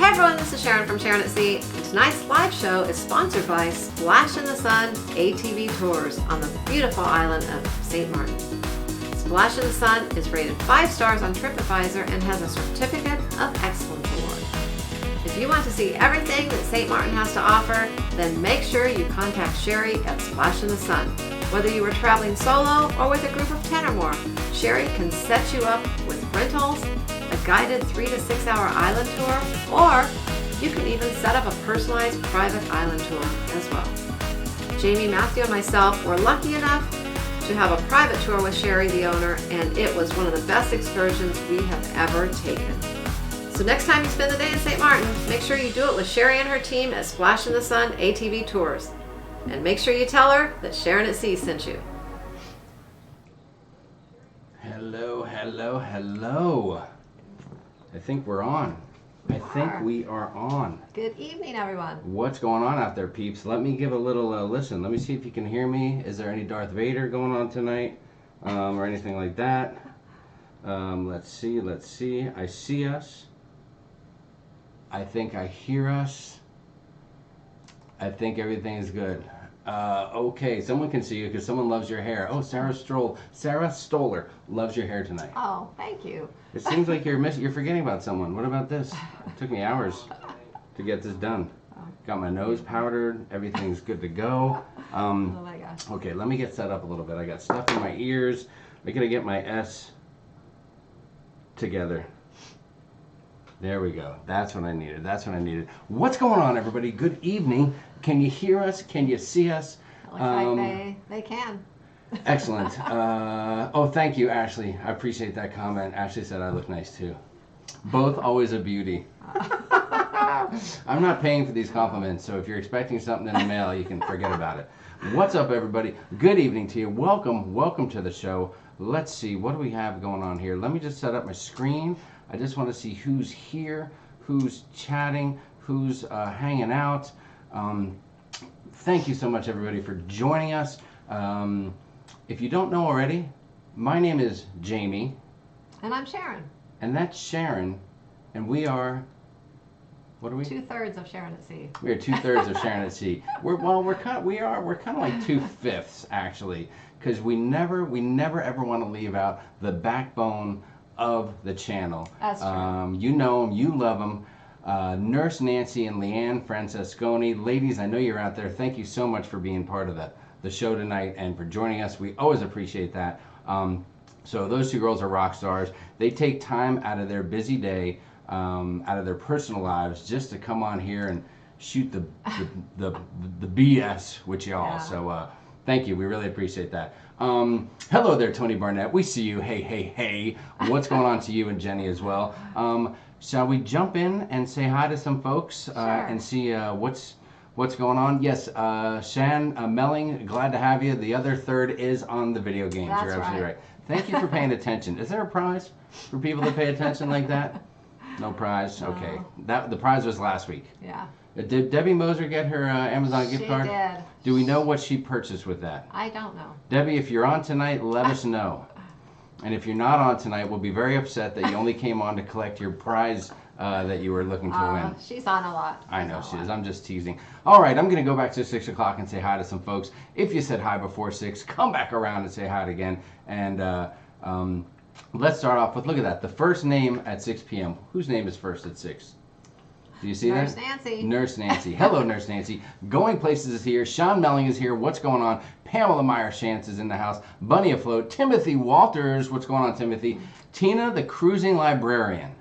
Hey everyone, this is Sharon from Sharon at Sea, and tonight's live show is sponsored by Splash in the Sun ATV Tours on the beautiful island of St. Martin. Splash in the Sun is rated 5 stars on TripAdvisor and has a Certificate of Excellence Award. If you want to see everything that St. Martin has to offer, then make sure you contact Sherry at Splash in the Sun. Whether you are traveling solo or with a group of 10 or more, Sherry can set you up with rentals, a guided 3 to 6 hour island tour, or you can even set up a personalized private island tour as well. Jamie, Matthew, and myself were lucky enough to have a private tour with Sherry, the owner, and it was one of the best excursions we have ever taken. So next time you spend the day in St. Martin, make sure you do it with Sherry and her team at Splash in the Sun ATV Tours. And make sure you tell her that Sharon at Sea sent you. Hello, hello, hello. I think we're on. I think we are on. Good evening, everyone. What's going on out there, peeps? Let me give a little listen. Let me see if you can hear me. Is there any Darth Vader going on tonight or anything like that? Let's see. I see us. I think I hear us. I think everything is good. Okay, someone can see you because someone loves your hair. Oh, Sarah Stoller loves your hair tonight. Oh, thank you. It seems like you're forgetting about someone. What about this? It took me hours to get this done. Got my nose powdered. Everything's good to go. Oh my gosh. Okay, let me get set up a little bit. I got stuff in my ears. I gotta get my S together. There we go. That's what I needed. What's going on, everybody? Good evening. Can you hear us? Can you see us? It looks like they can. Excellent. Oh, thank you, Ashley. I appreciate that comment. Ashley said I look nice too. Both always a beauty. I'm not paying for these compliments, so if you're expecting something in the mail, you can forget about it. What's up, everybody? Good evening to you. Welcome to the show. Let's see, what do we have going on here? Let me just set up my screen. I just want to see who's here, who's chatting, who's hanging out. Thank you so much, everybody, for joining us. If you don't know already, my name is Jamie. And I'm Sharon. And that's Sharon. And we are, what are we? 2/3 of Sharon at Sea. We are 2/3 of Sharon at Sea. We're kind of like 2/5 actually, because we never ever want to leave out the backbone of the channel. That's true. You know them, you love them. Nurse Nancy and Leanne Francesconi. Ladies, I know you're out there. Thank you so much for being part of the show tonight and for joining us. We always appreciate that. So those two girls are rock stars. They take time out of their busy day, out of their personal lives, just to come on here and shoot the BS with y'all. Yeah. So thank you. We really appreciate that. Hello there, Tony Barnett. We see you. Hey. What's going on to you and Jenny as well? Shall we jump in and say hi to some folks and see what's going on? Yes, Shan Melling, glad to have you. The other third is on the video games. That's You're absolutely right. Thank you for paying attention. Is there a prize for people that pay attention like that? No prize? Okay. The prize was last week. Yeah. Did Debbie Moser get her Amazon gift card? She did. Do we know what she purchased with that? I don't know. Debbie, if you're on tonight, let us know. And if you're not on tonight, we'll be very upset that you only came on to collect your prize that you were looking to win. She's on a lot. I know she is. I'm just teasing. All right, I'm going to go back to 6 o'clock and say hi to some folks. If you said hi before 6, come back around and say hi again. And let's start off with, look at that, the first name at 6 p.m. Whose name is first at 6? Do you see Nurse that? Nancy. Nurse Nancy. Hello, Nurse Nancy. Going Places is here. Sean Melling is here. What's going on? Pamela Meyer-Shantz is in the house. Bunny Afloat. Timothy Walters. What's going on, Timothy? Tina, the cruising librarian.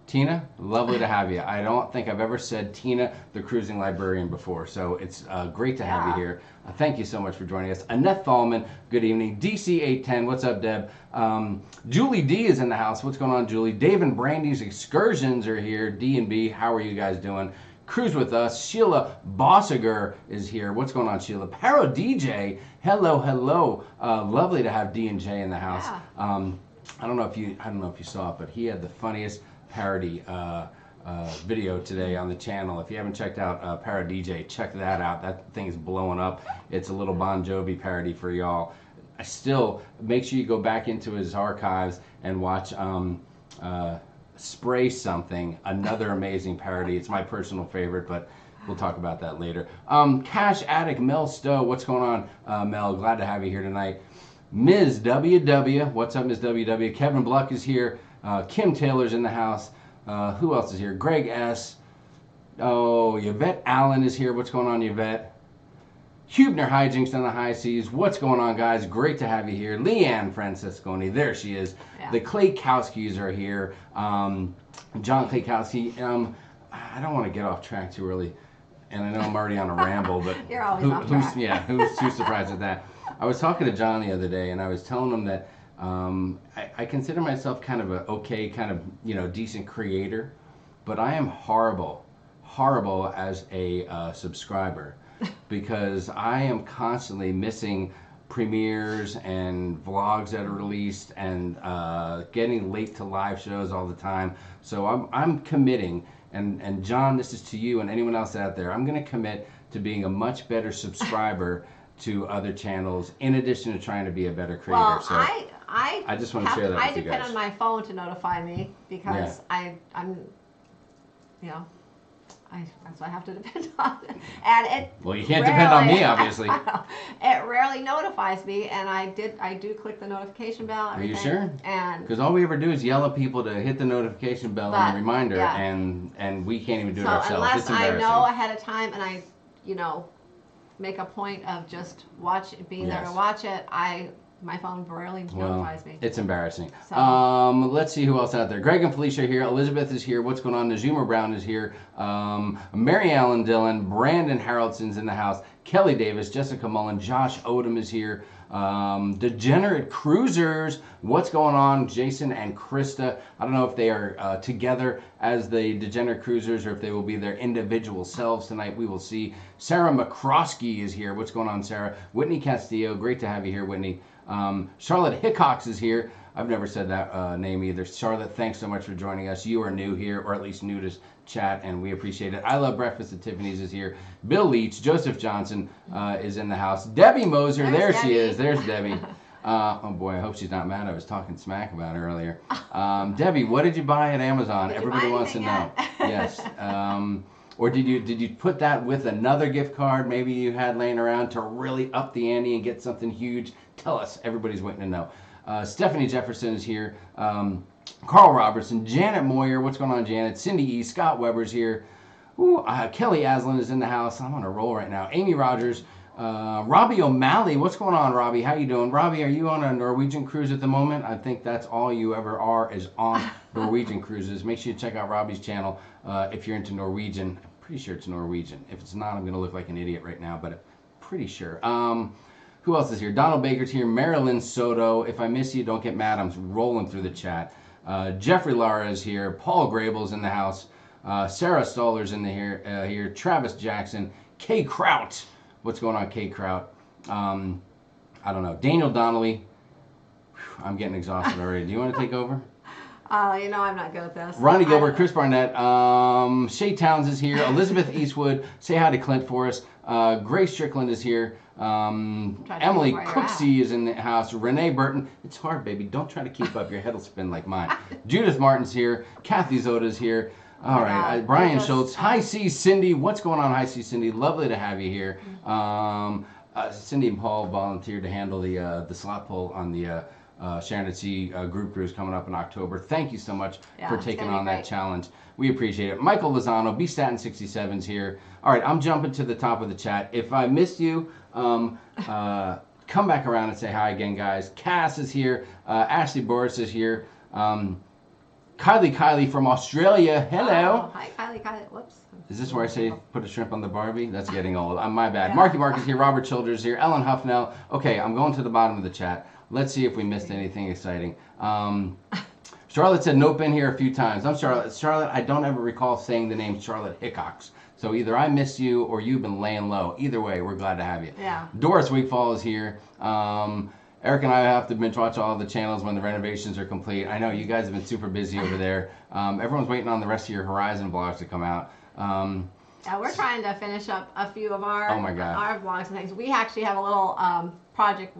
Tina, lovely to have you. I don't think I've ever said Tina, the cruising librarian before, so it's great to have you here. Thank you so much for joining us. Annette Thalman, good evening. DC810, what's up, Deb? Julie D is in the house. What's going on, Julie? Dave and Brandy's excursions are here. D&B, how are you guys doing? Cruise with us. Sheila Bossiger is here. What's going on, Sheila? Paro DJ, hello, hello. Lovely to have D&J in the house. Yeah. I don't know if you saw it, but he had the funniest parody video today on the channel. If you haven't checked out Para DJ, check that out. That thing is blowing up. It's a little Bon Jovi parody for y'all. I still make sure you go back into his archives and watch Spray Something, another amazing parody. It's my personal favorite, but we'll talk about that later. Cash Addict Mel Stowe, what's going on, Mel? Glad to have you here tonight. Ms. WW, what's up, Ms. WW? Kevin Bluck is here. Kim Taylor's in the house. Who else is here? Greg S. Oh, Yvette Allen is here. What's going on, Yvette? Hubner Hijinks on the high seas. What's going on, guys? Great to have you here. Leanne Francisconi. There she is. Yeah. The Claykowskis are here. John Claykowski. I don't want to get off track too early. And I know I'm already on a ramble, but you're always off track. Who's too surprised at that? I was talking to John the other day, and I was telling him that I consider myself kind of a okay, kind of, decent creator, but I am horrible as a subscriber because I am constantly missing premieres and vlogs that are released and getting late to live shows all the time. So I'm committing, and John, this is to you and anyone else out there, I'm going to commit to being a much better subscriber to other channels in addition to trying to be a better creator. Well, so I just want to share that with you guys. I depend on my phone to notify me because I'm so I have to depend on it. And it well, you can't depend on me, obviously. It rarely notifies me, and I do click the notification bell. Are you sure? And because all we ever do is yell at people to hit the notification bell and the reminder, and we can't even do it ourselves. Unless it's embarrassing. I know ahead of time and I, make a point of just being there to watch it, my phone rarely notifies me. It's embarrassing. So. Let's see who else out there. Greg and Felicia are here. Elizabeth is here. What's going on? Najuma Brown is here. Mary Ellen Dillon. Brandon Haraldson's in the house. Kelly Davis. Jessica Mullen. Josh Odom is here. Degenerate Cruisers. What's going on? Jason and Krista. I don't know if they are together as the Degenerate Cruisers or if they will be their individual selves tonight. We will see. Sarah McCroskey is here. What's going on, Sarah? Whitney Castillo. Great to have you here, Whitney. Charlotte Hickox is here. I've never said that name either. Charlotte, thanks so much for joining us. You are new here, or at least new to chat, and we appreciate it. I Love Breakfast at Tiffany's is here. Bill Leach, Joseph Johnson is in the house. Debbie Moser, there she is. There's Debbie. Oh boy, I hope she's not mad. I was talking smack about her earlier. Debbie, what did you buy at Amazon? Everybody wants to know. Yes. Or did you put that with another gift card maybe you had laying around to really up the ante and get something huge? Tell us. Everybody's waiting to know. Stephanie Jefferson is here. Carl Robertson, Janet Moyer. What's going on, Janet? Cindy E. Scott Weber's here. Ooh, Kelly Aslan is in the house. I'm on a roll right now. Amy Rogers. Robbie O'Malley. What's going on, Robbie? How you doing? Robbie, are you on a Norwegian cruise at the moment? I think that's all you ever are is on Norwegian cruises. Make sure you check out Robbie's channel if you're into Norwegian. I'm pretty sure it's Norwegian. If it's not, I'm going to look like an idiot right now, but I'm pretty sure. Who else is here? Donald Baker's here. Marilyn Soto. If I miss you, don't get mad. I'm rolling through the chat. Jeffrey Lara is here. Paul Grable's in the house. Sarah Stoller's in the here. Travis Jackson. Kay Kraut. What's going on, Kay Kraut? I don't know. Daniel Donnelly. Whew, I'm getting exhausted already. Do you want to take over? I'm not good at this. Ronnie Gilbert, Chris Barnett, Shay Towns is here. Elizabeth Eastwood. Say hi to Clint for us. Grace Strickland is here. Emily Cooksey is in the house. Renee Burton. It's hard, baby. Don't try to keep up. Your head will spin like mine. Judith Martin's here. Kathy Zoda's here. All right. Brian Schultz. Hi, C. Cindy. What's going on? Hi, C. Cindy. Lovely to have you here. Cindy and Paul volunteered to handle the slot pull on the Sharon at Sea group cruise coming up in October. Thank you so much for it's taking gonna be on that great. challenge. We appreciate it. Michael Lozano, BStatin67's here. All right, I'm jumping to the top of the chat. If I missed you, come back around and say hi again, guys. Cass is here. Ashley Boris is here. Kylie from Australia. Hello. Oh, hi, Kylie. Whoops. Is this where I say put a shrimp on the Barbie? That's getting old. My bad. Yeah. Marky Mark is here. Robert Childers is here. Ellen Huffnell. Okay, I'm going to the bottom of the chat. Let's see if we missed anything exciting. Charlotte said nope in here a few times. I'm Charlotte. Charlotte, I don't ever recall saying the name Charlotte Hickox. So either I missed you or you've been laying low. Either way, we're glad to have you. Yeah. Doris Wigfall is here. Eric and I have to binge watch all the channels when the renovations are complete. I know you guys have been super busy over there. Everyone's waiting on the rest of your Horizon vlogs to come out. Yeah, we're trying to finish up a few of our our vlogs and things. We actually have a little project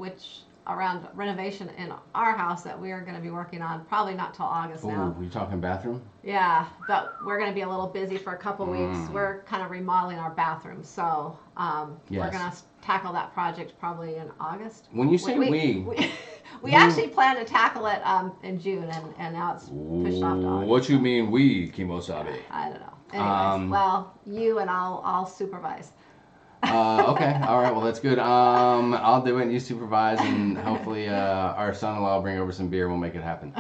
around renovation in our house that we are going to be working on. Probably not till August now. Oh, you talking bathroom? Yeah, but we're going to be a little busy for a couple weeks. We're kind of remodeling our bathroom, so we're going to tackle that project probably in August. When you say we actually plan to tackle it in June, and now it's pushed off to August. What you mean we, Kimosabe? I don't know. Anyways, well, you and I'll supervise. Okay, all right, well, that's good. I'll do it and you supervise, and hopefully our son-in-law will bring over some beer and we'll make it happen.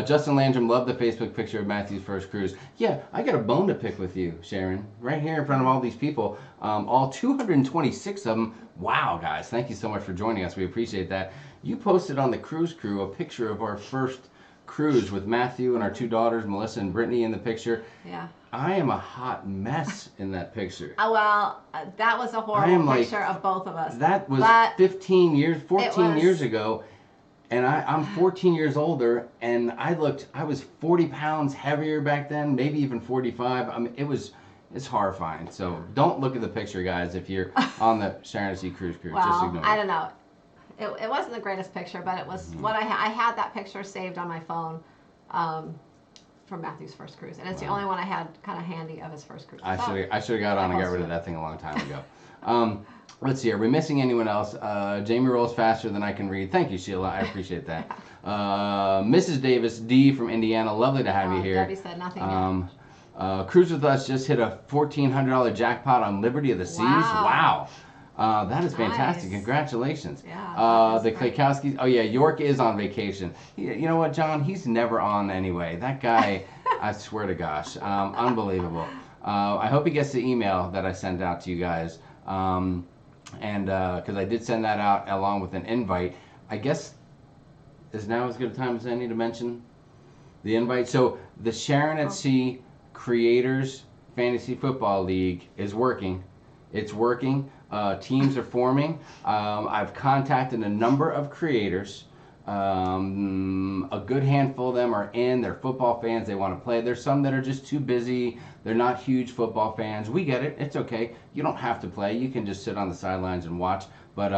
Justin Landrum loved the Facebook picture of Matthew's first cruise. Yeah, I got a bone to pick with you, Sharon, right here in front of all these people, all 226 of them. Wow, guys, thank you so much for joining us. We appreciate that. You posted on the Cruise Crew a picture of our first cruise with Matthew and our two daughters, Melissa and Brittany, in the picture. Yeah. I am a hot mess in that picture. Well, that was a horrible picture of both of us. That was 14 years ago, and I'm 14 years older, and I was 40 pounds heavier back then, maybe even 45. I mean, it's horrifying. So don't look at the picture, guys, if you're on the Sharon Sea Cruise Crew. Well, just ignore it. I don't know. It wasn't the greatest picture, but it was what I had that picture saved on my phone. From Matthew's first cruise, and it's the only one I had kind of handy of his first cruise. I should have got on and got rid of that thing a long time ago. Let's see, are we missing anyone else? Jamie rolls faster than I can read. Thank you, Sheila. I appreciate that. Mrs. Davis D from Indiana, lovely to have you here. Debbie said nothing yet. Cruise with Us just hit a $1,400 jackpot on Liberty of the Seas. Wow. That is fantastic. Nice. Congratulations. Yeah, the Klaykowskis. Oh, yeah, York is on vacation. You know what, John? He's never on anyway. That guy, I swear to gosh, unbelievable. I hope he gets the email that I sent out to you guys. And because I did send that out along with an invite. I guess is now as good a time as any to mention the invite. So the Sharon at Sea Creators Fantasy Football League is working. It's working. Teams are forming. I've contacted a number of creators. A good handful of them are in. They're football fans. They want to play. There's some that are just too busy. They're not huge football fans. We get it. It's okay. You don't have to play. You can just sit on the sidelines and watch. But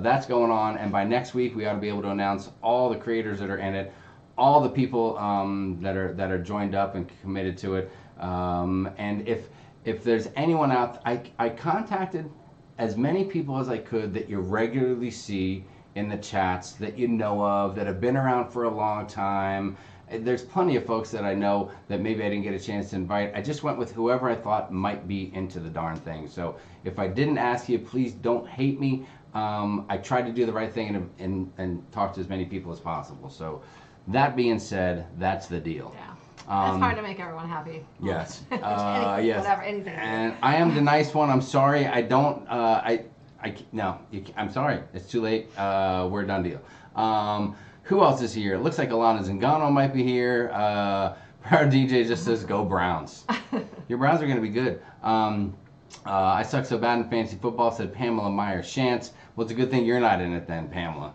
that's going on. And by next week, we ought to be able to announce all the creators that are in it, all the people that are joined up and committed to it. And if there's anyone out, I contacted as many people as I could that you regularly see in the chats that you know of, that have been around for a long time. There's plenty of folks that I know that maybe I didn't get a chance to invite. I just went with whoever I thought might be into the darn thing. So if I didn't ask you, please don't hate me. I tried to do the right thing and talk to as many people as possible. So that being said, that's the deal. Yeah. It's hard to make everyone happy. Yes. Yes. Whatever, anything. And I am the nice one. I'm sorry. I don't. No. I'm sorry. It's too late. We're a done deal. Who else is here? It looks like Alana Zingano might be here. Our DJ just says, "Go Browns." Your Browns are going to be good. I suck so bad in fantasy football, said Pamela Meyer-Shantz. Well, it's a good thing you're not in it then, Pamela.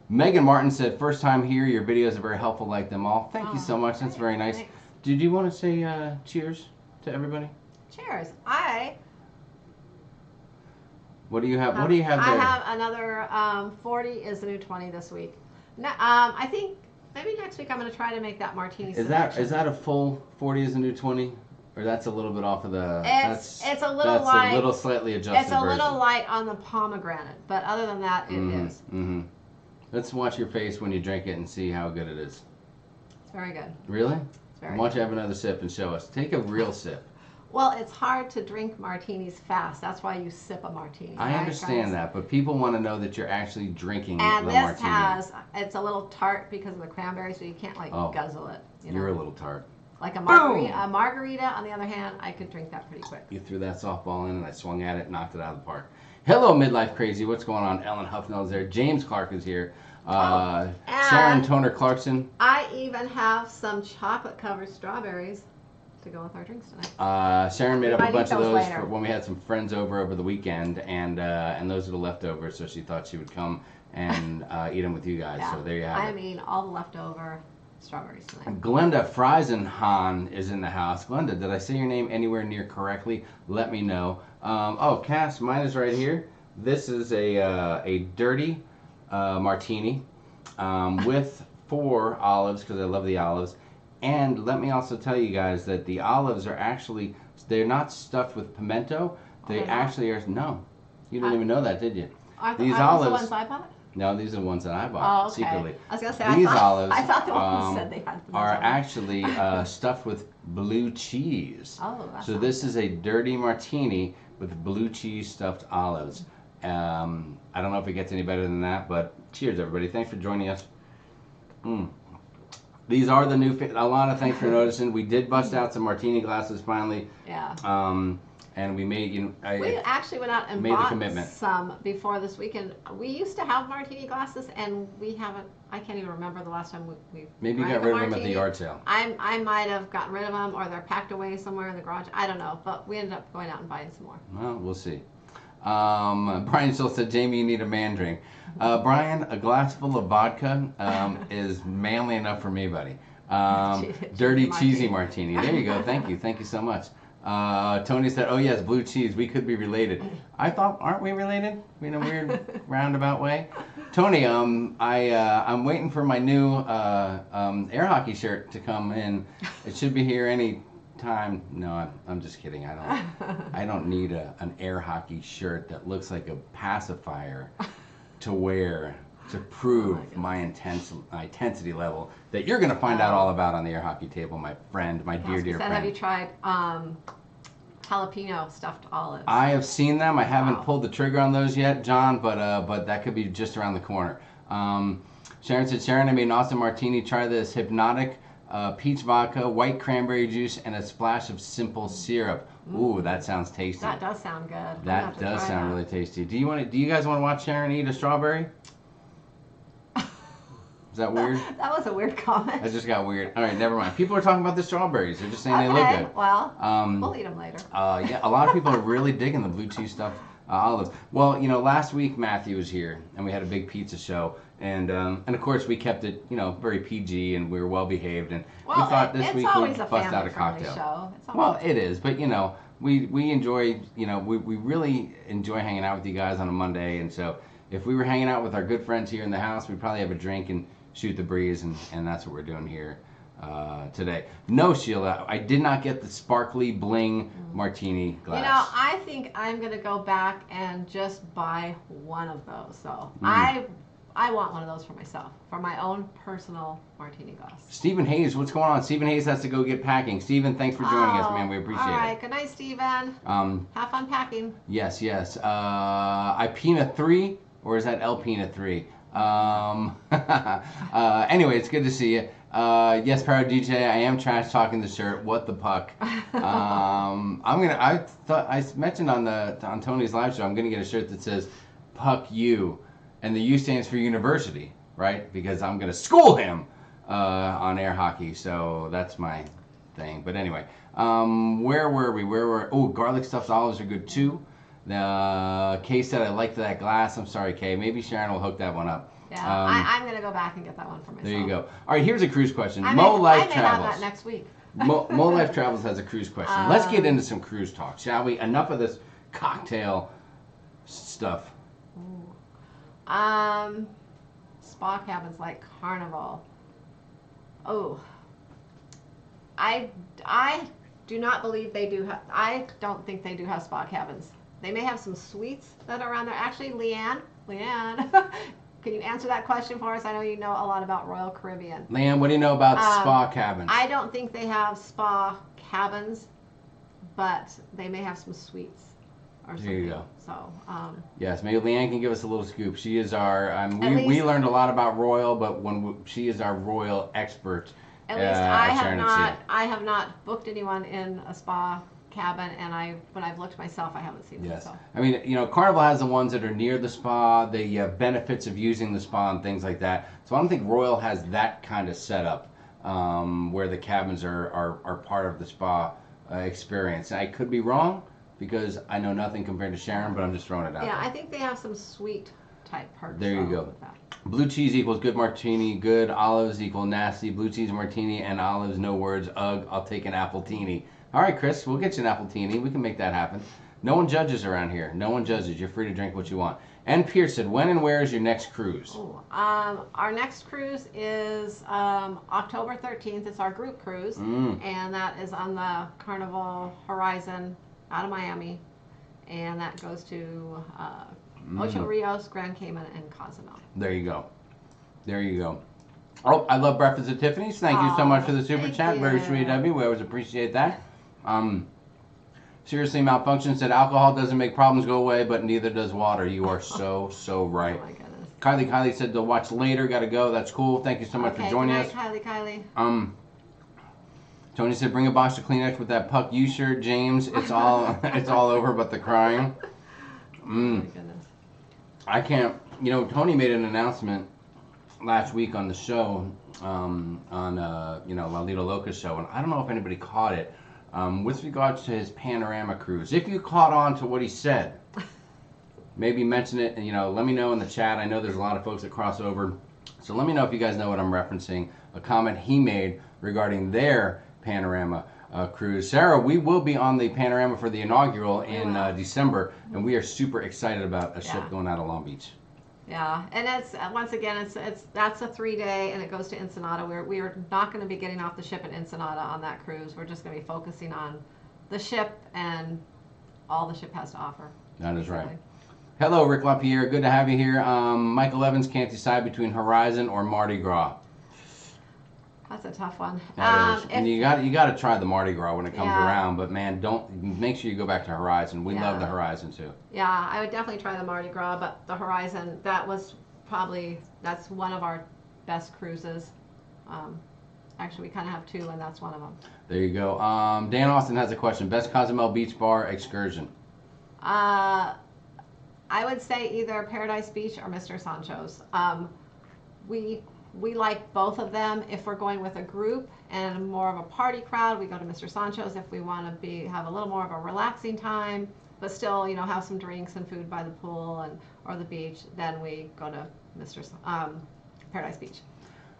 Megan Martin said, first time here, your videos are very helpful, like them all. Thank you so much. That's very nice. Thanks. Did you want to say cheers to everybody? Cheers. What do you have? What do you have there? I have another 40 is the new 20 this week. No, I think maybe next week I'm going to try to make that martini selection. Is that a full 40 is the new 20? Or that's a little bit off of the... It's a little light. That's a little slightly adjusted It's a little light on the pomegranate, but other than that, it is. Mm-hmm. Let's watch your face when you drink it and see how good it is. It's very good. Really? It's very Why don't you have another sip and show us? Take a real sip. Well, it's hard to drink martinis fast. That's why you sip a martini. I understand that, but people want to know that you're actually drinking and the this martini. it's a little tart because of the cranberry, so you can't like guzzle it. You're a little tart. Like a margarita, on the other hand, I could drink that pretty quick. You threw that softball in and I swung at it, knocked it out of the park. Hello, Midlife Crazy. What's going on? Ellen Huffnell's there. James Clark is here. Sharon Toner Clarkson. I even have some chocolate-covered strawberries to go with our drinks tonight. Sharon made up a bunch of those for when we had some friends over the weekend, and those are the leftovers, so she thought she would come and eat them with you guys. Yeah. So there you have it. I mean, all the leftover strawberries tonight. Glenda Freisenhahn is in the house. Glenda, did I say your name anywhere near correctly? Let me know. Cass, mine is right here. This is a dirty martini with 4 olives, because I love the olives. And let me also tell you guys that the olives are actually, they're not stuffed with pimento. They actually are, no. You didn't even know that, did you? These olives. The ones I bought? No, these are the ones that I bought secretly. I was going to say, these olives I thought the ones said they had are actually stuffed with blue cheese. Oh, that's so this is a dirty martini with blue cheese stuffed olives. I don't know if it gets any better than that, but cheers, everybody. Thanks for joining us. These are the new, Alana, thanks for noticing. We did bust out some martini glasses finally. Yeah. And we made, we actually went out and bought some before this weekend. We used to have martini glasses, and we haven't, I can't even remember the last time we maybe you got rid of them at the yard sale. I might have gotten rid of them, or they're packed away somewhere in the garage. I don't know, but we ended up going out and buying some more. Well, we'll see. Brian still said, Jamie, you need a man drink. Brian, a glass full of vodka is manly enough for me, buddy. Dirty, cheesy martini. There you go. Thank you. Thank you so much. Tony said, oh, yes, blue cheese. We could be related. I thought, aren't we related in a weird roundabout way? Tony, I'm waiting for my new air hockey shirt to come in. It should be here any time. No, I'm just kidding. I don't need an air hockey shirt that looks like a pacifier to wear to prove my intensity level that you're going to find out all about on the air hockey table, my friend, my dear friend. Have you tried jalapeno stuffed olives? I have seen them. I haven't pulled the trigger on those yet, John, but that could be just around the corner. Sharon said, Sharon, I made an awesome martini. Try this. Hypnotic peach vodka, white cranberry juice, and a splash of simple syrup. Ooh, that sounds tasty. That does sound good. That does sound really tasty. Do you guys want to watch Sharon eat a strawberry? Is that weird? That was a weird comment. That just got weird. All right, never mind. People are talking about the strawberries. They're just saying they look good. Well, we'll eat them later. Yeah, a lot of people are really digging the blue cheese stuffed olives. Well, last week Matthew was here, and we had a big pizza show. And of course we kept it, very PG, and we were well behaved, and we thought this week we'd bust out a cocktail. Well, it is, but we enjoy, we really enjoy hanging out with you guys on a Monday, and so if we were hanging out with our good friends here in the house, we'd probably have a drink and shoot the breeze, and that's what we're doing here today. No, Sheila, I did not get the sparkly bling martini glass. I think I'm gonna go back and just buy one of those. So I want one of those for myself, for my own personal martini glass. Stephen Hayes, what's going on? Stephen Hayes has to go get packing. Stephen, thanks for joining us, man. We appreciate it. All right, good night, Stephen. Have fun packing. Yes. Ipina 3, or is that Elpina 3? Anyway, it's good to see you. Yes, Power DJ, I am trash talking the shirt. What the puck? I mentioned on Tony's live show, I'm gonna get a shirt that says "Puck You," and the U stands for university, right? Because I'm gonna school him on air hockey. So that's my thing. But anyway, where were we? Oh, garlic stuffed olives are good too. Kay said I liked that glass. I'm sorry, Kay. Maybe Sharon will hook that one up. Yeah, I'm going to go back and get that one for myself. There you go. All right, here's a cruise question. I may have that next week. Mo Life Travels has a cruise question. Let's get into some cruise talk, shall we? Enough of this cocktail stuff. Spa cabins like Carnival. Oh. I do not believe they do. I don't think they do have spa cabins. They may have some suites that are around there. Actually, Leanne Can you answer that question for us? I know you know a lot about Royal Caribbean. Leanne, what do you know about spa cabins? I don't think they have spa cabins, but they may have some suites or something. There you go. So, yes, maybe Leanne can give us a little scoop. She is our, we learned a lot about Royal, but she is our Royal expert. At least I have not booked anyone in a spa cabin, and when I've looked myself, I haven't seen them. So. I mean, Carnival has the ones that are near the spa, the benefits of using the spa and things like that. So I don't think Royal has that kind of setup where the cabins are part of the spa experience. I could be wrong because I know nothing compared to Sharon, but I'm just throwing it out there. Yeah, I think they have some sweet type perks. There you go. Blue cheese equals good martini, good olives equal nasty, blue cheese martini and olives, no words, ugh, I'll take an appletini. All right, Chris, we'll get you an appletini. We can make that happen. No one judges around here. No one judges. You're free to drink what you want. And Pierce said, when and where is your next cruise? Oh, our next cruise is October 13th. It's our group cruise, and that is on the Carnival Horizon out of Miami, and that goes to Ocho Rios, Grand Cayman, and Cozumel. There you go. There you go. Oh, I love Breakfast at Tiffany's. Thank you so much for the super chat. Very sweet of you. We always appreciate that. Seriously, Malfunction said alcohol doesn't make problems go away, but neither does water. You are so right. Oh my goodness. Kylie said they'll watch later. Gotta go. That's cool. Thank you so much for joining us. Kylie. Tony said bring a box of Kleenex with that Puck U shirt, James. It's all it's all over but the crying. Oh my goodness. I can't. Tony made an announcement last week on the show, on La Lido Loca show, and I don't know if anybody caught it. With regards to his Panorama cruise, if you caught on to what he said, maybe mention it and let me know in the chat. I know there's a lot of folks that cross over, so let me know if you guys know what I'm referencing. A comment he made regarding their Panorama cruise. Sarah, we will be on the Panorama for the inaugural in December, and we are super excited about a ship going out of Long Beach. Yeah, and it's once again, that's a 3-day, and it goes to Ensenada. We are not going to be getting off the ship at Ensenada on that cruise. We're just going to be focusing on the ship and all the ship has to offer. That is right. Hello, Rick LaPierre. Good to have you here. Michael Evans can't decide between Horizon or Mardi Gras. That's a tough one. And you got to try the Mardi Gras when it comes around, but man, make sure you go back to Horizon. We love the Horizon too. Yeah, I would definitely try the Mardi Gras, but the Horizon, that's one of our best cruises. Actually, we kind of have two, and that's one of them. There you go. Dan Austin has a question. Best Cozumel Beach Bar excursion? I would say either Paradise Beach or Mr. Sancho's. We like both of them. If we're going with a group and more of a party crowd, we go to Mr. Sancho's. If we want to have a little more of a relaxing time, but still, have some drinks and food by the pool or the beach, then we go to Paradise Beach.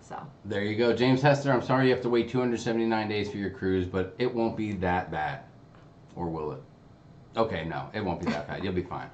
So there you go. James Hester, I'm sorry you have to wait 279 days for your cruise, but it won't be that bad. Or will it? Okay, no, it won't be that bad. You'll be fine.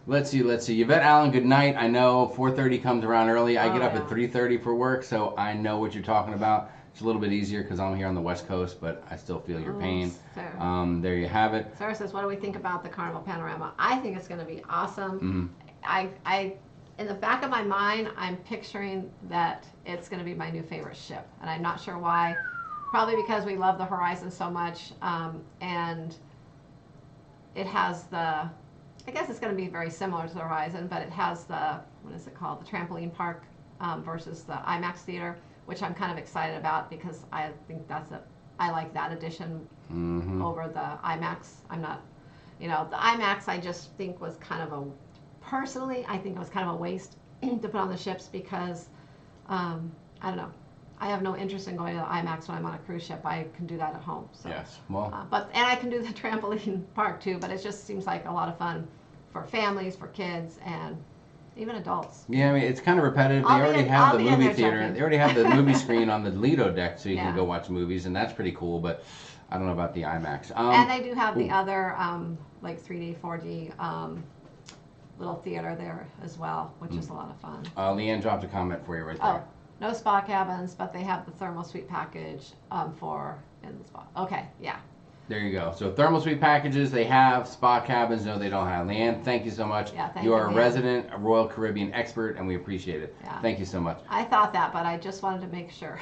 Let's see. Yvette Allen, good night. I know 4:30 comes around early. I get up at 3:30 for work, so I know what you're talking about. It's a little bit easier because I'm here on the West Coast, but I still feel your pain. There you have it. Sarah says, what do we think about the Carnival Panorama? I think it's going to be awesome. I in the back of my mind, I'm picturing that it's going to be my new favorite ship, and I'm not sure why. Probably because we love the Horizon so much, and it has I guess it's going to be very similar to the Horizon, but it has what is it called? The trampoline park versus the IMAX theater, which I'm kind of excited about because I think I like that addition over the IMAX. I'm not, the IMAX I just think was personally, I think it was kind of a waste to put on the ships because, I don't know. I have no interest in going to the IMAX when I'm on a cruise ship. I can do that at home. So. Yes, well. And I can do the trampoline park too, but it just seems like a lot of fun for families, for kids, and even adults. Yeah, I mean, it's kind of repetitive. They already have the movie theater. They already have the movie screen on the Lido deck, so you can go watch movies, and that's pretty cool, but I don't know about the IMAX. And they do have the other, like 3D, 4D little theater there as well, which is a lot of fun. Leanne dropped a comment for you right there. No spa cabins, but they have the thermal suite package in the spa. Okay, yeah. There you go. So thermal suite packages, they have. Spa cabins, no, they don't have. Leanne, thank you so much. Yeah, thank you you, are a Leanne. resident Royal Caribbean expert, and we appreciate it. Yeah. Thank you so much. I thought that, but I just wanted to make sure.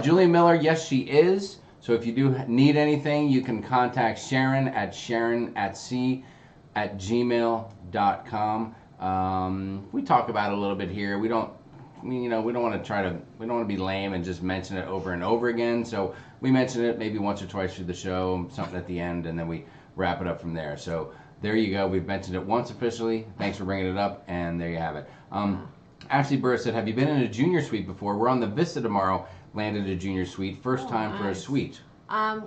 Julie Miller, yes, she is. So if you do need anything, you can contact Sharon at sharonatsea@gmail.com. We talk about it a little bit here. We don't want to be lame and just mention it over and over again. So we mention it maybe once or twice through the show, something at the end, and then we wrap it up from there. So there you go. We've mentioned it once officially. Thanks for bringing it up, and there you have it. Ashley Burr said, have you been in a junior suite before? We're on the Vista tomorrow. Landed a junior suite. First time for a suite.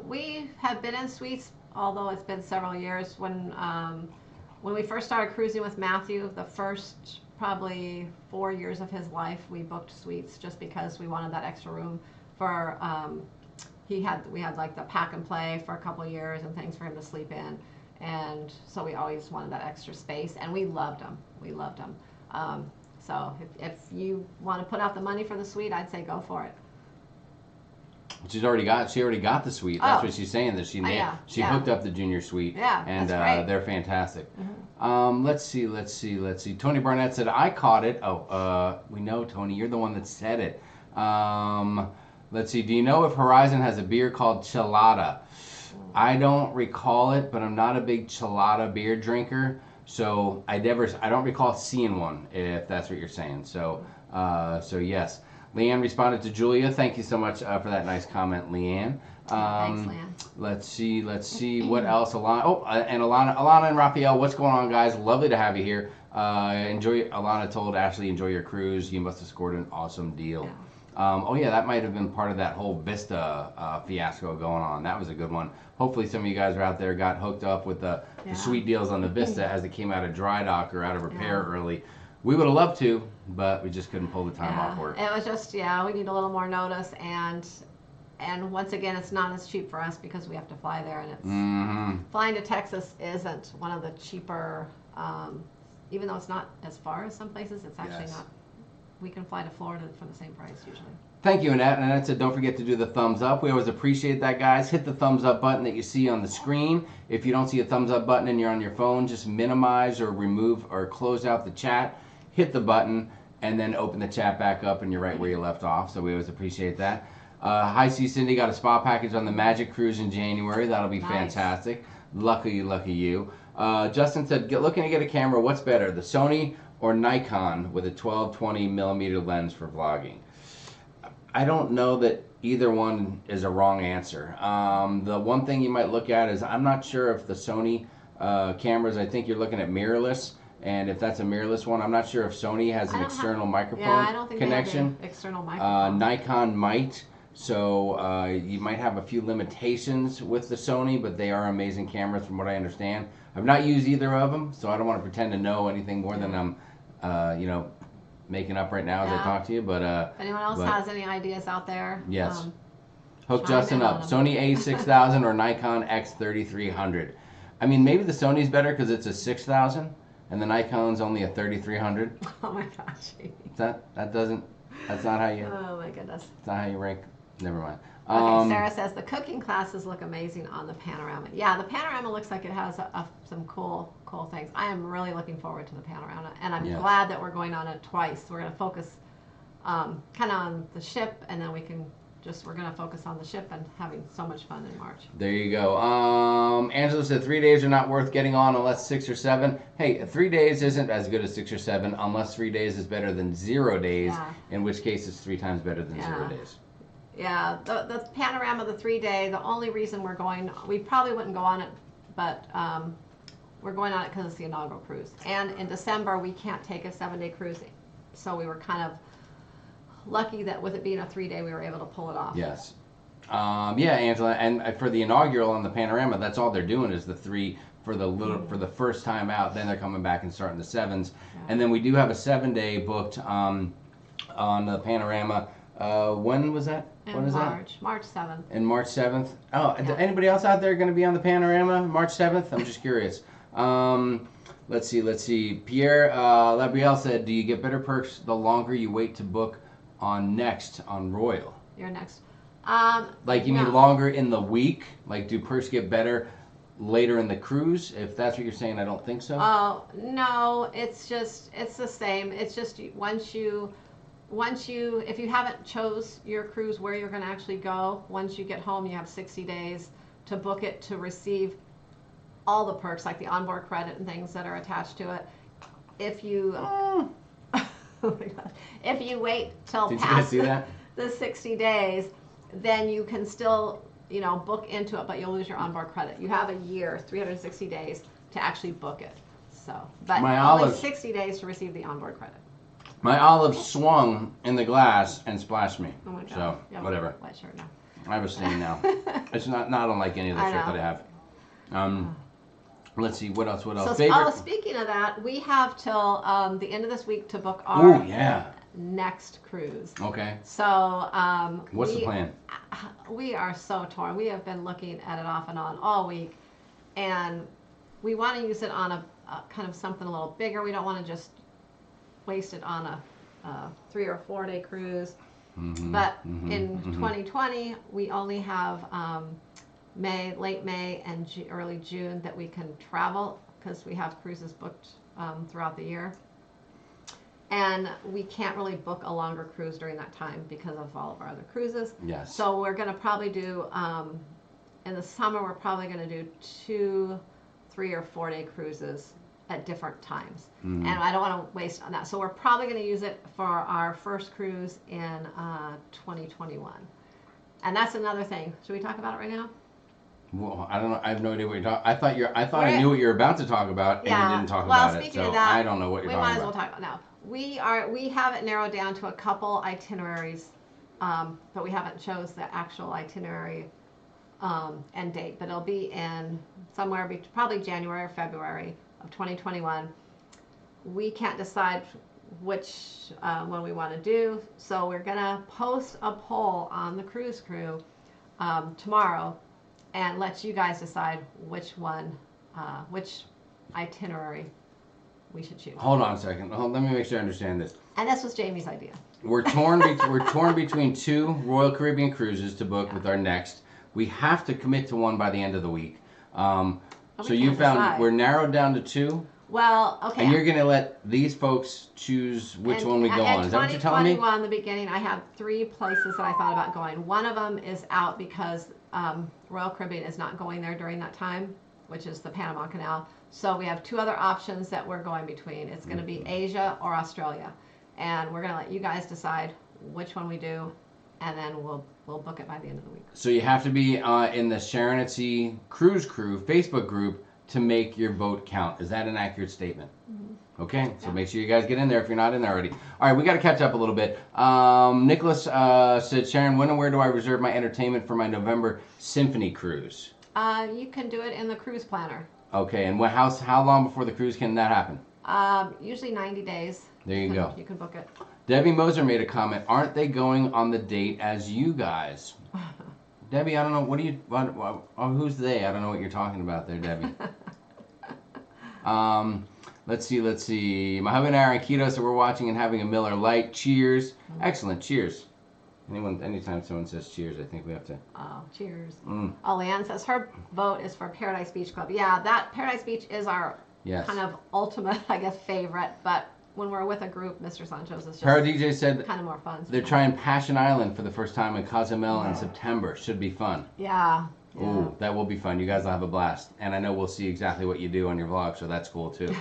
We have been in suites, although it's been several years. When we first started cruising with Matthew, the first probably 4 years of his life, we booked suites just because we wanted that extra room for we had like the pack and play for a couple of years and things for him to sleep in, and so we always wanted that extra space, and we loved them. So if you want to put out the money for the suite, I'd say go for it. She already got the suite. That's what she's saying, that she hooked up the junior suite. Yeah, and that's great. They're fantastic. Mm-hmm. Let's see. Tony Barnett said, I caught it. We know, Tony, you're the one that said it. Let's see. Do you know if Horizon has a beer called Chelada? I don't recall it, but I'm not a big Chelada beer drinker, so I don't recall seeing one, if that's what you're saying. So yes. Leanne responded to Julia. Thank you so much for that nice comment, Leanne. Thanks, Leanne. Let's see what else. Alana and Raphael, what's going on, guys? Lovely to have you here. Alana told Ashley, enjoy your cruise. You must have scored an awesome deal. Yeah. That might have been part of that whole Vista fiasco going on. That was a good one. Hopefully some of you guys are out there got hooked up with the sweet deals on the Vista as it came out of dry dock or out of repair early. We would have loved to, but we just couldn't pull the time off work. It was just, we need a little more notice, and once again, it's not as cheap for us because we have to fly there, and it's flying to Texas isn't one of the cheaper, even though it's not as far as some places, it's actually not. We can fly to Florida for the same price usually. Thank you, Annette. Annette said, don't forget to do the thumbs up. We always appreciate that, guys. Hit the thumbs up button that you see on the screen. If you don't see a thumbs up button and you're on your phone, just minimize or remove or close out the chat. Hit the button and then open the chat back up, and you're right where you left off. So we always appreciate that. Hi, C. Cindy got a spa package on the Magic Cruise in January. That'll be fantastic. Lucky you. Justin said, looking to get a camera. What's better, the Sony or Nikon with a 12-20 millimeter lens for vlogging? I don't know that either one is a wrong answer. The one thing you might look at is, I'm not sure if the Sony cameras, I think you're looking at mirrorless. And if that's a mirrorless one, I'm not sure if Sony has an external microphone connection. They have external microphone. Nikon might. So you might have a few limitations with the Sony, but they are amazing cameras from what I understand. I've not used either of them, so I don't want to pretend to know anything more than I'm, making up right now as I talk to you. But if anyone else has any ideas out there, yes, hook Justin up. Sony A6000 or Nikon X3300. I mean, maybe the Sony's better because it's a 6000. And the Nikon's only a 3300. Oh my gosh. That's not how you. Oh my goodness. That's not how you rank. Never mind. Okay, Sarah says the cooking classes look amazing on the Panorama. Yeah, the Panorama looks like it has some cool things. I am really looking forward to the Panorama, and I'm glad that we're going on it twice. We're going to focus kind of on the ship, and then we're going to focus on the ship and having so much fun in March. There you go. Angela said 3 days are not worth getting on unless 6 or 7. Hey, 3 days isn't as good as 6 or 7 unless 3 days is better than 0 days, in which case it's 3 times better than 0 days. Yeah, the Panorama, the 3-day, the only reason we're going, we probably wouldn't go on it, but we're going on it because it's the inaugural cruise. And in December, we can't take a 7-day cruise, so we were kind of lucky that with it being a 3-day, we were able to pull it off. Yes. Angela, and for the inaugural on the Panorama, that's all they're doing is the 3 for the first time out. Then they're coming back and starting the 7s, and then we do have a 7-day booked on the Panorama. When was that? March 7th. And March 7th. Oh, anybody else out there going to be on the Panorama March 7th? I'm just curious. Let's see. Pierre Labrielle said, do you get better perks the longer you wait to book on Next on Royal? You're next. Like you no. mean longer in the week? Like do perks get better later in the cruise? If that's what you're saying, I don't think so. Oh, no, it's the same. It's just if you haven't chose your cruise where you're going to actually go, once you get home, you have 60 days to book it to receive all the perks like the onboard credit and things that are attached to it. If you, oh my God, if you wait till Did you guys past see that? the 60 days, then you can still, book into it, but you'll lose your onboard credit. You have a year, 360 days to actually book it. So, but My only olives. 60 days to receive the onboard credit. My olive swung in the glass and splashed me. Oh my God. So Yeah, whatever. White shirt now. I have a stain now. It's not unlike any of the I shirt know. that I have. Let's see what else. So, Favorite. speaking of that, we have till the end of this week to book our Oh yeah. next cruise. Okay. So What's the plan? We are so torn. We have been looking at it off and on all week, and we want to use it on a kind of something a little bigger. We don't want to just waste it on a 3 or 4 day cruise. But in 2020, we only have late May and early June that we can travel because we have cruises booked throughout the year. And we can't really book a longer cruise during that time because of all of our other cruises. Yes. So we're going to probably do, in the summer, we're probably going to do 2, 3 or 4 day cruises at different times. And I don't want to waste on that. So we're probably going to use it for our first cruise in 2021. And that's another thing. Should we talk about it right now? Well, I don't know. I have no idea what you're talking. I thought I knew what you were about to talk about, and you didn't talk about it. So I don't know what you're talking about. We might as well talk about it now. We have it narrowed down to a couple itineraries, but we haven't chose the actual itinerary end date. But it'll be in somewhere probably January or February of 2021. We can't decide which one we want to do, so we're gonna post a poll on the Cruise Crew tomorrow and let you guys decide which one, which itinerary we should choose. Hold on a second. Let me make sure I understand this. And this was Jamie's idea. We're torn. We're torn between 2 Royal Caribbean cruises to book with our next. We have to commit to one by the end of the week. So you found decide. we're narrowed down to 2. Well, okay. And you're going to let these folks choose which one we go on. Is that what you're telling me? In 2021, the beginning, I have 3 places that I thought about going. One of them is out because Royal Caribbean is not going there during that time, which is the Panama Canal. So we have 2 other options that we're going between. It's going to be Asia or Australia. And we're going to let you guys decide which one we do, and then we'll book it by the end of the week. So you have to be in the SaS Cruise Crew Facebook group to make your vote count. Is that an accurate statement? Okay, so make sure you guys get in there if you're not in there already. All right, we got to catch up a little bit. Nicholas said, Sharon, when and where do I reserve my entertainment for my November Symphony cruise? You can do it in the cruise planner. Okay, and how long before the cruise can that happen? Usually 90 days. There you go. You can book it. Debbie Moser made a comment. Aren't they going on the date as you guys? Debbie, I don't know. Who's they? I don't know what you're talking about there, Debbie. Let's see. My husband and I are in Quito, so we're watching and having a Miller Lite. Cheers. Excellent. Cheers. Anytime someone says cheers, I think we have to. Oh, cheers. Oh, Leanne says her vote is for Paradise Beach Club. Yeah, that Paradise Beach is our kind of ultimate, I guess, favorite. But when we're with a group, Mr. Sancho's is just Para DJ said kind of more fun. They're trying Passion Island for the first time in Cozumel in September. Should be fun. Yeah. Ooh, that will be fun. You guys will have a blast. And I know we'll see exactly what you do on your vlog, so that's cool too.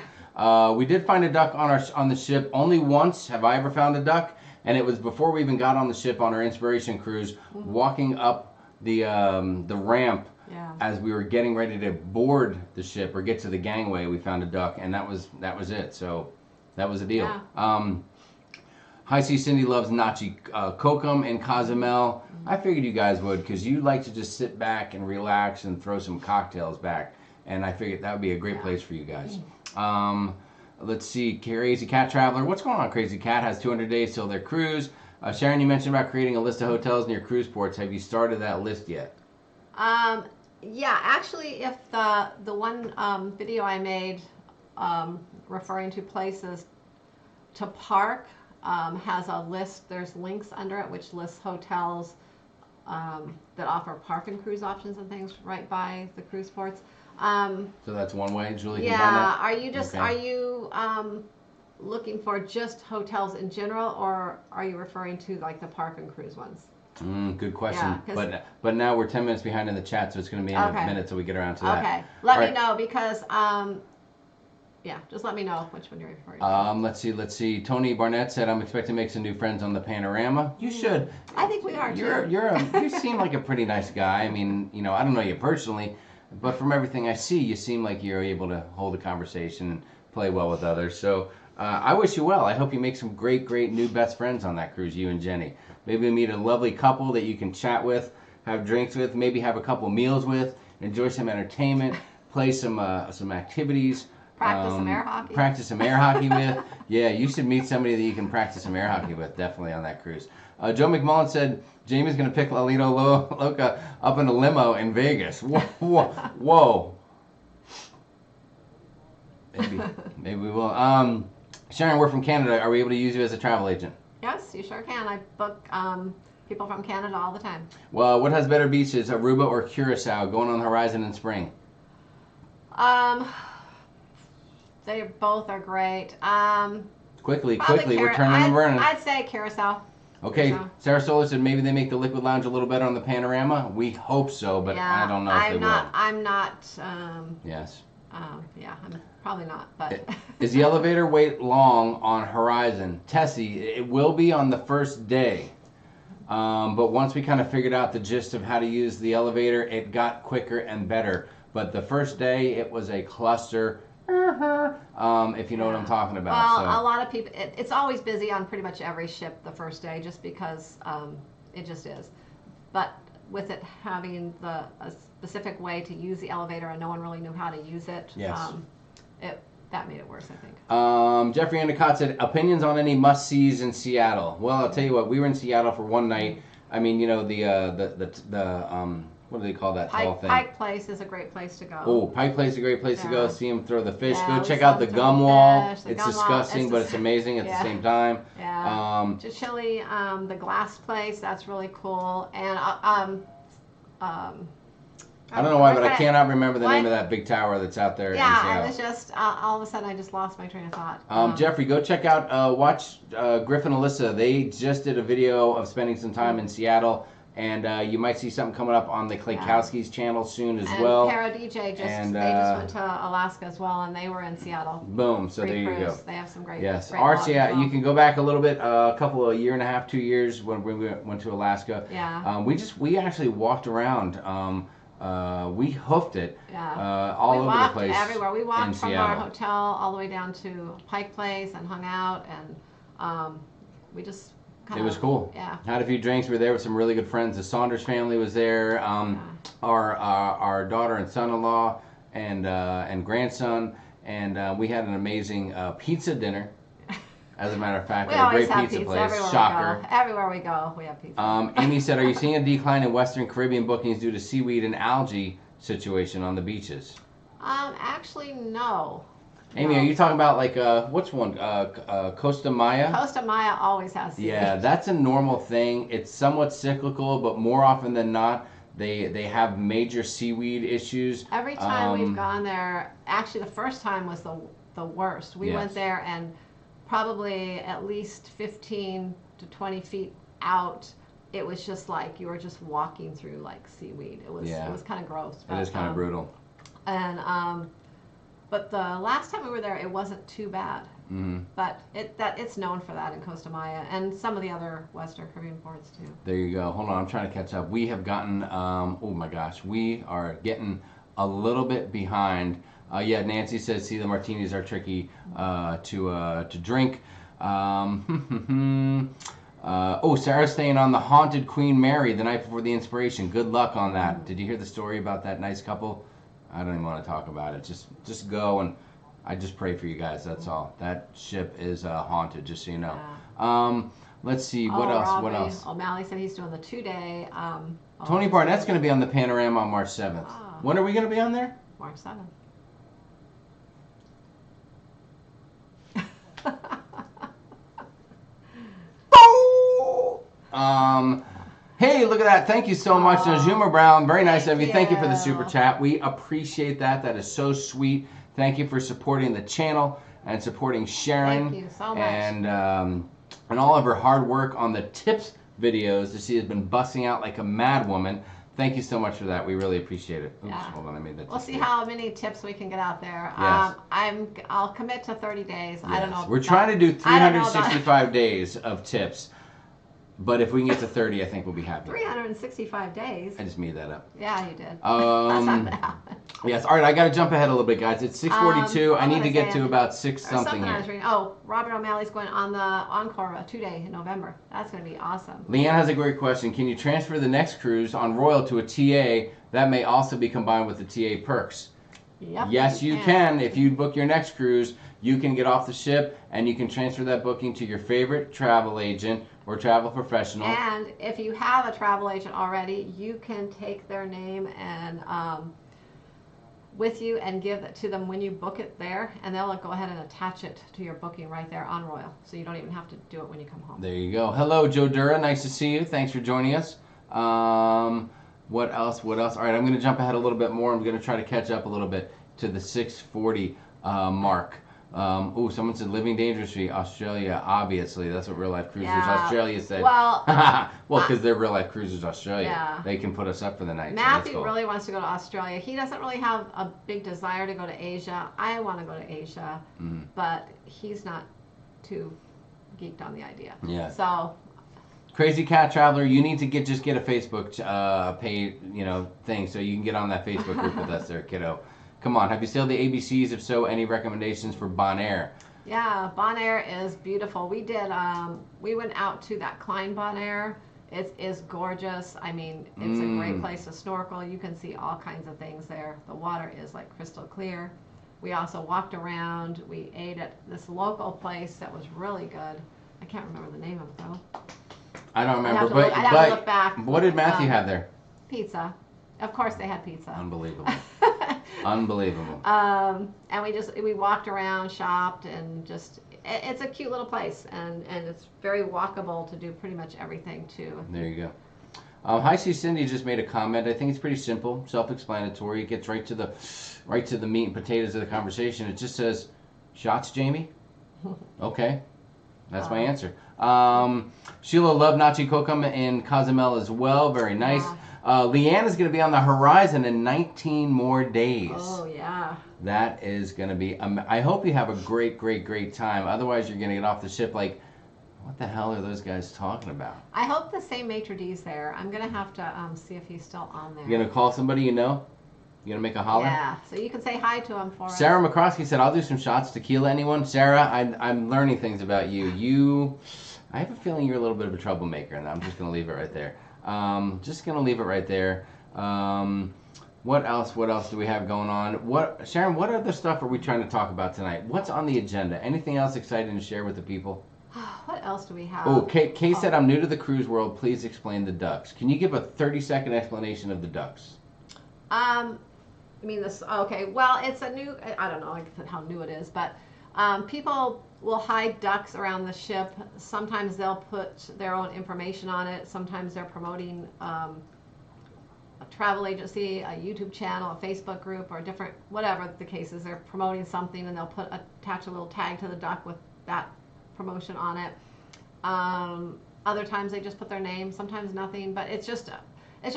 We did find a duck on the ship. Only once have I ever found a duck, and it was before we even got on the ship on our Inspiration cruise, walking up the ramp as we were getting ready to board the ship or get to the gangway. We found a duck, and that was it. So that was the deal. Yeah. Hi, C. Cindy loves Nachi Kokum in Cozumel. I figured you guys would, because you like to just sit back and relax and throw some cocktails back. And I figured that would be a great place for you guys. Let's see, Crazy Cat Traveler. What's going on, Crazy Cat? Has 200 days till their cruise. Sharon, you mentioned about creating a list of hotels near cruise ports. Have you started that list yet? Yeah, actually, if the one video I made referring to places to park has a list, there's links under it which lists hotels that offer park and cruise options and things right by the cruise ports. So that's one way. Julie can Yeah, find that? are you just, Okay. are you looking for just hotels in general, or are you referring to like the park and cruise ones? Good question. Yeah, but now we're 10 minutes behind in the chat, so it's going to be in Okay. a minute till we get around to that. Okay, let All me right. know because, yeah, just let me know which one you're referring to. Let's see. Tony Barnett said, "I'm expecting to make some new friends on the Panorama." You should. I think we are too. You seem like a pretty nice guy. I mean, I don't know you personally, but from everything I see, you seem like you're able to hold a conversation and play well with others. So I wish you well. I hope you make some great new best friends on that cruise, you and Jenny. Maybe meet a lovely couple that you can chat with, have drinks with, maybe have a couple meals with, enjoy some entertainment, play some activities. Practice some air hockey. Practice some air hockey with. Yeah, you should meet somebody that you can practice some air hockey with, definitely on that cruise. Joe McMullen said, Jamie's going to pick Lalito Loca up in a limo in Vegas. Whoa. Maybe we will. Sharon, we're from Canada. Are we able to use you as a travel agent? Yes, you sure can. I book people from Canada all the time. Well, what has better beaches, Aruba or Curacao, going on the horizon in spring? They both are great. Quickly, we're turning and burning. I'd say Curacao. Okay, Curacao. Sarah Sola said maybe they make the Liquid Lounge a little better on the Panorama. We hope so, but Yeah, I don't know if they will. I'm not. Yes. Yeah, I'm probably not. But Is the elevator wait long on Horizon? Tessie, it will be on the first day. But once we kind of figured out the gist of how to use the elevator, it got quicker and better. But the first day, it was a cluster. If you know what I'm talking about. Well, So. a lot of people, it's always busy on pretty much every ship the first day just because it just is. But with it having a specific way to use the elevator and no one really knew how to use it, Yes. That made it worse, I think. Jeffrey Endicott said, opinions on any must-sees in Seattle. Well, I'll tell you what, we were in Seattle for one night. I mean, the what do they call that tall thing? Pike Place is a great place to go. Oh, Pike Place is a great place to go. Yeah. See them throw the fish. Yeah, Go we check saw out the them gum throw wall. fish, the It's gum wall. disgusting, It's but just- it's amazing at the same time. Yeah. Chile, the glass place, that's really cool. And I don't know why, but I cannot remember the name of that big tower that's out there in Yeah, Seattle. I was just all of a sudden I just lost my train of thought. Jeffrey, go check out, watch Griffin and Alyssa. They just did a video of spending some time in Seattle, and you might see something coming up on the Klaykowski's channel soon as and well. Para DJ they just went to Alaska as well, and they were in Seattle. Boom! So Great there you cruise. go. They have some great. Yes, great RCA. vlogs as well. You can go back a little bit, a couple of year and a half, 2 years when we went to Alaska. Yeah. We actually walked around. We hoofed it. Yeah. All we over walked the place. everywhere. We walked in from Seattle. our hotel all the way down to Pike Place and hung out, and we just. It was cool. Yeah. Had a few drinks. We were there with some really good friends. The Saunders family was there. Our daughter and son-in-law and grandson, and we had an amazing pizza dinner. As a matter of fact, We at a always great have pizza pizza place. everywhere Shocker. we go. Everywhere we go, we have pizza. Amy said, "Are you seeing a decline in Western Caribbean bookings due to seaweed and algae situation on the beaches?" Actually, no. Amy, No. are you talking about like what's one? Costa Maya? Costa Maya always has seaweed. Yeah, that's a normal thing. It's somewhat cyclical, but more often than not, they have major seaweed issues. Every time we've gone there, actually the first time was the worst. We went there and probably at least 15 to 20 feet out, it was just like you were just walking through like seaweed. It was kind of gross. It is kind of brutal. And but the last time we were there, it wasn't too bad. Mm-hmm. But it's known for that in Costa Maya and some of the other Western Caribbean ports too. There you go. Hold on, I'm trying to catch up. We have gotten, oh my gosh, we are getting a little bit behind. Yeah, Nancy says, see, the martinis are tricky to drink. Sarah's staying on the Haunted Queen Mary the night before the Inspiration. Good luck on that. Mm-hmm. Did you hear the story about that nice couple? I don't even want to talk about it. Just go, and I just pray for you guys. That's all. That ship is haunted, just so you know. Yeah. Let's see, what else? Robbie, what else? O'Malley said he's doing the 2-day. Tony Barnett's going to be on the Panorama on March 7th. Oh. When are we going to be on there? March 7th. Hey, look at that. Thank you so much, Najuma Brown. Very nice of you. Thank Thank you for the you. super chat. We appreciate that. That is so sweet. Thank you for supporting the channel and supporting Sharon. Thank you so much. And all of her hard work on the tips videos that she has been busting out like a mad woman. Thank you so much for that. We really appreciate it. Oops, Yeah. hold on, I made that. We'll see how many tips we can get out there. Yes. I'll commit to 30 days. Yes. I don't know. We're trying to do I don't know about- 365 days of tips. But if we can get to 30, I think we'll be happy. 365 days. I just made that up. Yeah, you did. That's not gonna happen. Yes. All right. I got to jump ahead a little bit, guys. It's 6:42. I need to get to about 6 something something I was here. reading. Oh, Robert O'Malley's going on the Encore 2-day in November. That's going to be awesome. Leanne has a great question. Can you transfer the next cruise on Royal to a TA that may also be combined with the TA perks? Yep, Yes, you can. If you book your next cruise, you can get off the ship and you can transfer that booking to your favorite travel agent or travel professional. And if you have a travel agent already, you can take their name and with you and give it to them when you book it there, and they'll go ahead and attach it to your booking right there on Royal, so you don't even have to do it when you come home. There you go. Hello, Joe Dura. Nice to see you. Thanks for joining us. What else? All right, I'm going to jump ahead a little bit more. I'm going to try to catch up a little bit to the 6:40 mark. Someone said living dangerously, Australia. Obviously, that's what Real Life Cruisers Australia said. Well, because they're Real Life Cruisers Australia. Yeah. They can put us up for the night. Matthew so cool. really wants to go to Australia. He doesn't really have a big desire to go to Asia. I want to go to Asia, but he's not too geeked on the idea. Yeah. So. Crazy Cat Traveler, you need to get a Facebook paid thing so you can get on that Facebook group with us there, kiddo. Come on, have you sailed the ABCs? If so, any recommendations for Bonaire? Yeah, Bonaire is beautiful. We did. We went out to that Klein Bonaire. It is gorgeous. I mean, it's a great place to snorkel. You can see all kinds of things there. The water is like crystal clear. We also walked around. We ate at this local place that was really good. I can't remember the name of it though. I don't remember, I'd have to look back. What did Matthew have there? Pizza. Of course they had pizza. Unbelievable. Unbelievable. And we walked around, shopped, and it's a cute little place, and it's very walkable to do pretty much everything too. There you go. Hi, see Cindy just made a comment. I think it's pretty simple, self-explanatory. It gets right to the meat and potatoes of the conversation. It just says, "Shots, Jamie." Okay, that's my answer. Sheila loved Nachi Kokum in Cozumel as well. Very nice. Yeah. Leanne is going to be on the horizon in 19 more days. Oh, yeah. That is going to be... I hope you have a great, great, great time. Otherwise, you're going to get off the ship like, what the hell are those guys talking about? I hope the same maitre d's there. I'm going to have to see if he's still on there. You're going to call somebody you know? You're going to make a holler? Yeah, so you can say hi to him for us. Sarah McCroskey said, I'll do some shots. Tequila, anyone? Sarah, I'm learning things about you. I have a feeling you're a little bit of a troublemaker, and I'm just going to leave it right there. What else do we have going on? Sharon, what other stuff are we trying to talk about tonight? What's on the agenda? Anything else exciting to share with the people? What else do we have? Oh, Kay said, I'm new to the cruise world. Please explain the ducks. Can you give a 30-second explanation of the ducks? I mean this. Okay, well, it's a new. I don't know how new it is, but people will hide ducks around the ship. Sometimes they'll put their own information on it. Sometimes they're promoting a travel agency, a YouTube channel, a Facebook group, or different, whatever the case is. They're promoting something, and they'll attach a little tag to the duck with that promotion on it. Other times they just put their name. Sometimes nothing, but it's just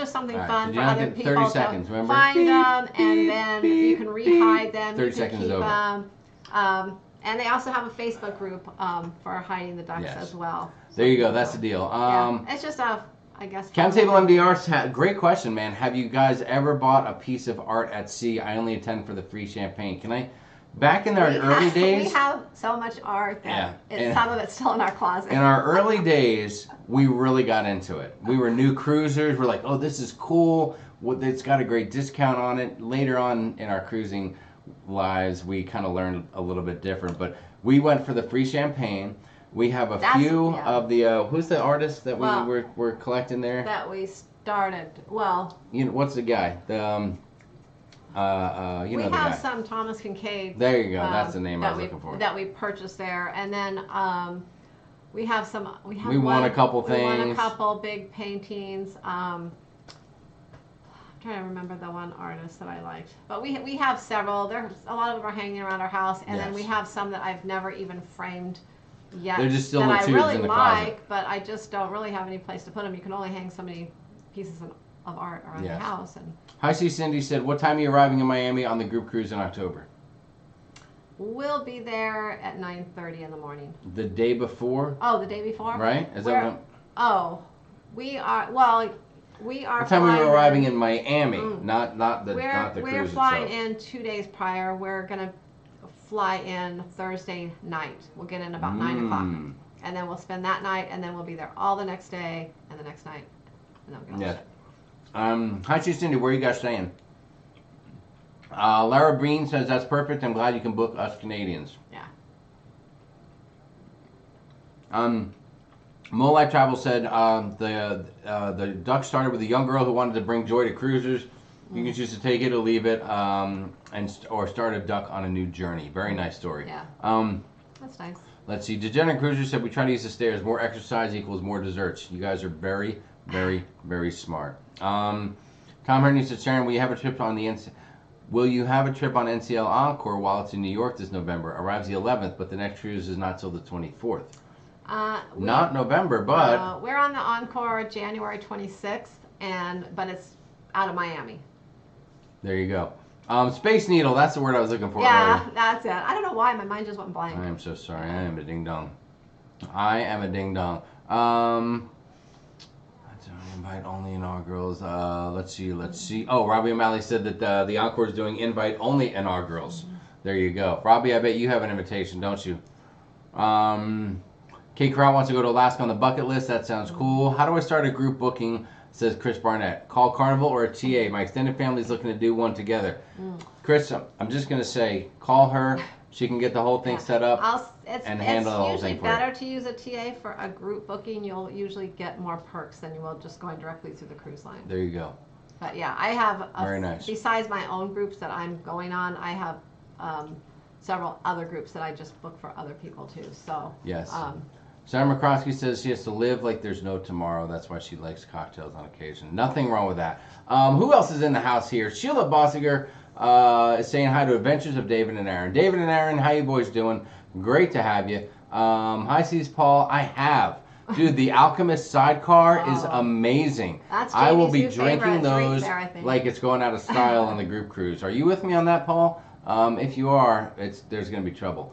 something fun for other people 30 seconds, to remember? find them, and then you can re-hide them. 30 you can seconds keep is over. them. And they also have a Facebook group for hiding the ducks as well. There you go. That's the deal. It's just I guess. Cam Table MDR, great question, man. Have you guys ever bought a piece of art at sea? I only attend for the free champagne. Can I? Back in our early days, we have so much art that some of it's still in our closet. In our early days, we really got into it. We were new cruisers. We're like, oh, this is cool. It's got a great discount on it. Later on in our cruising lives, we kind of learned a little bit different. But we went for the free champagne. We have a few of the who's the artist that we're collecting there? That we started. Well, what's the guy? The we have some Thomas Kincaid. There you go. That's the name I was looking for. That we purchased there, and then We have some. We won a couple We won a things. couple big paintings. I'm trying to remember the one artist that I liked, but we have several. There's a lot of them are hanging around our house, and then we Yes. have some that I've never even framed yet. They're just still in that I tubes really in the like, closet. but I just don't really have any place to put them. You can only hang so many pieces of art around Yes. the house, and Hi, see Cindy said, what time are you arriving in Miami on the group cruise in October? we'll be there at 9:30 in the morning. The day before, Oh, the day before? right? Is Where- that what? Oh, we are. Well, we are. What time are you flying arriving in Miami? Mm. Not the We're cruise flying itself. in 2 days prior. We're gonna fly in Thursday night. We'll get in about 9 o'clock, and then we'll spend that night, and then we'll be there all the next day and the next night, and then we'll get Yes. Hi, see Cindy. Where are you guys staying? Lara Breen says that's perfect. I'm glad you can book us Canadians. Yeah. Mo Life Travel said the duck started with a young girl who wanted to bring joy to cruisers. You can choose to take it or leave it, or start a duck on a new journey. Very nice story. Yeah. That's nice. Let's see. Degenerate Cruiser said we try to use the stairs. More exercise equals more desserts. You guys are very, very, very smart. Tom Herney said, Sharon, will you have a trip on the Will you have a trip on NCL Encore while it's in New York this November? Arrives the 11th, but the next cruise is not till the 24th. Not November, but we're on the Encore January 26th, but it's out of Miami. there you go. Space Needle, that's the word I was looking for Yeah, earlier. that's it. I don't know why my mind just went blank. I am so sorry. I am a ding dong. I am a ding dong. Invite only inaugurals. Let's see. Oh, Robbie O'Malley said that the Encore is doing invite only inaugurals. There you go. Robbie, I bet you have an invitation, don't you? Kate Corral wants to go to Alaska on the bucket list. That sounds cool. How do I start a group booking? Says Chris Barnett. Call Carnival or a TA. My extended family is looking to do one together. Chris, I'm just going to say, call her. She can get the whole thing set up and handle the whole thing for you. It's usually better to use a TA for a group booking. You'll usually get more perks than you will just going directly through the cruise line. There you go. But yeah, I have, Very nice. Besides my own groups that I'm going on, I have several other groups that I just book for other people too. So yes. Sarah McCroskey says she has to live like there's no tomorrow. That's why she likes cocktails on occasion. Nothing wrong with that. Who else is in the house here? Sheila Bossiger is saying hi to Adventures of David and Aaron. David and Aaron, how you boys doing? Great to have you. Hi, C's Paul. I have. Dude, the Alchemist sidecar is amazing. That's I will be Jamie's new drinking favorite drink those there, I think. like it's going out of style on the group cruise. Are you with me on that, Paul? If you are, there's going to be trouble.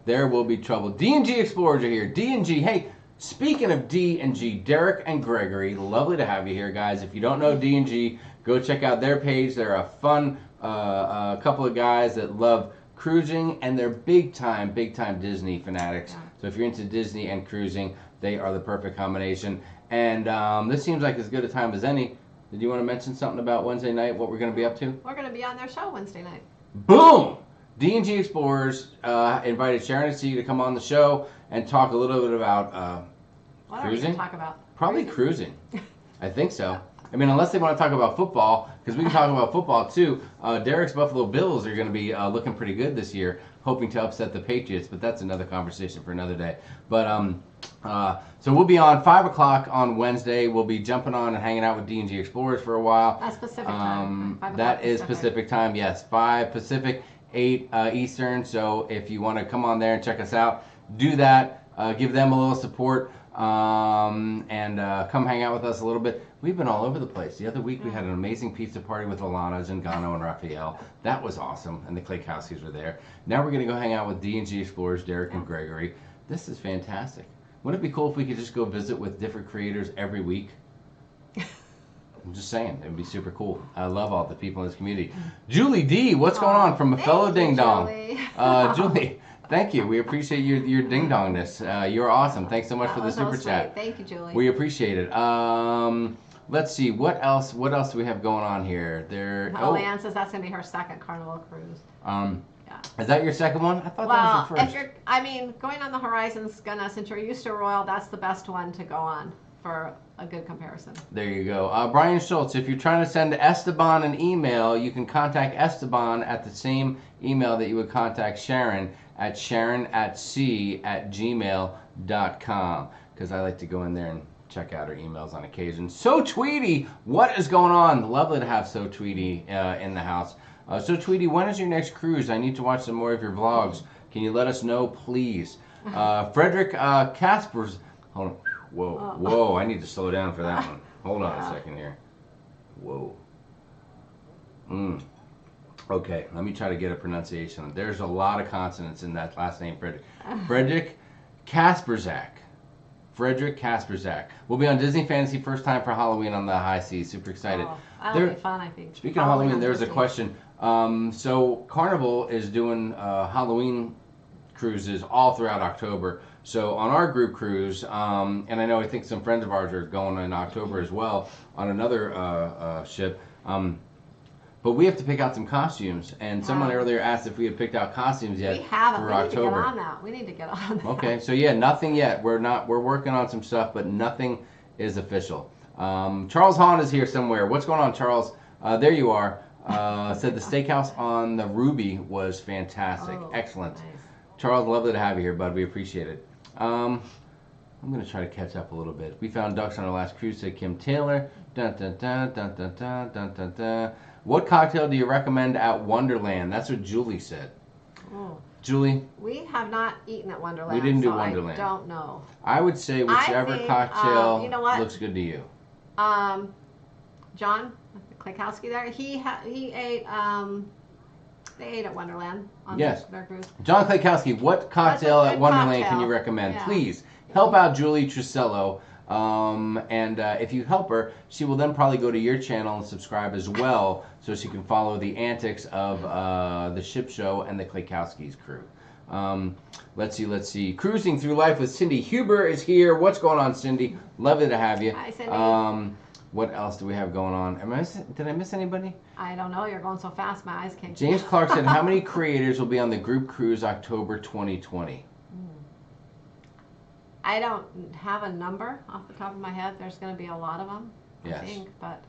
There will be trouble. D&G Explorers are here. D&G, hey, speaking of D&G, Derek and Gregory, lovely to have you here, guys. If you don't know D&G, go check out their page. They're a fun couple of guys that love cruising, and they're big time Disney fanatics. Yeah. So if you're into Disney and cruising, they are the perfect combination. And this seems like as good a time as any. Did you want to mention something about Wednesday night, what we're going to be up to? we're going to be on their show Wednesday night. Boom! D&G Explorers invited Sharon and C to come on the show and talk a little bit about What are we cruising. going to talk about? Probably cruising. I think so. I mean, unless they want to talk about football, because we can talk about football too. Derek's Buffalo Bills are going to be looking pretty good this year, hoping to upset the Patriots, but that's another conversation for another day. But so we'll be on 5 o'clock on Wednesday. We'll be jumping on and hanging out with D&G Explorers for a while. That's Pacific time. 5 That o'clock is Pacific time, yes. 5 Pacific, 8 Eastern. So if you want to come on there and check us out, do that. Give them a little support and come hang out with us a little bit. We've been all over the place. The other week we had an amazing pizza party with Alana, Zingano, and Raphael. That was awesome, and the Claykowskis were there. Now we're going to go hang out with D&G Explorers, Derek and Gregory. This is fantastic. Wouldn't it be cool if we could just go visit with different creators every week? I'm just saying, it would be super cool. I love all the people in this community. Julie D, what's going on from a fellow ding dong? Julie, thank you. We appreciate your ding dongness. You're awesome. Thanks so much for the super chat. Thank you, Julie. We appreciate it. Let's see, what else do we have going on here? Leanne says that's going to be her second Carnival cruise. Is that your second one? I thought that was your first. Going on the Horizon's since you're used to Royal, that's the best one to go on for a good comparison. There you go. Brian Schultz, if you're trying to send Esteban an email, you can contact Esteban at the same email that you would contact Sharon, at sharonatsea@gmail.com, because I like to go in there and check out her emails on occasion. So Tweety, what is going on? Lovely to have So Tweety in the house. So Tweety, when is your next cruise? I need to watch some more of your vlogs. Can you let us know, please? Frederick Caspers. Hold on. Whoa, I need to slow down for that one. Hold on a second here. Whoa. Okay, let me try to get a pronunciation. There's a lot of consonants in that last name, Frederick. Frederick Kasperzak. Frederick Kasperzak. We'll be on Disney Fantasy first time for Halloween on the high seas. Super excited. That'll be fun, I think. Speaking of Halloween, there's a question. So Carnival is doing Halloween cruises all throughout October. So on our group cruise, and I know I think some friends of ours are going in October as well on another ship. But we have to pick out some costumes, and someone earlier asked if we had picked out costumes yet. We haven't. For we need October. to get on that. We need to get on that. Okay, so yeah, nothing yet. We're working on some stuff, but nothing is official. Charles Hahn is here somewhere. What's going on, Charles? There you are. Said the steakhouse on the Ruby was fantastic. Excellent. Nice. Charles, lovely to have you here, bud. We appreciate it. I'm going to try to catch up a little bit. We found ducks on our last cruise, said Kim Taylor. Dun, dun, dun, dun, dun, dun, dun, dun, dun. What cocktail do you recommend at Wonderland? That's what Julie said. Oh. Julie? We have not eaten at Wonderland. We didn't do so Wonderland. I don't know. I would say whichever think, cocktail you know what? looks good to you. John Klekowski there, he ate, they ate at Wonderland on their cruise. John Klekowski, what cocktail at Wonderland cocktail. can you recommend? Yeah. Please help out Julie Trusello. And if you help her, she will then probably go to your channel and subscribe as well, so she can follow the antics of the ship show and the Klekowski's crew. Let's see. Cruising Through Life with Cindy Huber is here. What's going on, Cindy? Lovely to have you. Hi, Cindy. What else do we have going on? Did I miss anybody? I don't know. You're going so fast, my eyes can't. James Clark said, how many creators will be on the group cruise October 2020? I don't have a number off the top of my head. There's going to be a lot of them, Yes. I think. But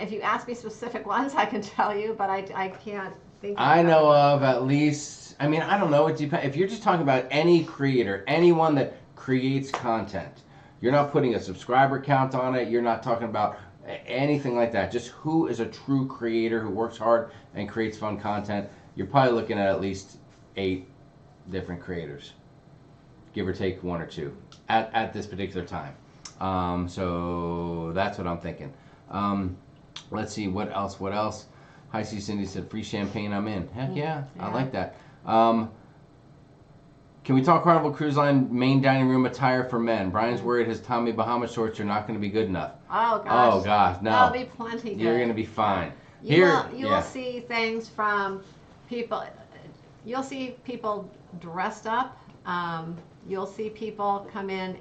if you ask me specific ones, I can tell you, but I can't think of I know of at least, I mean, I don't know. It depends. If you're just talking about any creator, anyone that creates content, you're not putting a subscriber count on it. You're not talking about anything like that. Just who is a true creator who works hard and creates fun content. You're probably looking at least 8 different creators, give or take 1 or 2 at this particular time. So that's what I'm thinking. Let's see, what else? Hi, C. Cindy said, free champagne, I'm in. Heck yeah, I like that. Can we talk Carnival Cruise Line main dining room attire for men? Brian's worried his Tommy Bahama shorts are not going to be good enough. Oh, gosh. Oh, gosh, no. That'll be plenty good. You're going to be fine. You will see things from people. You'll see people dressed up. You'll see people come in,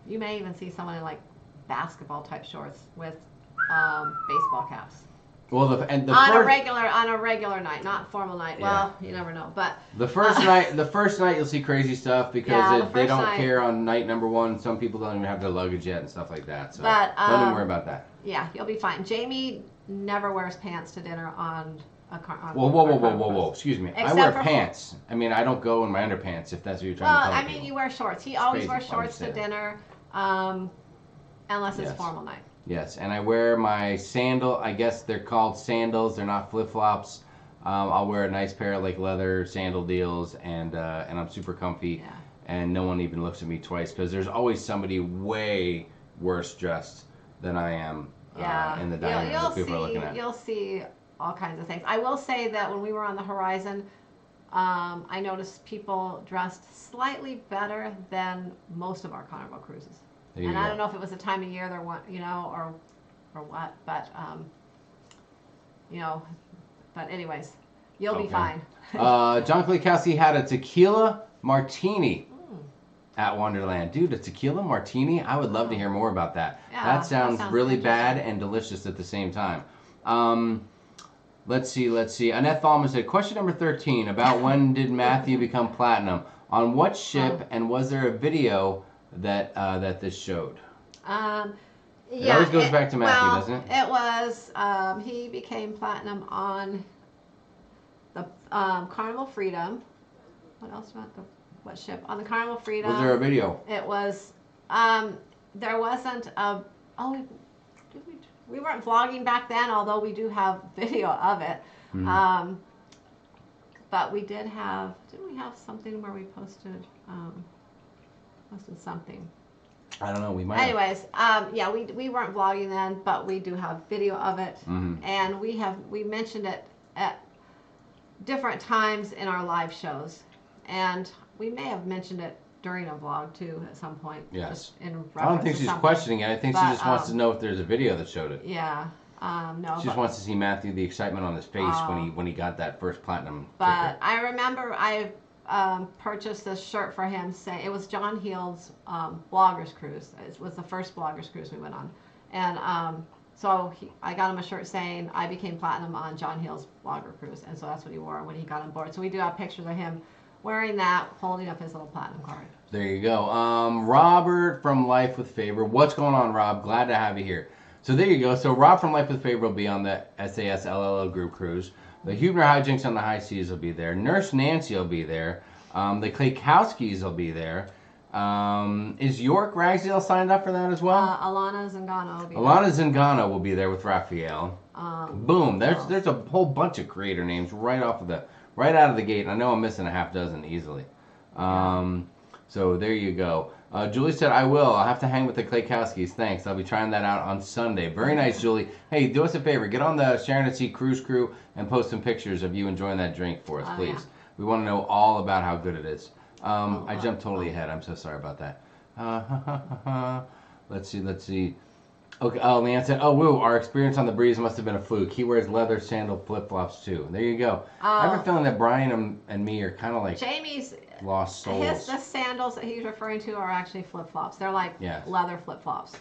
you may even see someone in like basketball type shorts with baseball caps. Well, on a regular night, not formal night. Yeah. Well, you never know, but the first night you'll see crazy stuff because they don't care on night number 1. Some people don't even have their luggage yet and stuff like that. So don't even worry about that. Yeah, you'll be fine. Jamie never wears pants to dinner on a Whoa! Excuse me. I wear pants. I mean, I don't go in my underpants if that's what you're trying to tell me. Well, I mean, you wear shorts. He always wears shorts to dinner, unless it's formal night. Yes, and I wear my sandal. I guess they're called sandals. They're not flip-flops. I'll wear a nice pair of like leather sandal deals, and I'm super comfy. Yeah. And no one even looks at me twice because there's always somebody way worse dressed than I am in the dining room that people are looking at. You'll see all kinds of things. I will say that when we were on the Horizon, I noticed people dressed slightly better than most of our Carnival cruises. And I don't know if it was the time of year or what, but but anyways, you'll be fine. John Klekowski had a tequila martini at Wonderland. Dude, a tequila martini? I would love to hear more about that. Yeah, that sounds really bad and delicious at the same time. Let's see. Annette Thalman said, question number 13, about when did Matthew become platinum? On what ship, and was there a video that this showed? It always goes back to Matthew, doesn't it? It was, he became platinum on the Carnival Freedom. What else about what ship? On the Carnival Freedom. Was there a video? It was, there wasn't a, we weren't vlogging back then, although we do have video of it. Mm-hmm. But we did have, didn't we have something where we posted something? I don't know, we might Anyways, yeah, we weren't vlogging then, but we do have video of it. Mm-hmm. And we mentioned it at different times in our live shows. And we may have mentioned it during a vlog too at some point. Yes. Just in I don't think she's questioning it. I think she just wants to know if there's a video that showed it. Yeah. No. She just wants to see Matthew, the excitement on his face when he got that first platinum. But ticket. I remember I purchased this shirt for him. It was John Heald's Bloggers Cruise. It was the first Bloggers Cruise we went on, and so I got him a shirt saying I became platinum on John Heald's Blogger Cruise, and so that's what he wore when he got on board. So we do have pictures of him wearing that, holding up his little platinum card. There you go. Robert from Life with Favor. What's going on, Rob? Glad to have you here. So there you go. So Rob from Life with Favor will be on the SAS LLO group cruise. The Huebner Hijinks on the High Seas will be there. Nurse Nancy will be there. The Klaykowskis will be there. Is York Ragsdale signed up for that as well? Alana Zingano will be Alana Zingano will be there with Raphael. Boom. There's a whole bunch of creator names right out of the gate. And I know I'm missing a half dozen easily. So there you go. Julie said, I will. I'll have to hang with the Klaykowskis. Thanks. I'll be trying that out on Sunday. Very nice, Julie. Hey, do us a favor. Get on the Sharon at Sea Cruise Crew and post some pictures of you enjoying that drink for us, please. Yeah. We want to know all about how good it is. I jumped totally ahead. I'm so sorry about that. Let's see. Okay. Oh, Leanne said, woo, our experience on the breeze must have been a fluke. He wears leather sandal flip-flops, too. There you go. I have a feeling that Brian and me are kind of like Jamie's lost souls. The sandals that he's referring to are actually flip-flops. They're like leather flip-flops.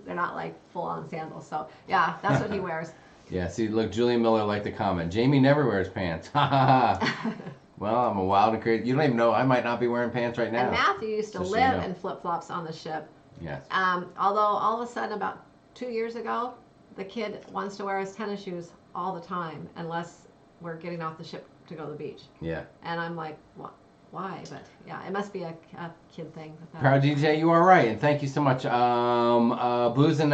They're not like full-on sandals. So, yeah, that's what he wears. Yeah, see, look, Julian Miller liked the comment. Jamie never wears pants. Ha ha ha. Well, I'm a wild and crazy. You don't even know. I might not be wearing pants right now. And Matthew used to live in flip-flops on the ship. Yes. Although all of a sudden, about 2 years ago, the kid wants to wear his tennis shoes all the time unless we're getting off the ship to go to the beach. Yeah. And I'm like, what? Why? But yeah, it must be a kid thing. Proud DJ, you are right, and thank you so much. Blues and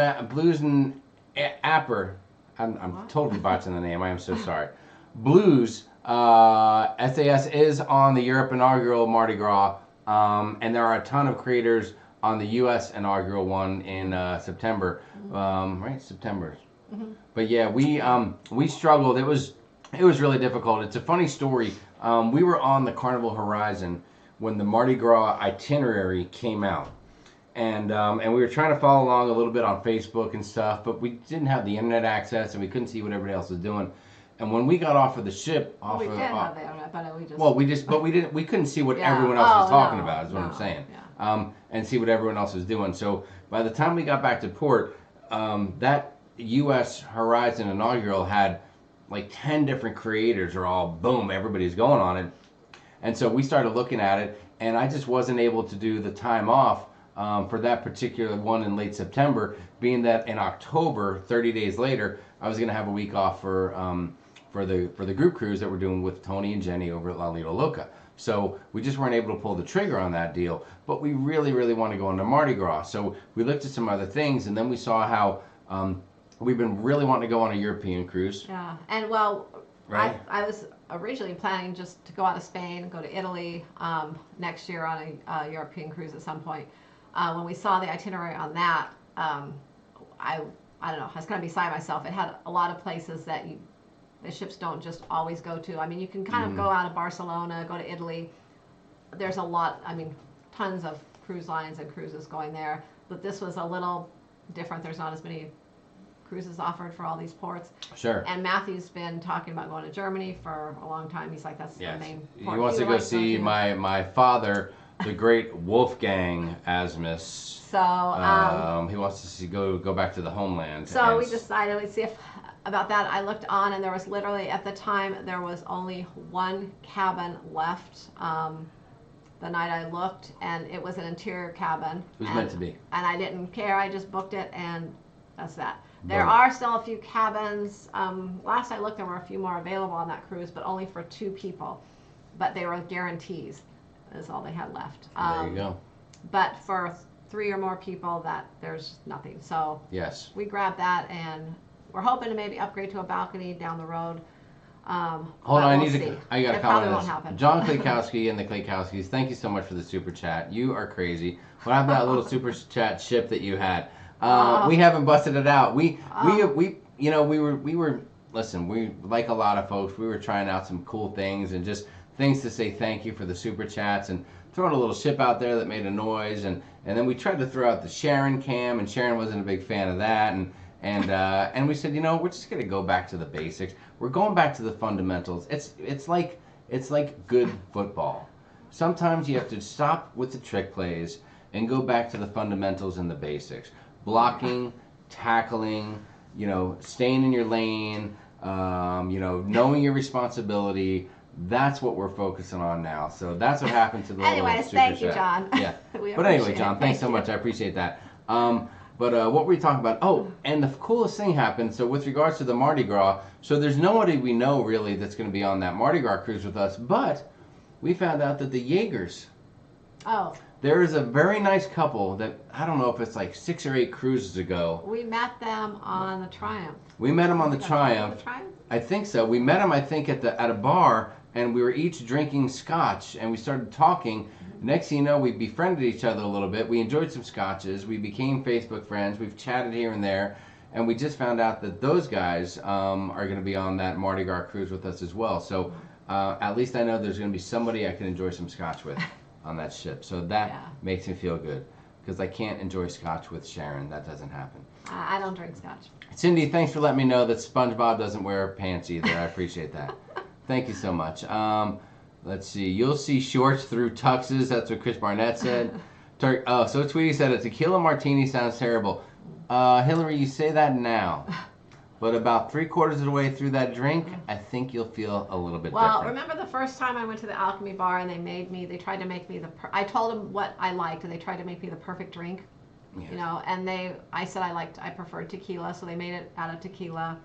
Apper. I'm totally botching the name. I am so sorry. Blues. SAS is on the Europe inaugural Mardi Gras, and there are a ton of creators on the U.S. inaugural one in September. Right, September. Mm-hmm. But yeah, we struggled. It was really difficult. It's a funny story. We were on the Carnival Horizon when the Mardi Gras itinerary came out, and we were trying to follow along a little bit on Facebook and stuff, but we didn't have the internet access and we couldn't see what everybody else was doing. And when we got off of the ship, we did have the internet, but we couldn't see what everyone else was talking about. Is what I'm saying. Yeah. And see what everyone else was doing. So by the time we got back to port, that U.S. Horizon inaugural had like 10 different creators, are all boom, everybody's going on it. And so we started looking at it, and I just wasn't able to do the time off for that particular one in late September, being that in October, 30 days later, I was going to have a week off for the group cruise that we're doing with Tony and Jenny over at La Lido Loca. So we just weren't able to pull the trigger on that deal, but we really, really want to go into Mardi Gras. So we looked at some other things, and then we saw how we've been really wanting to go on a European cruise. Yeah, and well, right? I was originally planning just to go out of Spain, go to Italy next year on a European cruise at some point. When we saw the itinerary on that, I don't know, I was kind of beside myself. It had a lot of places that the ships don't just always go to. I mean, you can kind of go out of Barcelona, go to Italy. There's a lot, tons of cruise lines and cruises going there. But this was a little different. There's not as many cruises offered for all these ports. Sure. And Matthew's been talking about going to Germany for a long time. He's like, that's the main port. He wants to go see my father, the great Wolfgang Asmus. So he wants to go back to the homeland. So we decided we'd see if about that. I looked on, and there was literally at the time there was only one cabin left. The night I looked, and it was an interior cabin. It was meant to be. And I didn't care. I just booked it, and That's that. There are still a few cabins. Last I looked, there were a few more available on that cruise, but only for 2 people. But they were guarantees. Is all they had left. There you go. But for 3 or more people, there's nothing. So yes, we grabbed that, and we're hoping to maybe upgrade to a balcony down the road. Hold on, I got to comment on this. John happen. Klaykowski and the Klaykowskis, thank you so much for the super chat. You are crazy. What happened to that little super chat ship that you had? We haven't busted it out. We were listen, we, like a lot of folks, we were trying out some cool things and just things to say thank you for the super chats, and throwing a little ship out there that made a noise, and then we tried to throw out the Sharon cam, and Sharon wasn't a big fan of that, and we said, we're just gonna go back to the basics. We're going back to the fundamentals. It's like good football. Sometimes you have to stop with the trick plays and go back to the fundamentals and the basics. Blocking, tackling, staying in your lane, knowing your responsibility. That's what we're focusing on now. So that's what happened to the Anyways, super thank you, chat. John. Yeah. But anyway, John, thanks so much. I appreciate that. But what were we talking about? Oh, and the coolest thing happened. So with regards to the Mardi Gras, so there's nobody we know really that's going to be on that Mardi Gras cruise with us. But we found out that the Jaegers. Oh. There is a very nice couple that, I don't know if it's like 6 or 8 cruises ago. We met them on the Triumph. We met them on the Triumph. I think so. We met them, I think, at a bar, and we were each drinking scotch, and we started talking. Next thing you know, we befriended each other a little bit. We enjoyed some scotches. We became Facebook friends. We've chatted here and there, and we just found out that those guys are going to be on that Mardi Gras cruise with us as well. So at least I know there's going to be somebody I can enjoy some scotch with on that ship. So that makes me feel good, because I can't enjoy scotch with Sharon. That doesn't happen. I don't drink scotch. Cindy, thanks for letting me know that SpongeBob doesn't wear pants either. I appreciate that. Thank you so much. Let's see. You'll see shorts through tuxes. That's what Chris Barnett said. So Tweety said a tequila martini sounds terrible. Hillary, you say that now. But about 3/4 of the way through that drink, I think you'll feel a little bit different. Well, remember the first time I went to the Alchemy Bar and they tried to make me I told them what I liked, and they tried to make me the perfect drink. Yes. And I said I preferred tequila, so they made it out of tequila.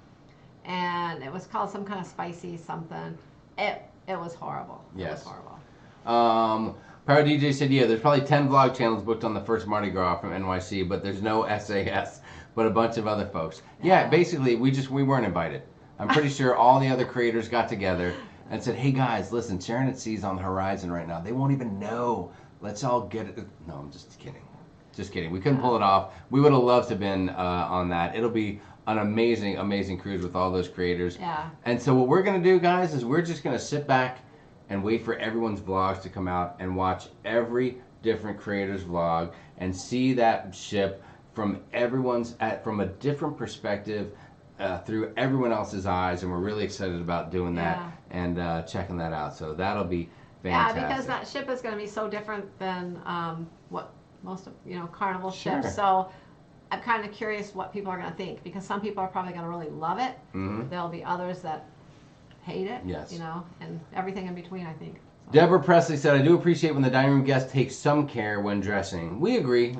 And it was called some kind of spicy something. It was horrible. Yes. It was horrible. Power DJ said, there's probably 10 vlog channels booked on the first Mardi Gras from NYC, but there's no SAS, but a bunch of other folks. Yeah, basically, we weren't invited. I'm pretty sure all the other creators got together and said, hey guys, listen, Sharon at Sea's on the horizon right now. They won't even know. Let's all get it. No, I'm just kidding. Just kidding. We couldn't pull it off. We would have loved to have been on that. It'll be an amazing, amazing cruise with all those creators. Yeah. And so what we're going to do, guys, is we're just going to sit back and wait for everyone's vlogs to come out and watch every different creator's vlog and see that ship from from a different perspective through everyone else's eyes. And we're really excited about doing that and checking that out. So that'll be fantastic. Yeah, because that ship is going to be so different than what most of Carnival Sure. ships. So I'm kind of curious what people are going to think, because some people are probably going to really love it. Mm-hmm. There'll be others that hate it. Yes. And everything in between, I think. So. Deborah Presley said, I do appreciate when the dining room guests take some care when dressing. We agree.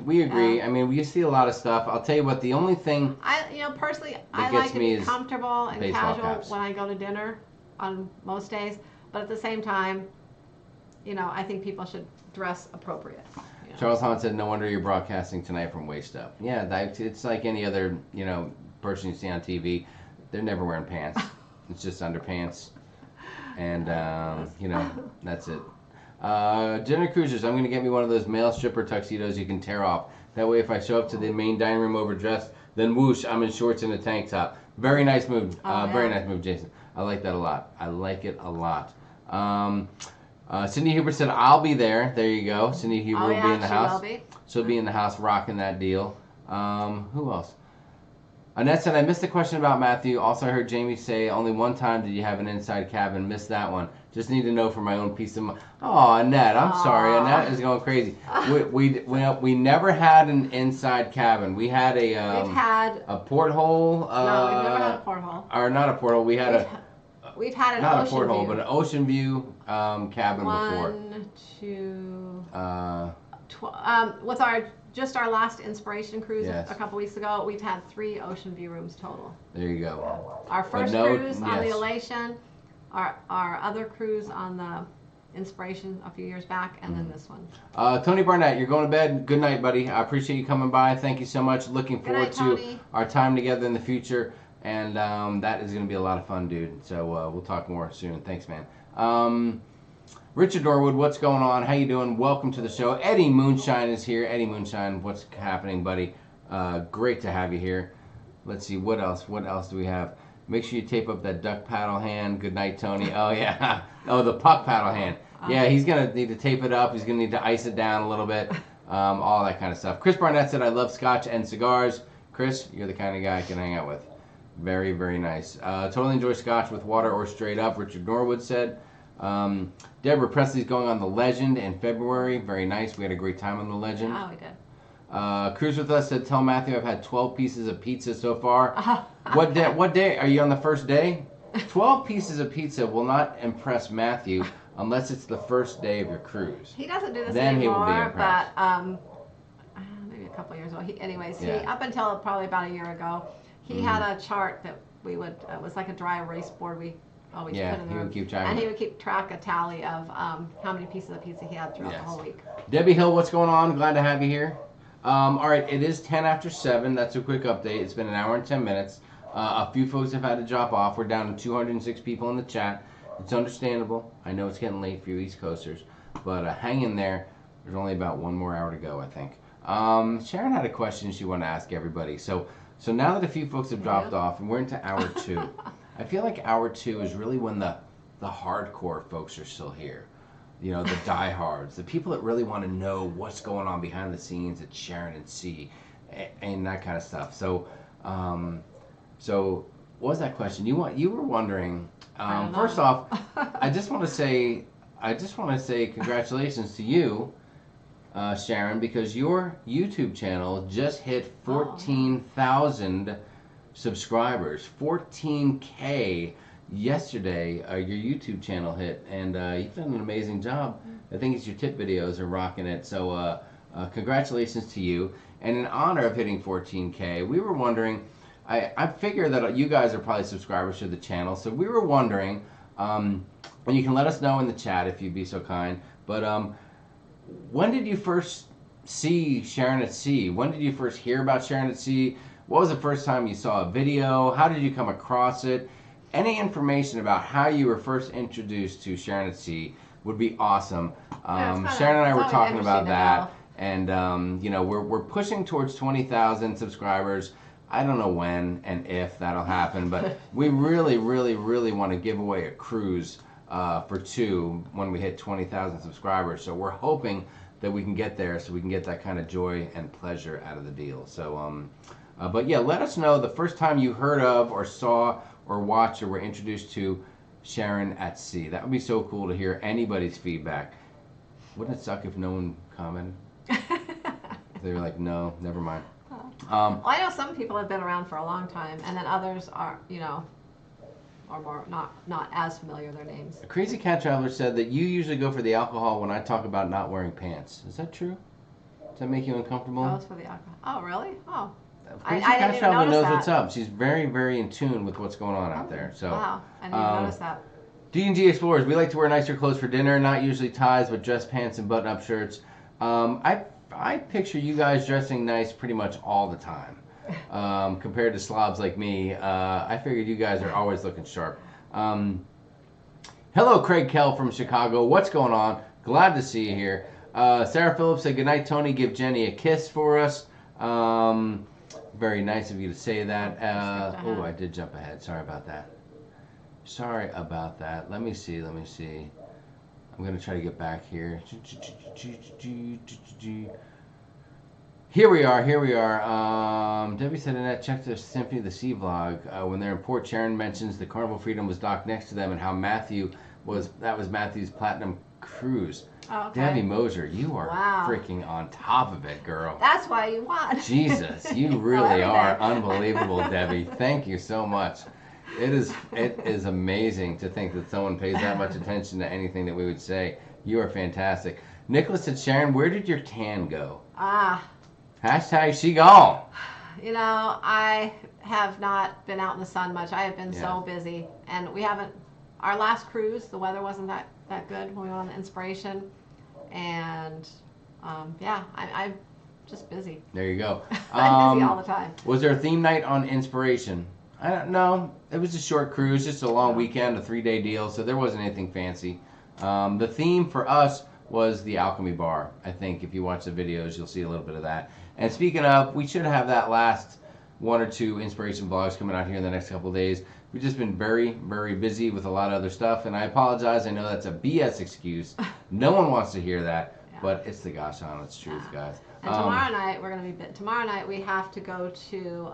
I mean, we see a lot of stuff. I'll tell you what, the only thing personally, I like to be comfortable and casual caps. when I go to dinner on most days. But at the same time, I think people should dress appropriate. Charles Hahn said, no wonder you're broadcasting tonight from waist up. Yeah, it's like any other, person you see on TV. They're never wearing pants. It's just underpants. And, that's it. Dinner Cruisers, I'm going to get me one of those male stripper tuxedos you can tear off. That way if I show up to the main dining room overdressed, then whoosh, I'm in shorts and a tank top. Very nice move. Very nice move, Jason. I like that a lot. I like it a lot. Cindy Huber said, I'll be there. There you go. Cindy Huber will be in the house. She'll be in the house rocking that deal. Who else? Annette said, I missed the question about Matthew. Also, I heard Jamie say only one time did you have an inside cabin. Missed that one. Just need to know for my own peace of mind. Oh, Annette, I'm sorry. Annette is going crazy. We never had an inside cabin. We had we've had a porthole. No, we've never had a porthole. Or not a porthole. We've had an not ocean a porthole, view. but an ocean view cabin before. 1, 2. Uh, With our just our last inspiration cruise Yes. a couple weeks ago, we've had 3 ocean view rooms total. There you go. Our first no- cruise on the yes. Elation, our other cruise on the Inspiration a few years back, and then this one. Tony Barnett, you're going to bed. Good night, buddy. I appreciate you coming by. Thank you so much. Looking Good forward night, to Tony. our time together in the future, and that is going to be a lot of fun, dude. So we'll talk more soon. Thanks, man. Richard Norwood, what's going on? How you doing? Welcome to the show. Eddie Moonshine is here. Eddie Moonshine, what's happening, buddy? Great to have you here. Let's see, what else? What else do we have? Make sure you tape up that duck paddle hand. Good night, Tony. Oh, yeah. Oh, the puck paddle hand. Yeah, he's going to need to tape it up. He's going to need to ice it down a little bit. All that kind of stuff. Chris Barnett said, I love scotch and cigars. Chris, you're the kind of guy I can hang out with. Very, very nice. Totally enjoy scotch with water or straight up, Richard Norwood said. Deborah Presley's going on the Legend in February. Very nice. We had a great time on the Legend. Oh, we did. Cruise with Us said, tell Matthew I've had 12 pieces of pizza so far. What day? Are you on the first day? 12 pieces of pizza will not impress Matthew unless it's the first day of your cruise. He doesn't do this Then he will be anymore, impressed. but maybe a couple of years ago. He up until probably about a year ago, he had a chart that we would, it was like a dry erase board we always put in the he room. would keep track And of he it. would keep track, a tally of how many pieces of pizza he had throughout the whole week. Debbie Hill, what's going on? Glad to have you here. All right, it is 10 after 7. That's a quick update. It's been an hour and 10 minutes. A few folks have had to drop off. We're down to 206 people in the chat. It's understandable. I know it's getting late for you East Coasters, but hang in there. There's only about 1 more hour to go, I think. Sharon had a question she wanted to ask everybody. So now that a few folks have dropped off, and we're into hour 2, I feel like hour 2 is really when the hardcore folks are still here. You know, the diehards, the people that really want to know what's going on behind the scenes at Sharonatsea and that kind of stuff. So what was that question? You were wondering. First off, I just want to say congratulations to you, Sharon, because your YouTube channel just hit 14,000 subscribers. 14K yesterday. Your YouTube channel hit, and you've done an amazing job. I think it's your tip videos are rocking it. So congratulations to you. And in honor of hitting 14K, we were wondering. I figure that you guys are probably subscribers to the channel, so we were wondering, and you can let us know in the chat if you'd be so kind, but when did you first see Sharonatsea? When did you first hear about Sharonatsea? What was the first time you saw a video? How did you come across it? Any information about how you were first introduced to Sharonatsea would be awesome. Sharon and I were talking about that, and you know, we're pushing towards 20,000 subscribers. I don't know when and if that'll happen, but we really, really, really want to give away a cruise for 2 when we hit 20,000 subscribers. So we're hoping that we can get there so we can get that kind of joy and pleasure out of the deal. So, but yeah, let us know the first time you heard of or saw or watched or were introduced to Sharonatsea. That would be so cool to hear anybody's feedback. Wouldn't it suck if no one commented? They were like, no, never mind. Well, I know some people have been around for a long time, and then others are, are more not as familiar with their names. A Crazy Cat Traveler said that you usually go for the alcohol when I talk about not wearing pants. Is that true? Does that make you uncomfortable? Oh, it's for the alcohol. Oh, really? Oh. Crazy I Cat didn't Traveler even knows notice what's that. up. She's very, very in tune with what's going on out there. So. Wow, I didn't even notice that. D&G Explorers, we like to wear nicer clothes for dinner, not usually ties, but dress pants and button-up shirts. I picture you guys dressing nice pretty much all the time. Compared to slobs like me, I figured you guys are always looking sharp. Hello, Craig Kell from Chicago. What's going on? Glad to see you here. Sarah Phillips said, good night, Tony. Give Jenny a kiss for us. Very nice of you to say that. Oh, I did jump ahead. Sorry about that. Sorry about that. Let me see. I'm going to try to get back here. Here we are. Debbie said, Annette, check the Symphony of the Sea vlog. When they're in port, Sharon mentions the Carnival Freedom was docked next to them and how that was Matthew's Platinum Cruise. Oh, okay. Debbie Moser, you are freaking on top of it, girl. That's why you won. Jesus, you really are unbelievable, Debbie. Thank you so much. It is amazing to think that someone pays that much attention to anything that we would say. You are fantastic. Nicholas said, Sharon, where did your tan go? Hashtag she gone. You know, I have not been out in the sun much. I have been Yeah. so busy, and we haven't. Our last cruise, the weather wasn't that good when we went on the Inspiration, and yeah, I'm just busy. There you go. I'm busy all the time. Was there a theme night on Inspiration? I don't know. It was a short cruise, just a long weekend, a 3-day deal, so there wasn't anything fancy. The theme for us was the Alchemy Bar. I think if you watch the videos, you'll see a little bit of that. And speaking of, we should have that last 1 or 2 Inspiration vlogs coming out here in the next couple of days. We've just been very, very busy with a lot of other stuff, and I apologize. I know that's a BS excuse. No one wants to hear that, but it's the gosh honest truth, guys. And tomorrow night we're going to be. Tomorrow night we have to go to.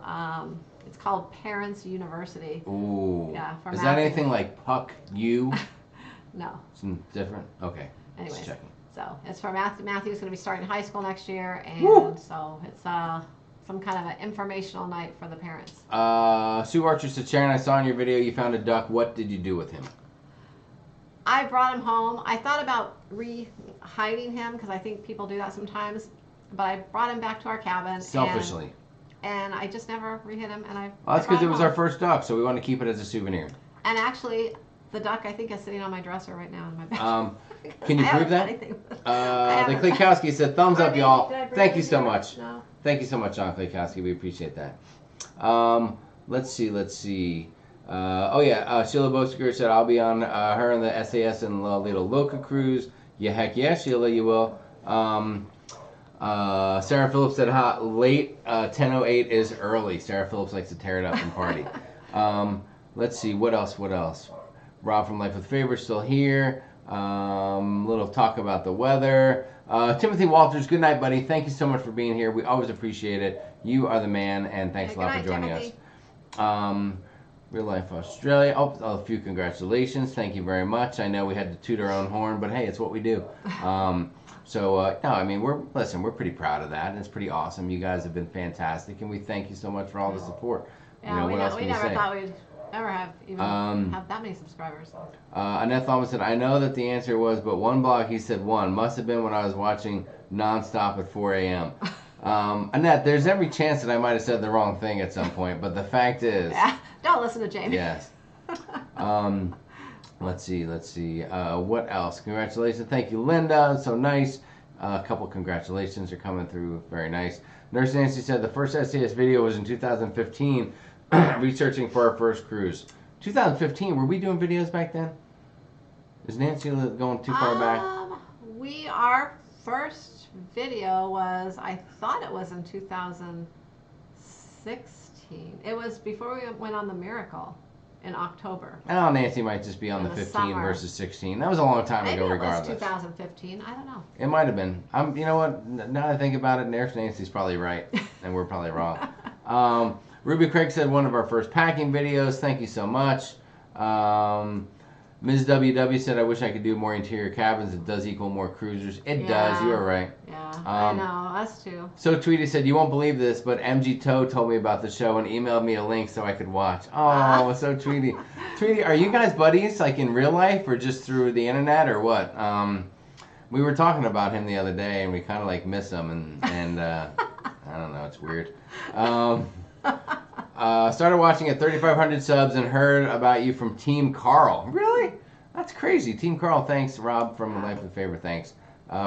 It's called Parents University. Ooh. Yeah. Is that anything like Puck U? No. Some different? Okay. Anyways, Just checking. so it's for Matthew. Matthew's going to be starting high school next year, and so it's some kind of an informational night for the parents. Sue Archer said, Sharon, I saw in your video you found a duck. What did you do with him? I brought him home. I thought about hiding him because I think people do that sometimes, but I brought him back to our cabin. Selfishly. And I just never rehid him, and Well, that's because it was our first duck, so we want to keep it as a souvenir. And actually, the duck I think is sitting on my dresser right now in my bedroom. Can you prove that? The Klaykowski said, thumbs up, y'all. Thank you so much. No. Thank you so much, John Klaykowski. We appreciate that. Let's see. Sheila Bosker said, I'll be on her and the SAS and La Little Loca cruise. Yeah, heck yeah, Sheila, you will. Sarah Phillips said, late 10:08 is early. Sarah Phillips likes to tear it up and party. Let's see, what else? Rob from Life with Favor still here. Little talk about the weather. Timothy Walters, good night, buddy. Thank you so much for being here. We always appreciate it. You are the man, and thanks a lot for joining us. Real Life Australia. A few congratulations. Thank you very much. I know we had to toot our own horn, but hey, it's what we do. We're pretty proud of that, and it's pretty awesome. You guys have been fantastic, and we thank you so much for all the support. Yeah, we never thought we'd ever have that many subscribers. Annette Thomas said, I know that the answer was, but one blog, he said one. Must have been when I was watching nonstop at 4 a.m. Annette, there's every chance that I might have said the wrong thing at some point, but the fact is... Yeah, don't listen to Jamie. Yes. Let's see. What else? Congratulations. Thank you, Linda. So nice. A couple congratulations are coming through. Very nice. Nurse Nancy said the first SAS video was in 2015, researching for our first cruise. 2015, were we doing videos back then? Is Nancy going too far back? Our first video was, I thought it was in 2016. It was before we went on the Miracle in October. Oh, Nancy might just be on the 15 summer. Versus 16. That was a long time ago, regardless. Maybe it was 2015. I don't know. It might have been. You know what? Now that I think about it, Nurse Nancy's probably right, and we're probably wrong. Ruby Craig said one of our first packing videos. Thank you so much. Ms. WW said, I wish I could do more interior cabins. It does equal more cruisers. It does. You are right. Yeah, I know. Us too. So Tweety said, you won't believe this, but MG Toe told me about the show and emailed me a link so I could watch. Oh, so Tweety. Tweety, are you guys buddies, like in real life or just through the internet or what? We were talking about him the other day and we kind of like miss him and I don't know. It's weird. Started watching at 3,500 subs and heard about you from Team Carl. Really? That's crazy. Team Carl, thanks. Rob from Life with Favor, thanks.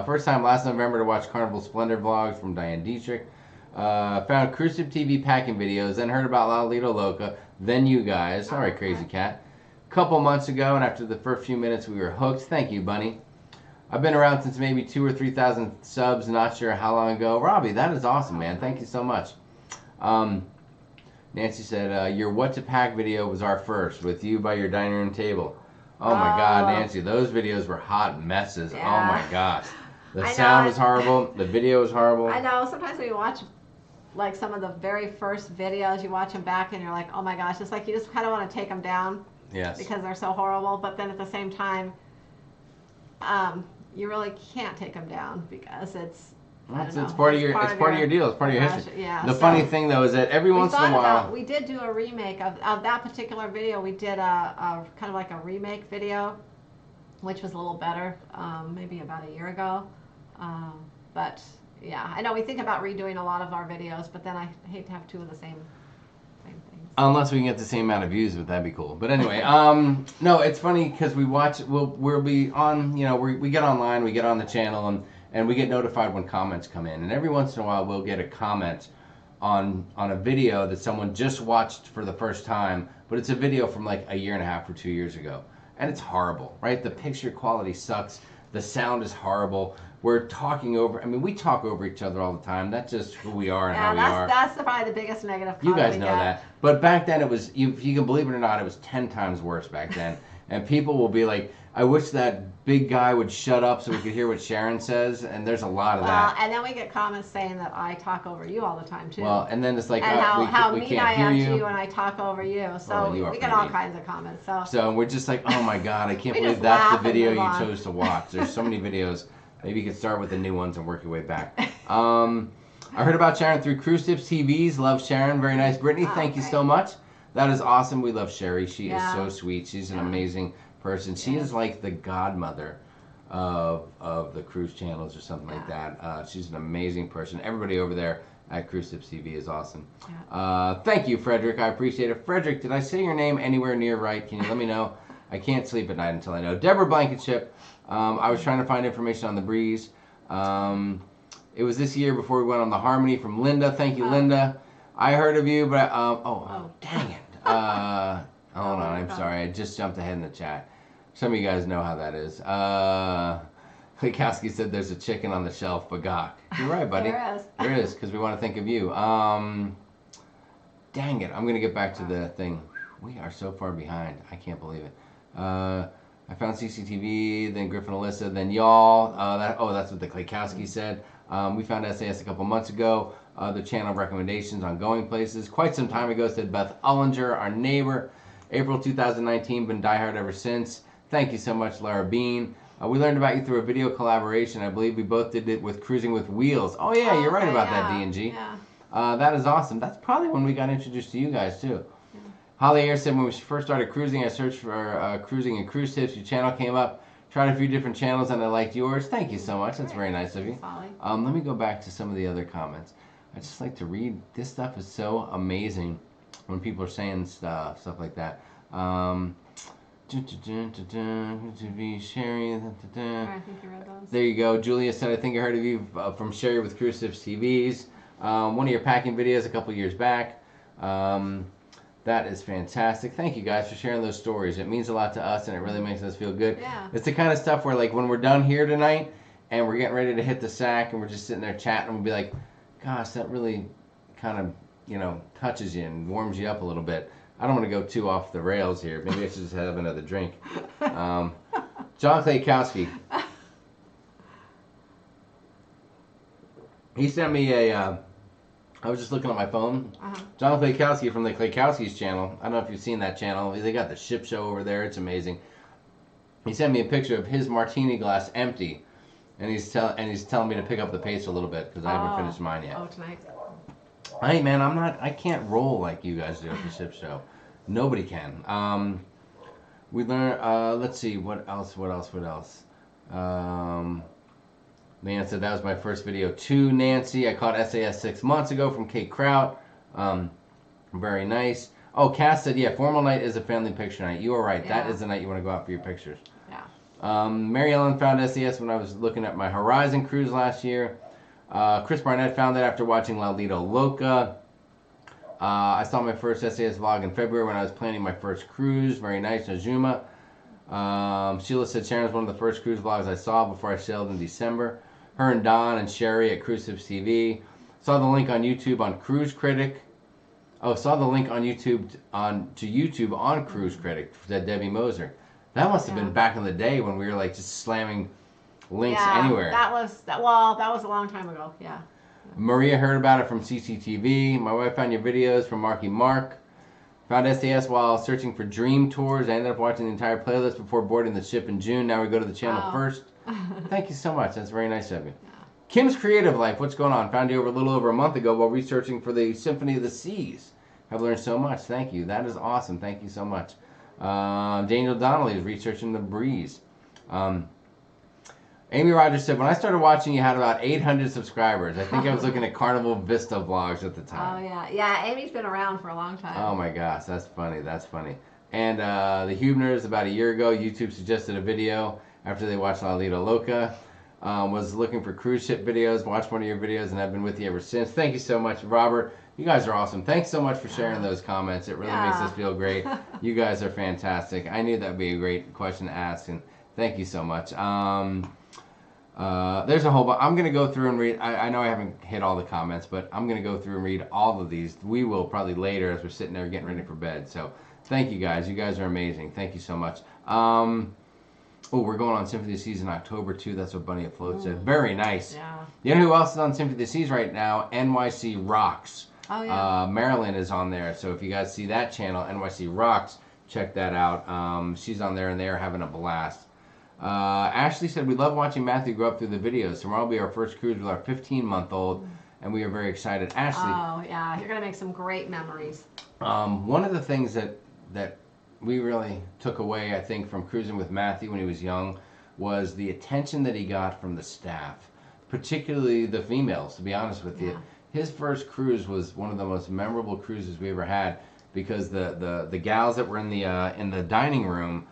First time last November to watch Carnival Splendor vlogs from Diane Dietrich. Found Cruise Ship TV packing videos, then heard about La Lido Loca, then you guys. All right, Crazy Cat. Couple months ago, and after the first few minutes, we were hooked. Thank you, Bunny. I've been around since maybe 2,000 or 3,000 subs, not sure how long ago. Robbie, that is awesome, man. Thank you so much. Nancy said, your What to Pack video was our first, with you by your dining room table. Oh my God, Nancy, those videos were hot messes. Yeah. Oh my gosh. The sound was horrible. The video was horrible. I know. Sometimes when you watch like some of the very first videos, you watch them back and you're like, oh my gosh, it's like you just kind of want to take them down. Yes. Because they're so horrible. But then at the same time, you really can't take them down because it's part of your deal. It's part of your history. Yeah, the funny thing though is that every once in a while we did do a remake of that particular video. We did a kind of like a remake video, which was a little better, maybe about a year ago. But Yeah, I know we think about redoing a lot of our videos, but then I hate to have two of the same things. Unless we can get the same amount of views, but that'd be cool. But anyway, no, it's funny because we watch. We'll be on. You know, we get online, we get on the channel, and we get notified when comments come in. And every once in a while, we'll get a comment on a video that someone just watched for the first time, but it's a video from like a year and a half or 2 years ago, and it's horrible, right? The picture quality sucks. The sound is horrible. We're talking over. I mean, we talk over each other all the time. That's just who we are and how we are. That's probably the biggest negative. You guys know that. But back then, it was. If you can believe it or not, it was 10 times worse back then. And people will be like, "I wish that big guy would shut up so we could hear what Sharon says." And there's a lot of that. And then we get comments saying that I talk over you all the time too. Well, and then it's like, and how we mean can't I hear am you. to you when I talk over you. So we get all kinds of comments. So we're just like, oh my god, I can't We believe just that's the laugh and video move you on. chose to watch. There's so many videos. Maybe you could start with the new ones and work your way back. I heard about Sharon through Cruise Tips TVs. Love Sharon. Very nice. Brittany, thank you so much. That is awesome. We love Sherry. She is so sweet. She's an amazing person. She is like the godmother of the cruise channels or something like that. She's an amazing person. Everybody over there at Cruise Tips TV is awesome. Thank you, Frederick. I appreciate it. Frederick, did I say your name anywhere near right? Can you let me know? I can't sleep at night until I know. Deborah Blankenship. I was trying to find information on the Breeze. It was this year before we went on the Harmony from Linda. Thank you, Linda. I heard of you, but dang it. Hold on, I'm sorry. I just jumped ahead in the chat. Some of you guys know how that is. Klikowski said there's a chicken on the shelf, Bagak. You're right, buddy. There is. There is, because we want to think of you. Dang it. I'm going to get back to the thing. We are so far behind. I can't believe it. I found CCTV, then Griffin Alyssa, then y'all. That's what the Klikowski said. We found SAS a couple months ago. The channel recommendations on going places. Quite some time ago, said Beth Ullinger, our neighbor. April 2019, been diehard ever since. Thank you so much, Lara Bean. We learned about you through a video collaboration. I believe we both did it with Cruising with Wheels. Oh yeah, you're right about that, D&G. Yeah. That is awesome. That's probably when we got introduced to you guys too. Holly Air said when we first started cruising, I searched for cruising and cruise tips. Your channel came up. Tried a few different channels and I liked yours. Thank you so much. That's very nice of you. Let me go back to some of the other comments. I just like to read. This stuff is so amazing when people are saying stuff like that. To be Sherry. I think you read those. There you go. Julia said, I think I heard of you from Sherry with Cruise Tips TVs. One of your packing videos a couple years back. That is fantastic. Thank you guys for sharing those stories. It means a lot to us and it really makes us feel good. Yeah. It's the kind of stuff where like when we're done here tonight and we're getting ready to hit the sack and we're just sitting there chatting and we'll be like, gosh, that really kind of, touches you and warms you up a little bit. I don't want to go too off the rails here. Maybe I should just have another drink. John Klayakowski. He sent me I was just looking at my phone. John Klayakowski from the Klayakowski's channel. I don't know if you've seen that channel. They got the ship show over there. It's amazing. He sent me a picture of his martini glass empty. And he's telling me to pick up the pace a little bit because I haven't finished mine yet. Oh, tonight. Hey man, I can't roll like you guys do at the ship show. Nobody can. We learned, let's see, what else? Leanne said that was my first video too, Nancy. I caught SAS 6 months ago from Kate Kraut. Very nice. Oh, Cass said, yeah, formal night is a family picture night. You are right. Yeah. That is the night you want to go out for your pictures. Yeah. Mary Ellen found SAS when I was looking at my Horizon cruise last year. Chris Barnett found it after watching La Lido Loca. I saw my first SAS vlog in February when I was planning my first cruise. Very nice, Najuma. Sheila said Sharon's one of the first cruise vlogs I saw before I sailed in December. Her and Don and Sherry at Cruise Tips TV. Saw the link on YouTube on Cruise Critic. Oh, saw the link on YouTube to YouTube on Cruise Critic, said Debbie Moser. That must have been back in the day when we were like just slamming links anywhere. That was a long time ago. Yeah. Maria heard about it from CCTV. My wife found your videos from Marky Mark. Found SAS while searching for dream tours. I ended up watching the entire playlist before boarding the ship in June. Now we go to the channel first. Thank you so much. That's very nice of you. Yeah. Kim's Creative Life. What's going on? Found you a little over a month ago while researching for the Symphony of the Seas. I've learned so much. Thank you. That is awesome. Thank you so much. Daniel Donnelly is researching the Breeze. Amy Rogers said, when I started watching, you had about 800 subscribers. I think I was looking at Carnival Vista vlogs at the time. Oh, yeah. Yeah, Amy's been around for a long time. Oh, my gosh. That's funny. That's funny. And the Hubners, about a year ago, YouTube suggested a video after they watched La Lido Loca. Was looking for cruise ship videos, watched one of your videos, and I've been with you ever since. Thank you so much, Robert. You guys are awesome. Thanks so much for sharing those comments. It really makes us feel great. You guys are fantastic. I knew that would be a great question to ask, and thank you so much. There's a whole bunch. I'm going to go through and read. I know I haven't hit all the comments, but I'm going to go through and read all of these. We will probably later as we're sitting there getting ready for bed. So thank you guys. You guys are amazing. Thank you so much. Oh, we're going on Symphony of the Seas in October too. That's what Bunny Afloat said. Very nice. Yeah. You know who else is on Symphony of the Seas right now? NYC Rocks. Oh, yeah. Marilyn is on there. So if you guys see that channel, NYC Rocks, check that out. She's on there and they're having a blast. Ashley said, we love watching Matthew grow up through the videos. Tomorrow will be our first cruise with our 15-month-old, and we are very excited. Ashley. Oh, yeah. You're going to make some great memories. One of the things that we really took away, I think, from cruising with Matthew when he was young was the attention that he got from the staff, particularly the females, to be honest with you. His first cruise was one of the most memorable cruises we ever had because the gals that were in the dining room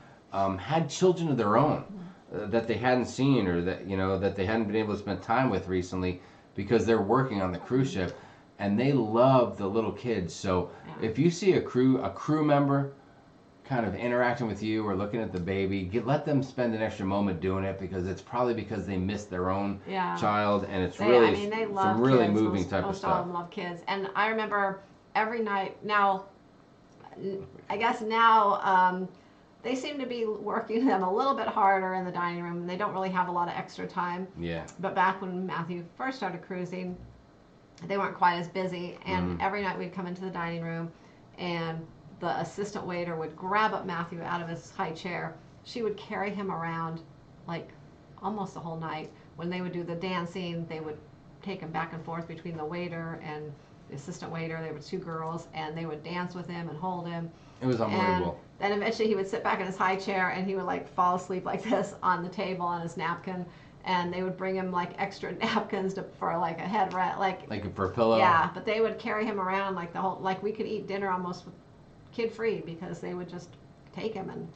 had children of their own that they hadn't seen or that they hadn't been able to spend time with recently because they're working on the cruise ship, and they love the little kids. So if you see a crew member kind of interacting with you or looking at the baby, let them spend an extra moment doing it because it's probably because they missed their own child, and it's they love some really kids. moving type of most stuff. All of them love kids, and I remember every night. Now, I guess now they seem to be working them a little bit harder in the dining room. They don't really have a lot of extra time. Yeah. But back when Matthew first started cruising, they weren't quite as busy, and every night we'd come into the dining room, and the assistant waiter would grab up Matthew out of his high chair. She would carry him around like almost the whole night. When they would do the dancing, they would take him back and forth between the waiter and the assistant waiter. They were two girls, and they would dance with him and hold him. It was unbelievable. And then eventually he would sit back in his high chair, and he would like fall asleep like this on the table on his napkin. And they would bring him like extra napkins for like a head rest, like for a pillow. Yeah, but they would carry him around like the whole, like we could eat dinner almost kid-free because they would just take him and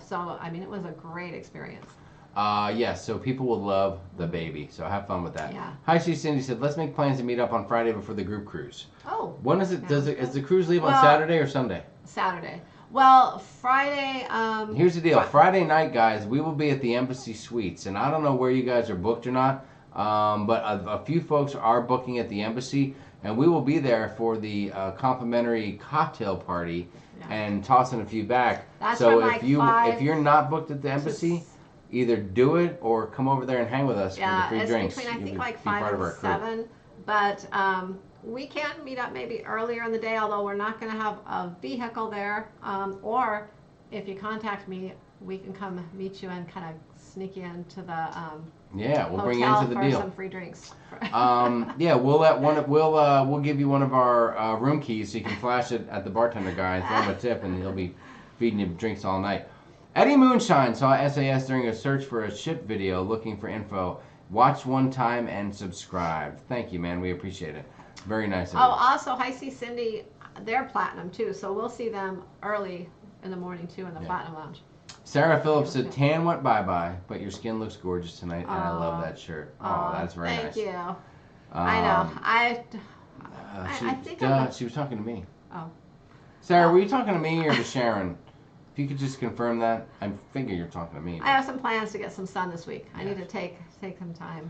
so I mean it was a great experience. Yes, so people will love the baby, so have fun with that. Yeah. Hi, Cindy said, let's make plans to meet up on Friday before the group cruise. Oh. When is it? Is the cruise leave on Saturday or Sunday? Saturday. Well, Friday. Here's the deal. Friday night, guys, we will be at the Embassy Suites, and I don't know where you guys are booked or not, but a few folks are booking at the Embassy, and we will be there for the complimentary cocktail party and tossing a few back. That's so from if you're not booked at the Embassy, either do it or come over there and hang with us for the free drinks. Between I think like 5 and 7, but we can meet up maybe earlier in the day, although we're not going to have a vehicle there. Or if you contact me, we can come meet you and kind of sneak you into the we'll bring you into the deal. For some free drinks. We'll give you one of our room keys so you can flash it at the bartender guy and throw him a tip, and he'll be feeding you drinks all night. Eddie Moonshine saw SAS during a search for a ship video looking for info. Watch one time and subscribe. Thank you, man. We appreciate it. Very nice of you. Also, Hi See Cindy, they're platinum too, so we'll see them early in the morning too in the Platinum Lounge. Sarah Phillips said, tan went bye-bye, but your skin looks gorgeous tonight, and I love that shirt. Oh, that's very nice. Thank you. I know. I think she was talking to me. Oh. Sarah, were you talking to me or to Sharon? If you could just confirm that, I figure you're talking to me. I have some plans to get some sun this week. I need to take some time.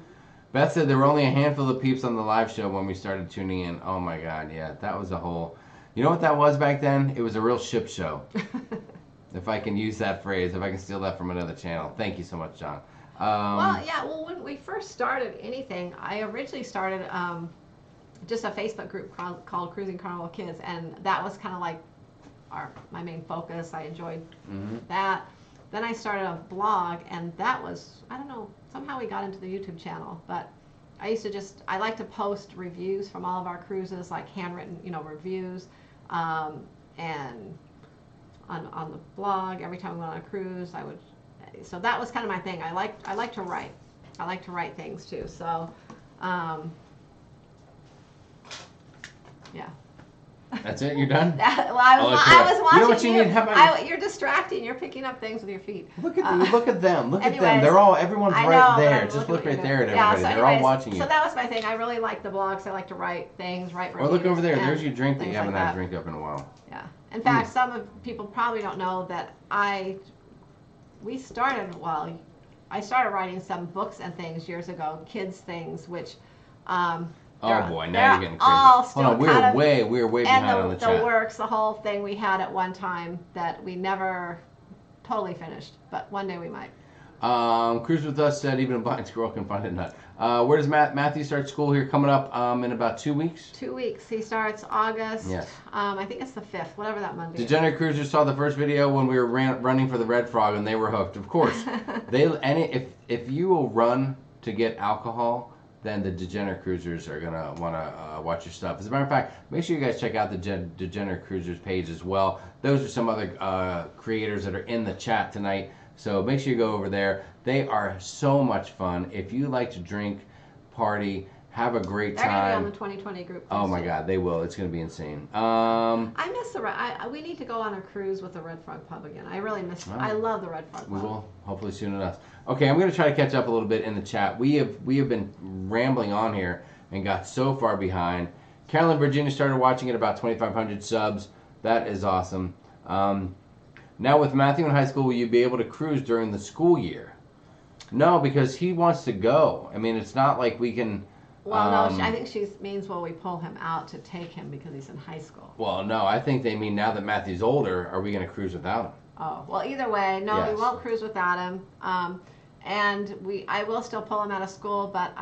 Beth said there were only a handful of peeps on the live show when we started tuning in. Oh my God, yeah, that was a whole... You know what that was back then? It was a real ship show. If I can use that phrase, if I can steal that from another channel. Thank you so much, John. When we first started anything, I originally started just a Facebook group called Cruising Carnival Kids, and that was kind of like my main focus. I enjoyed that. Then I started a blog, and that was, I don't know, somehow we got into the YouTube channel, but I like to post reviews from all of our cruises, like handwritten, reviews, and on the blog. Every time we went on a cruise, so that was kind of my thing. I like to write. I like to write things too. So, yeah. That's it? You're done? Well, I was watching you. Know what you need? How about you're distracting. You're picking up things with your feet. Look at them. Look at them. Anyways, Everyone's right there. Just look right there at everybody. So They're all watching you. So that was my thing. I really like the blogs. I like to write things, write reviews. Or look over there. There's your drink that you haven't had a drink up in a while. Yeah. In fact, some of people probably don't know that I started writing some books and things years ago, kids things, which oh boy, now you're getting crazy. Hold on, we're way behind on the chat. The works, the whole thing we had at one time that we never totally finished, but one day we might. Cruise with Us said even a blind squirrel can find a nut. Where does Matthew start school here? Coming up in about 2 weeks? 2 weeks. He starts August. Yes. I think it's the 5th, whatever that Monday is. Degenerate Cruisers saw the first video when we were running for the Red Frog and they were hooked. Of course. If you will run to get alcohol, then the Degenerate Cruisers are going to want to watch your stuff. As a matter of fact, make sure you guys check out the Degenerate Cruisers page as well. Those are some other creators that are in the chat tonight. So make sure you go over there. They are so much fun. If you like to drink, party, have a great time. They're going to be on the 2020 group. Oh my God, they will. It's going to be insane. I miss the we need to go on a cruise with the Red Frog Pub again. I really miss. I love the Red Frog Pub. We will, hopefully soon enough. Okay, I'm going to try to catch up a little bit in the chat. We have been rambling on here and got so far behind. Carolyn, Virginia started watching at about 2,500 subs. That is awesome. Now with Matthew in high school, will you be able to cruise during the school year? No, because he wants to go. I mean, it's not like we can... Well, no, I think she means, will we pull him out to take him because he's in high school? Well, no, I think they mean now that Matthew's older, are we going to cruise without him? Oh, well, either way, no, Yes. we won't cruise without him. And I will still pull him out of school, but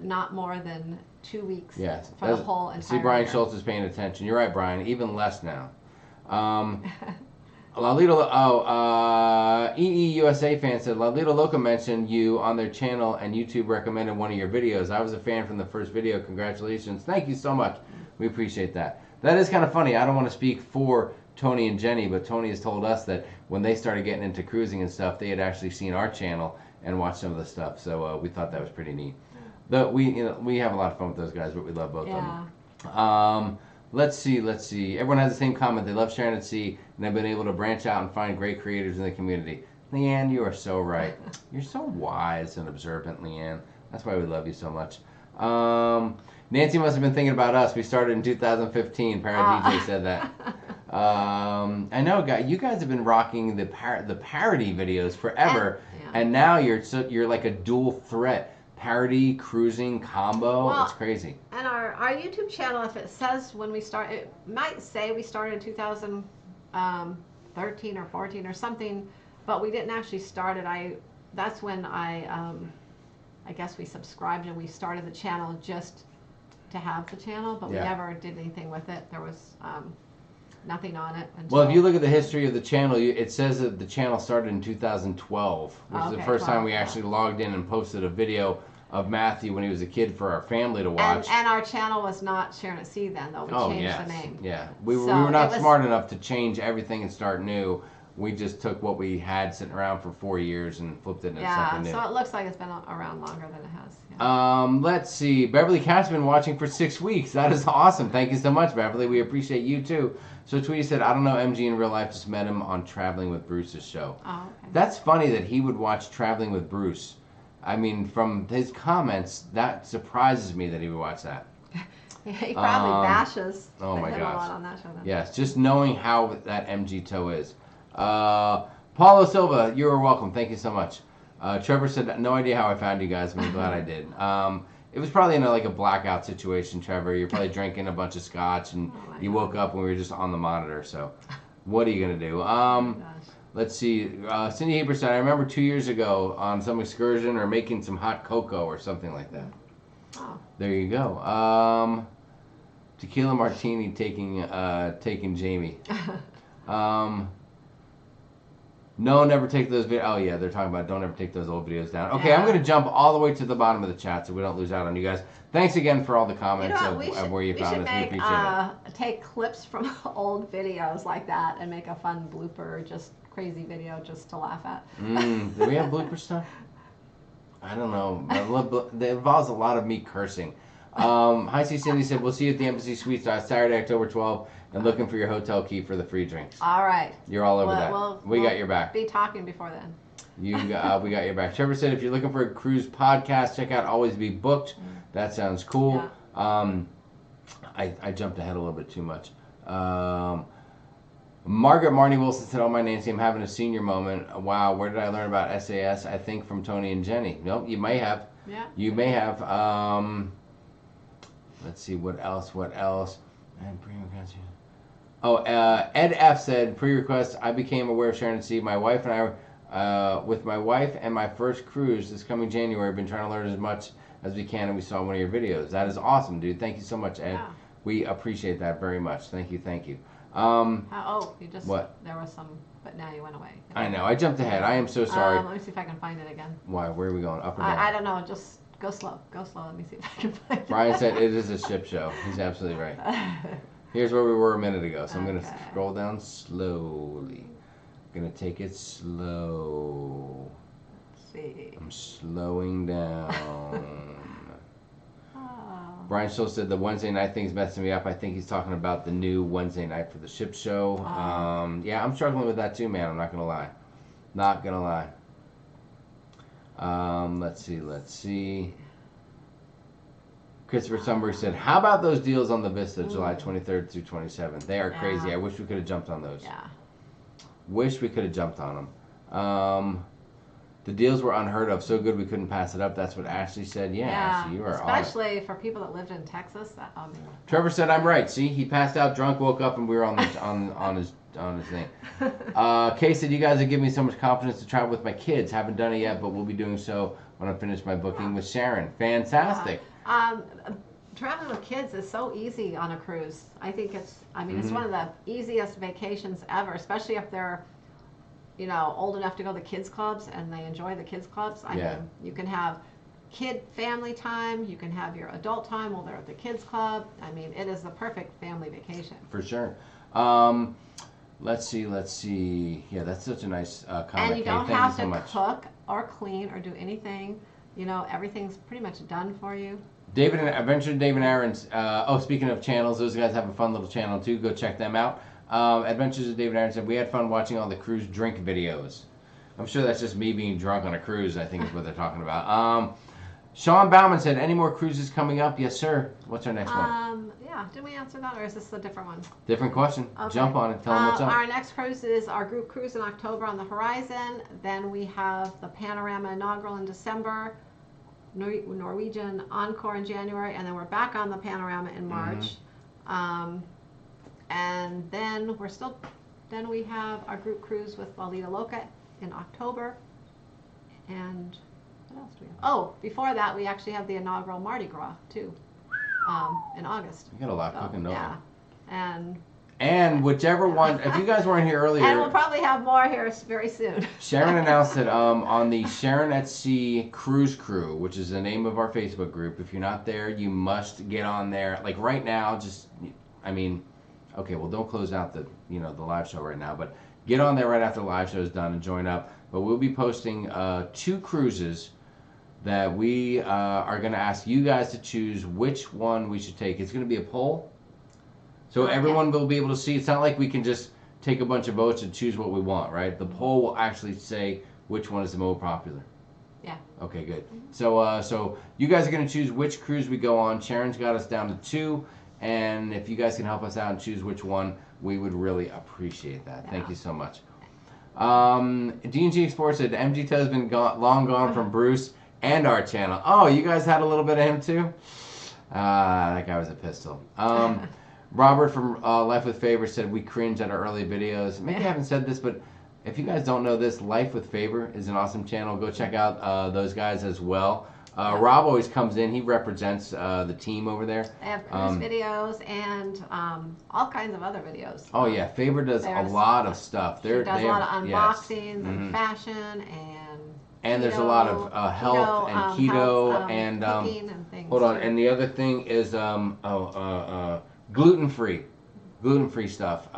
not more than 2 weeks Yes. for the whole entire See, Brian year. Schultz is paying attention. You're right, Brian. Even less now. EEUSA fan said, Lalito Loca mentioned you on their channel and YouTube recommended one of your videos. I was a fan from the first video. Congratulations. Thank you so much. We appreciate that. That is kind of funny. I don't want to speak for Tony and Jenny, but Tony has told us that when they started getting into cruising and stuff, they had actually seen our channel and watched some of the stuff. So we thought that was pretty neat. We have a lot of fun with those guys, but we love both of them. Let's see. Everyone has the same comment. They love Sharon at Sea, and have been able to branch out and find great creators in the community. Leanne, you are so right. You're so wise and observant, Leanne. That's why we love you so much. Nancy must have been thinking about us. We started in 2015. Para DJ said that. I know, guys. You guys have been rocking the parody videos forever, and now you're like a dual threat. Parody, cruising, combo. Well, it's crazy. And our YouTube channel, if it says when we start, it might say we started in 2013 or 14 or something, but we didn't actually start it. That's when I guess we subscribed and we started the channel just to have the channel, but we never did anything with it. There was nothing on it. Well, if you look at the history of the channel, it says that the channel started in 2012, which is the first time we actually logged in and posted a video of Matthew when he was a kid for our family to watch. And our channel was not Sharon at Sea then, though. We changed the name. Yeah, we were not smart enough to change everything and start new. We just took what we had sitting around for 4 years and flipped it into something new. So it looks like it's been around longer than it has. Let's see. Beverly Cat's been watching for 6 weeks. That is awesome. Thank you so much, Beverly. We appreciate you too. So Tweety said, I don't know MG in real life, just met him on Traveling with Bruce's show. Oh, okay. That's funny that he would watch Traveling with Bruce. I mean, from his comments, that surprises me that he would watch that. He probably bashes. Oh my gosh. A lot on that show then. Yes, just knowing how that MG toe is. Paulo Silva, you are welcome. Thank you so much. Trevor said, no idea how I found you guys, but I'm glad I did. It was probably in a blackout situation, Trevor. You're probably drinking a bunch of scotch and you woke up and we were just on the monitor. So what are you going to do? Let's see. Cindy Haber said, I remember 2 years ago on some excursion or making some hot cocoa or something like that. Oh. There you go. Tequila Martini taking Jamie. No, never take those videos. Oh, yeah, they're talking about don't ever take those old videos down. Okay, I'm going to jump all the way to the bottom of the chat so we don't lose out on you guys. Thanks again for all the comments of where you found us. We appreciate it. Take clips from old videos like that and make a fun blooper, just crazy video just to laugh at. Do we have blooper stuff? I don't know. It involves a lot of me cursing. Hi, C. Cindy said, we'll see you at the Embassy Suites Saturday, October 12th, and looking for your hotel key for the free drinks. All right. You're all over that. We got your back. Be talking before then. We got your back. Trevor said, if you're looking for a cruise podcast, check out Always Be Booked. That sounds cool. Yeah. I jumped ahead a little bit too much. Margaret Marnie Wilson said, oh, my Nancy, I'm having a senior moment. Wow, where did I learn about SAS? I think from Tony and Jenny. Nope, you may have. Yeah. You may have. Let's see, what else? Oh, Ed F said, pre-request, I became aware of Sharon at Sea. My wife and I, with my wife and my first cruise this coming January, I've been trying to learn as much as we can, and we saw one of your videos. That is awesome, dude. Thank you so much, Ed. Yeah. We appreciate that very much. Thank you. You just... What? There was some, but now you went away. I know. I jumped ahead. I am so sorry. Let me see if I can find it again. Why? Where are we going? Up or down? I don't know. Just go slow. Let me see if I can find it. Brian said it is a ship show. He's absolutely right. Here's where we were a minute ago. So I'm going to scroll down slowly. I'm going to take it slow. Let's see. I'm slowing down. Brian Schultz said the Wednesday night thing's messing me up. I think he's talking about the new Wednesday night for the ship show. Yeah, I'm struggling with that too, man. I'm not going to lie. Not going to lie. Let's see. Christopher Sumberg said, how about those deals on the Vista, July 23rd through 27th? They are crazy. I wish we could have jumped on those. Yeah. Wish we could have jumped on them. The deals were unheard of. So good we couldn't pass it up. That's what Ashley said. Yeah, Ashley, you are especially for people that lived in Texas. Trevor said, I'm right. See, he passed out drunk, woke up, and we were on his thing. Kay said, you guys have given me so much confidence to travel with my kids. Haven't done it yet, but we'll be doing so when I finish my booking with Sharon. Fantastic. Traveling with kids is so easy on a cruise. I think it's one of the easiest vacations ever, especially if they're, old enough to go to the kids clubs and they enjoy the kids clubs. I mean, you can have kid family time, you can have your adult time while they're at the kids club. I mean, it is the perfect family vacation. For sure. Let's see. Yeah, that's such a nice comment. And you don't have to cook or clean or do anything. Everything's pretty much done for you. Adventure Dave and Aaron's. Speaking of channels, those guys have a fun little channel too. Go check them out. Adventures of Dave and Aaron said, we had fun watching all the cruise drink videos. I'm sure that's just me being drunk on a cruise, I think is what they're talking about. Sean Bauman said, any more cruises coming up? Yes, sir. What's our next one? Yeah, did we answer that, or is this a different one? Different question. Okay. Jump on it. Tell them what's up. Our next cruise is our group cruise in October on the horizon. Then we have the Panorama inaugural in December, Norwegian Encore in January, and then we're back on the Panorama in March. And then we have our group cruise with Valida Loca in October. And what else do we have? Oh, before that, we actually have the inaugural Mardi Gras too, in August. You got a lot cooking, don't you? Yeah, and whichever one, if you guys weren't here earlier, and we'll probably have more here very soon. Sharon announced that on the Sharon at Sea Cruise Crew, which is the name of our Facebook group. If you're not there, you must get on there. Like right now, okay, well, don't close out the live show right now, but get on there right after the live show is done and join up. But we'll be posting 2 cruises that we are going to ask you guys to choose which one we should take. It's going to be a poll, so everyone will be able to see. It's not like we can just take a bunch of votes and choose what we want, right? The poll will actually say which one is the most popular. Yeah. Okay, good. So you guys are going to choose which cruise we go on. Sharon's got us down to 2. And if you guys can help us out and choose which one, we would really appreciate that. Thank you so much. D&G Explorer said, MG Toe's been long gone from Bruce and our channel. Oh, you guys had a little bit of him too? That guy was a pistol. Robert from Life with Favor said, we cringe at our early videos. Maybe I haven't said this, but if you guys don't know this, Life with Favor is an awesome channel. Go check out those guys as well. Rob always comes in. He represents the team over there. They have cruise videos and all kinds of other videos. Oh yeah, Favor does a lot of stuff. She does a lot of unboxings and fashion and there's a lot of health and keto and cooking and things. Hold on, and the other thing is gluten-free. Gluten-free stuff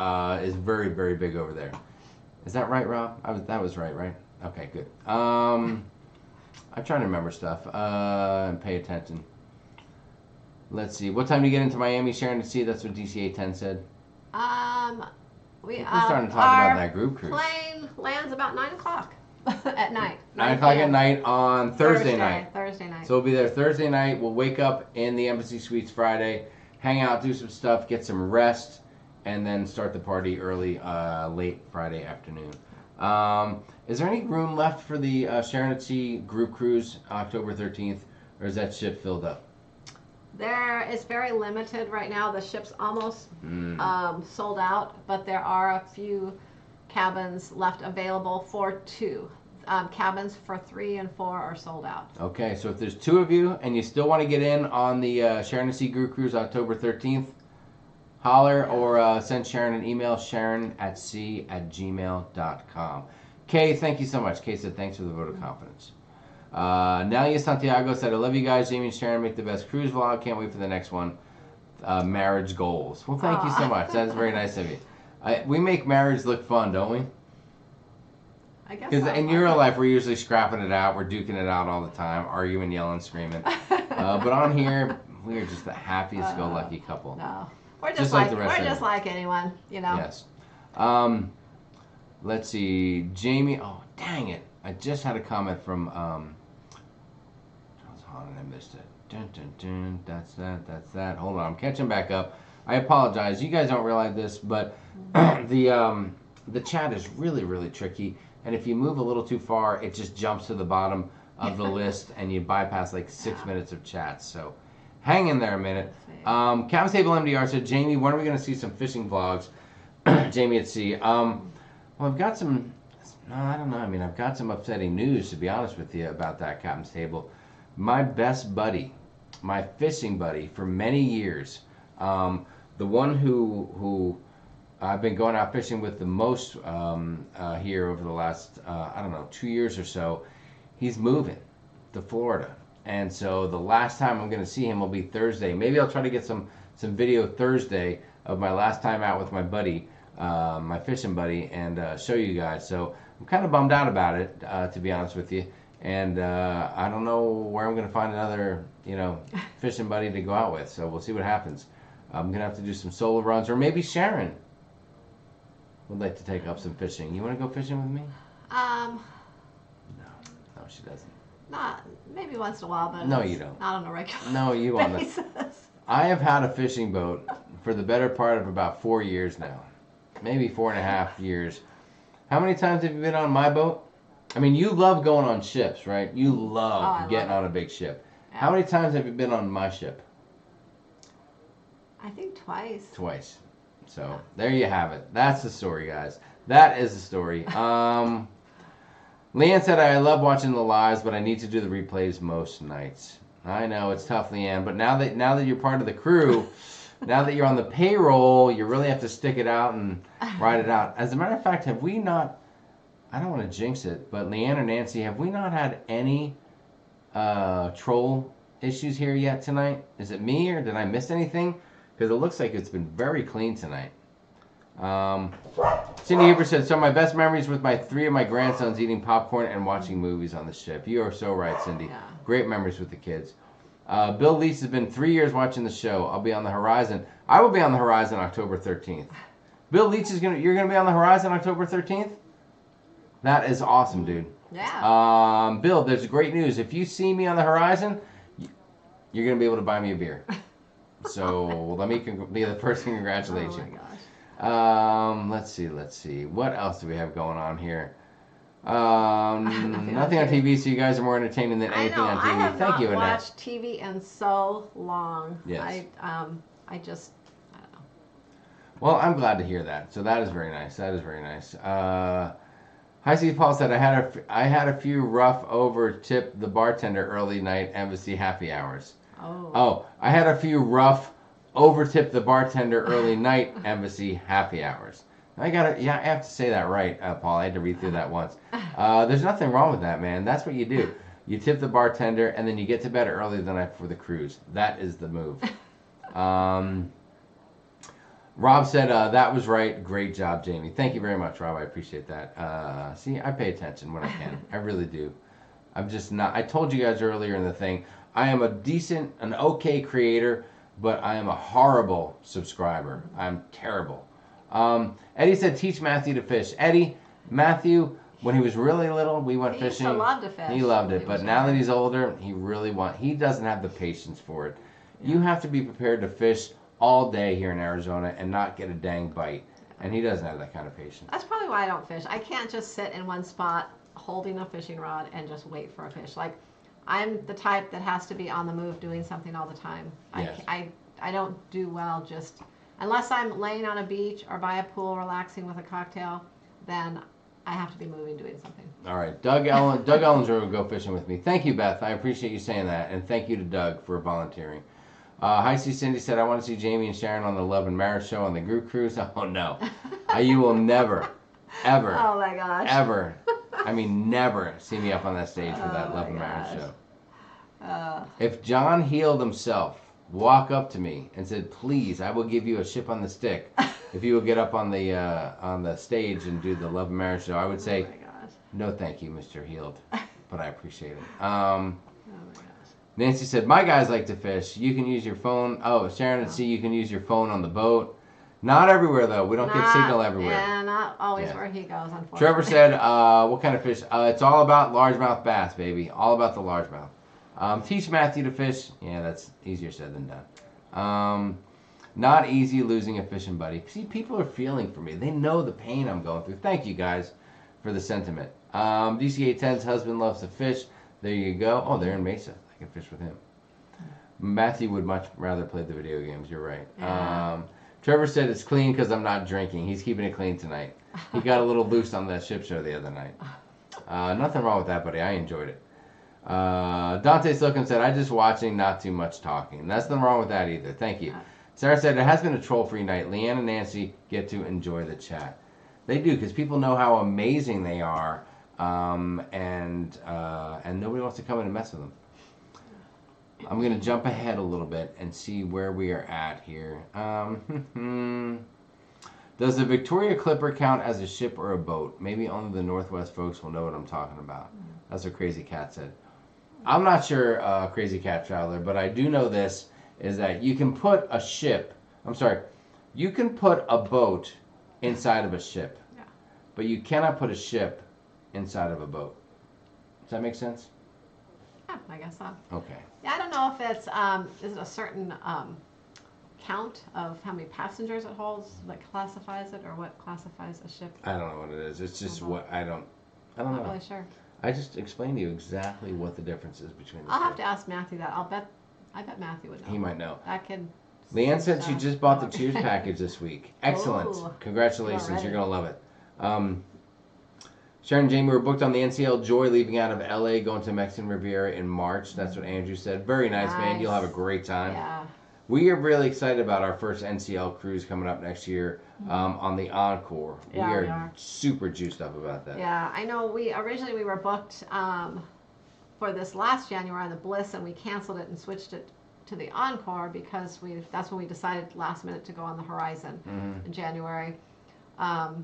is very, very big over there. Is that right, Rob? That was right? Okay, good. I'm trying to remember stuff and pay attention. Let's see. What time do you get into Miami, Sharon, to see? That's what DCA 10 said. We're starting to talk about that group cruise. Plane lands about 9 o'clock at night. 9 o'clock at night on Thursday night. Thursday night. So we'll be there Thursday night. We'll wake up in the Embassy Suites Friday, hang out, do some stuff, get some rest, and then start the party early, late Friday afternoon. Is there any room left for the Sharon at Sea group cruise October 13th, or is that ship filled up? There is very limited right now. The ship's almost sold out, but there are a few cabins left available for 2. Cabins for 3 and 4 are sold out. Okay, so if there's 2 of you and you still want to get in on the Sharon at Sea group cruise October 13th, holler or send Sharon an email, sharonatsea@gmail.com. Kay, thank you so much. Kay said thanks for the vote of confidence. Nalia Santiago said, I love you guys. Jamie and Sharon make the best cruise vlog. Can't wait for the next one. Marriage goals. Well, thank you so much. That's very nice of you. We make marriage look fun, don't we? I guess Because so. in your life, we're usually scrapping it out. We're duking it out all the time, arguing, yelling, screaming. But on here, we are just the happiest go-lucky couple. No. We're just like anyone, you know. Yes. Let's see. Jamie. Oh, dang it. I just had a comment from Charles Hahn and I missed it. Dun, dun, dun. That's that. Hold on. I'm catching back up. I apologize. You guys don't realize this, but the chat is really, really tricky. And if you move a little too far, it just jumps to the bottom of the list and you bypass like 6 minutes of chat. So hang in there a minute. Captain's Table MDR said, Jamie, when are we going to see some fishing vlogs? Jamie at Sea. Well, I've got some... No, I don't know. I mean, I've got some upsetting news, to be honest with you, about that Captain's Table. My best buddy, my fishing buddy for many years, the one who I've been going out fishing with the most here over the last, 2 years or so, he's moving to Florida. And so the last time I'm going to see him will be Thursday. Maybe I'll try to get some video Thursday of my last time out with my buddy, my fishing buddy, and show you guys. So I'm kind of bummed out about it, to be honest with you. And I don't know where I'm going to find another, fishing buddy to go out with. So we'll see what happens. I'm going to have to do some solo runs, or maybe Sharon would like to take up some fishing. You want to go fishing with me? No, she doesn't. Not maybe once in a while, but no, you don't. Not on a regular No, you on basis. I have had a fishing boat for the better part of about 4 years now, maybe 4.5 years. How many times have you been on my boat? I mean, you love going on ships, right? You love getting on a big ship. Yeah. How many times have you been on my ship? I think twice. Twice. So there you have it. That's the story, guys. That is the story. Leanne said, I love watching the lives, but I need to do the replays most nights. I know, it's tough, Leanne, but now that you're part of the crew, now that you're on the payroll, you really have to stick it out and ride it out. As a matter of fact, have we not, I don't want to jinx it, but Leanne or Nancy, have we not had any troll issues here yet tonight? Is it me, or did I miss anything? Because it looks like it's been very clean tonight. Cindy Huber said, so my best memories with my 3 of my grandsons eating popcorn and watching movies on the ship. You are so right, Cindy. Yeah. Great memories with the kids. Bill Leach has been 3 years watching the show. I'll be on the horizon. I will be on the horizon October 13th. Bill Leach you're gonna be on the horizon October 13th? That is awesome, dude. Yeah. Bill, there's great news. If you see me on the horizon, you're gonna be able to buy me a beer. So let me be the first to congratulate you. Oh my gosh. Let's see. What else do we have going on here? Nothing on TV, so you guys are more entertaining than anything on TV. I have Thank you, Annette. not watched TV in so long. Yes. I don't know. Well, I'm glad to hear that. So that is very nice. That is very nice. Hi, Steve Paul said, I had a few rough over tip the bartender early night embassy happy hours. Oh, I had a few rough overtip the bartender early night embassy happy hours. I have to say that right, Paul. I had to read through that once. There's nothing wrong with that, man. That's what you do. You tip the bartender, and then you get to bed early the night before the cruise. That is the move. Rob said, that was right. Great job, Jamie. Thank you very much, Rob. I appreciate that. See, I pay attention when I can. I really do. I'm just not. I told you guys earlier in the thing, I am an okay creator, but I am a horrible subscriber. I'm terrible. Eddie said, teach Matthew to fish. Eddie, Matthew, when he was really little, we went fishing. He used to love to fish. He loved it, but now that he's older, he doesn't have the patience for it. Yeah. You have to be prepared to fish all day here in Arizona and not get a dang bite. And he doesn't have that kind of patience. That's probably why I don't fish. I can't just sit in one spot holding a fishing rod and just wait for a fish. Like, I'm the type that has to be on the move doing something all the time. Yes. I don't do well just, unless I'm laying on a beach or by a pool relaxing with a cocktail, then I have to be moving doing something. All right. Doug Ellinger will go fishing with me. Thank you, Beth. I appreciate you saying that. And thank you to Doug for volunteering. Hi, C. Cindy said, I want to see Jamie and Sharon on the Love and Marriage show on the group cruise. Oh, no. You will never, ever, oh my gosh, ever, never see me up on that stage for that Love and Marriage show. If John Heald himself walked up to me and said, please, I will give you a ship on the stick if you will get up on the stage and do the Love and Marriage show, I would say, no thank you, Mr. Heald, but I appreciate it. Nancy said, my guys like to fish. You can use your phone. Oh, Sharon at Sea, you can use your phone on the boat. Not everywhere, though. We don't get signal everywhere. Yeah, not always where he goes, unfortunately. Trevor said, what kind of fish? It's all about largemouth bass, baby. All about the largemouth. Teach Matthew to fish. Yeah, that's easier said than done. Not easy losing a fishing buddy. See, people are feeling for me. They know the pain I'm going through. Thank you, guys, for the sentiment. DCA10's husband loves to fish. There you go. Oh, they're in Mesa. I can fish with him. Matthew would much rather play the video games. You're right. Yeah. Trevor said it's clean because I'm not drinking. He's keeping it clean tonight. He got a little loose on that ship show the other night. Nothing wrong with that, buddy. I enjoyed it. Dante Slocum said, I'm just watching, not too much talking. That's nothing wrong with that either. Thank you. Sarah said, it has been a troll-free night. Leanne and Nancy get to enjoy the chat. They do, because people know how amazing they are, and nobody wants to come in and mess with them. I'm going to jump ahead a little bit and see where we are at here. Does the Victoria Clipper count as a ship or a boat? Maybe only the Northwest folks will know what I'm talking about. That's what Crazy Cat said. I'm not sure, Crazy Cat Traveler, but I do know this, is that you can put a ship, you can put a boat inside of a ship, but you cannot put a ship inside of a boat. Does that make sense? Yeah, I guess so. Okay. Yeah, I don't know if it's, is it a certain count of how many passengers it holds that classifies it, or what classifies a ship? I don't know what it is. It's just what, I don't know. Not really sure. I just explained to you exactly what the difference is between the two. I'll have to ask Matthew that. I bet Matthew would know. He might know. That can. Leanne said she just bought the Cheers package this week. Excellent. Ooh, congratulations. You're going to love it. Sharon and Jamie were booked on the NCL Joy leaving out of LA going to Mexican Riviera in March. That's what Andrew said. Very nice, man. You'll have a great time. Yeah. We are really excited about our first NCL cruise coming up next year on the Encore. Yeah, we are super juiced up about that. Yeah, I know. Originally we were booked for this last January on the Bliss, and we canceled it and switched it to the Encore because that's when we decided last minute to go on the Horizon in January. I'm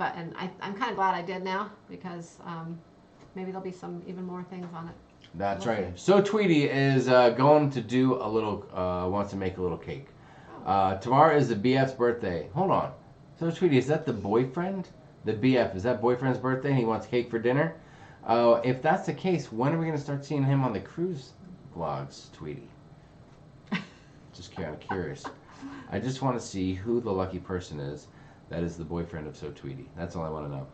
kind of glad I did now because maybe there'll be some even more things on it. That's right. So Tweety is going to do a little, wants to make a little cake. Tomorrow is the BF's birthday. Hold on. So Tweety, is that the boyfriend? The BF, is that boyfriend's birthday and he wants cake for dinner? If that's the case, when are we going to start seeing him on the cruise vlogs, Tweety? Just kind of curious. I just want to see who the lucky person is that is the boyfriend of So Tweety. That's all I want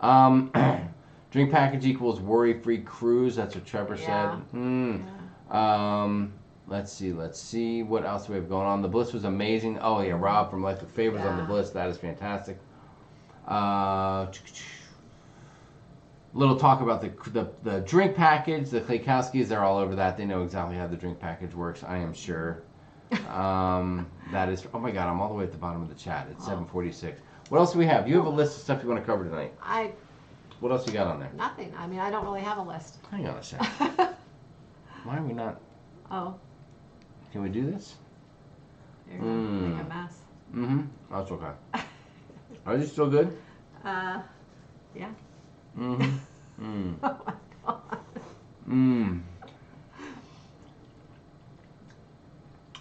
to know. Drink package equals worry-free cruise. That's what Trevor said. Yeah. Let's see. What else do we have going on? The Bliss was amazing. Oh, yeah, Rob from Life with Favors on the Bliss. That is fantastic. Little talk about the drink package. The Klaykowskis, they're all over that. They know exactly how the drink package works, I am sure. That is, oh my God, I'm all the way at the bottom of the chat. It's 7:46. What else do we have? You have a list of stuff you want to cover tonight. What else you got on there? Nothing. I mean, I don't really have a list. Hang on a second. Why are we not? Oh. Can we do this? You're going to make a mess. That's okay. Are you still good? Yeah. Mm. Oh my God. Mm.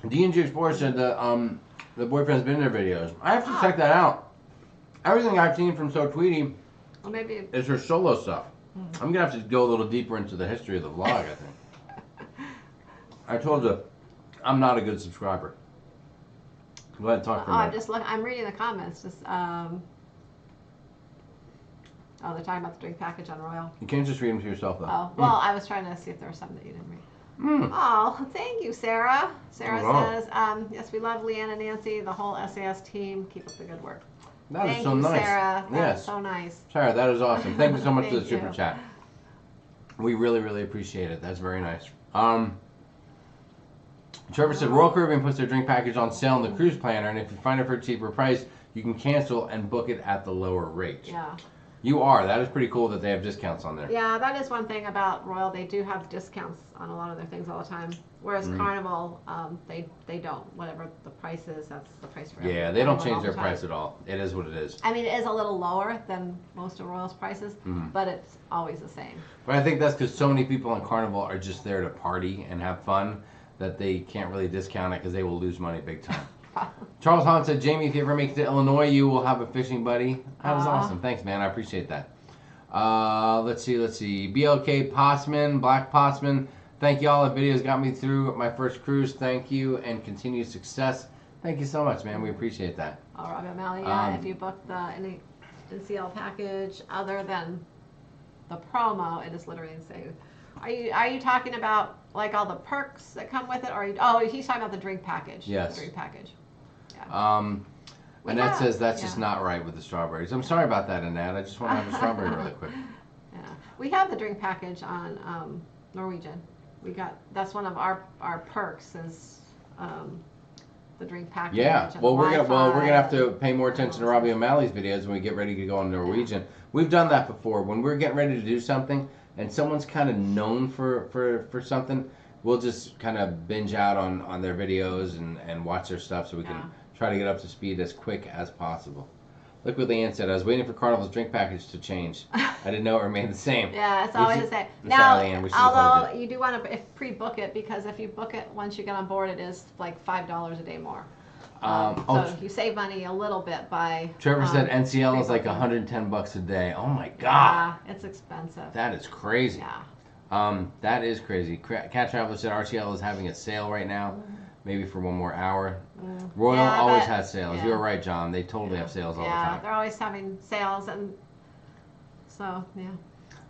D&G Explorer said the boyfriend's been in their videos. I have to check that out. Everything I've seen from So Tweety Well, maybe. is her solo stuff. I'm gonna have to go a little deeper into the history of the vlog, I think. I told you, I'm not a good subscriber. Go ahead, talk for a minute. I'm reading the comments. They're talking about the drink package on Royal. You can't just read them to yourself, though. Oh, well, I was trying to see if there was something that you didn't read. Oh, thank you, Sarah. Sarah says, yes, we love Leanne and Nancy, the whole SAS team. Keep up the good work. That is Thank so you, nice. Sarah. That Yes. is so nice. Sarah, that is awesome. Thank you so much for the Thank super you. chat. We really, really appreciate it. That's very nice. Trevor said Royal Caribbean puts their drink package on sale in the cruise planner, and if you find it for a cheaper price, you can cancel and book it at the lower rate. Yeah. You are. That is pretty cool that they have discounts on there. Yeah, that is one thing about Royal. They do have discounts on a lot of their things all the time. Whereas Carnival, they don't. Whatever the price is, that's the price for everything. Yeah, they don't all change the their time. price at all. It is what it is. I mean, it is a little lower than most of Royal's prices, but it's always the same. But I think that's because so many people on Carnival are just there to party and have fun that they can't really discount it because they will lose money big time. Charles Hahn said, Jamie, if you ever make it to Illinois, you will have a fishing buddy. That was awesome. Thanks, man. I appreciate that. Let's see. BLK Possiman, Black Possiman. Thank you all. The videos got me through my first cruise. Thank you and continued success. Thank you so much, man. We appreciate that. Oh, Rob O'Malley, if you book the NCL package other than the promo, it is literally insane. Are you talking about like all the perks that come with it, or he's talking about the drink package? Yes. The drink package. Yeah. Annette says that's just not right with the strawberries. I'm sorry about that, Annette. I just want to have a strawberry really quick. Yeah, we have the drink package on Norwegian. That's one of our perks is the drink package. Yeah, and well, we're Wi-Fi gonna have to pay more attention to Robbie O'Malley's videos when we get ready to go on Norwegian. We've done that before. When we're getting ready to do something and someone's kind of known for something, we'll just kind of binge out on their videos and watch their stuff so we can try to get up to speed as quick as possible. Look what Leanne said. I was waiting for Carnival's drink package to change. I didn't know it remained the same. Yeah, it's always the same. Now, Leanne, although you do want to pre-book it, because if you book it once you get on board, it is like $5 a day more. So you save money a little bit by. Trevor said NCL is like $110 a day. Oh my God. Yeah, it's expensive. That is crazy. Yeah. That is crazy. Cat Traveler said RCL is having a sale right now, maybe for 1 more hour. Royal always has sales. You're right, John. They totally have sales all the time. Yeah, they're always having sales, and so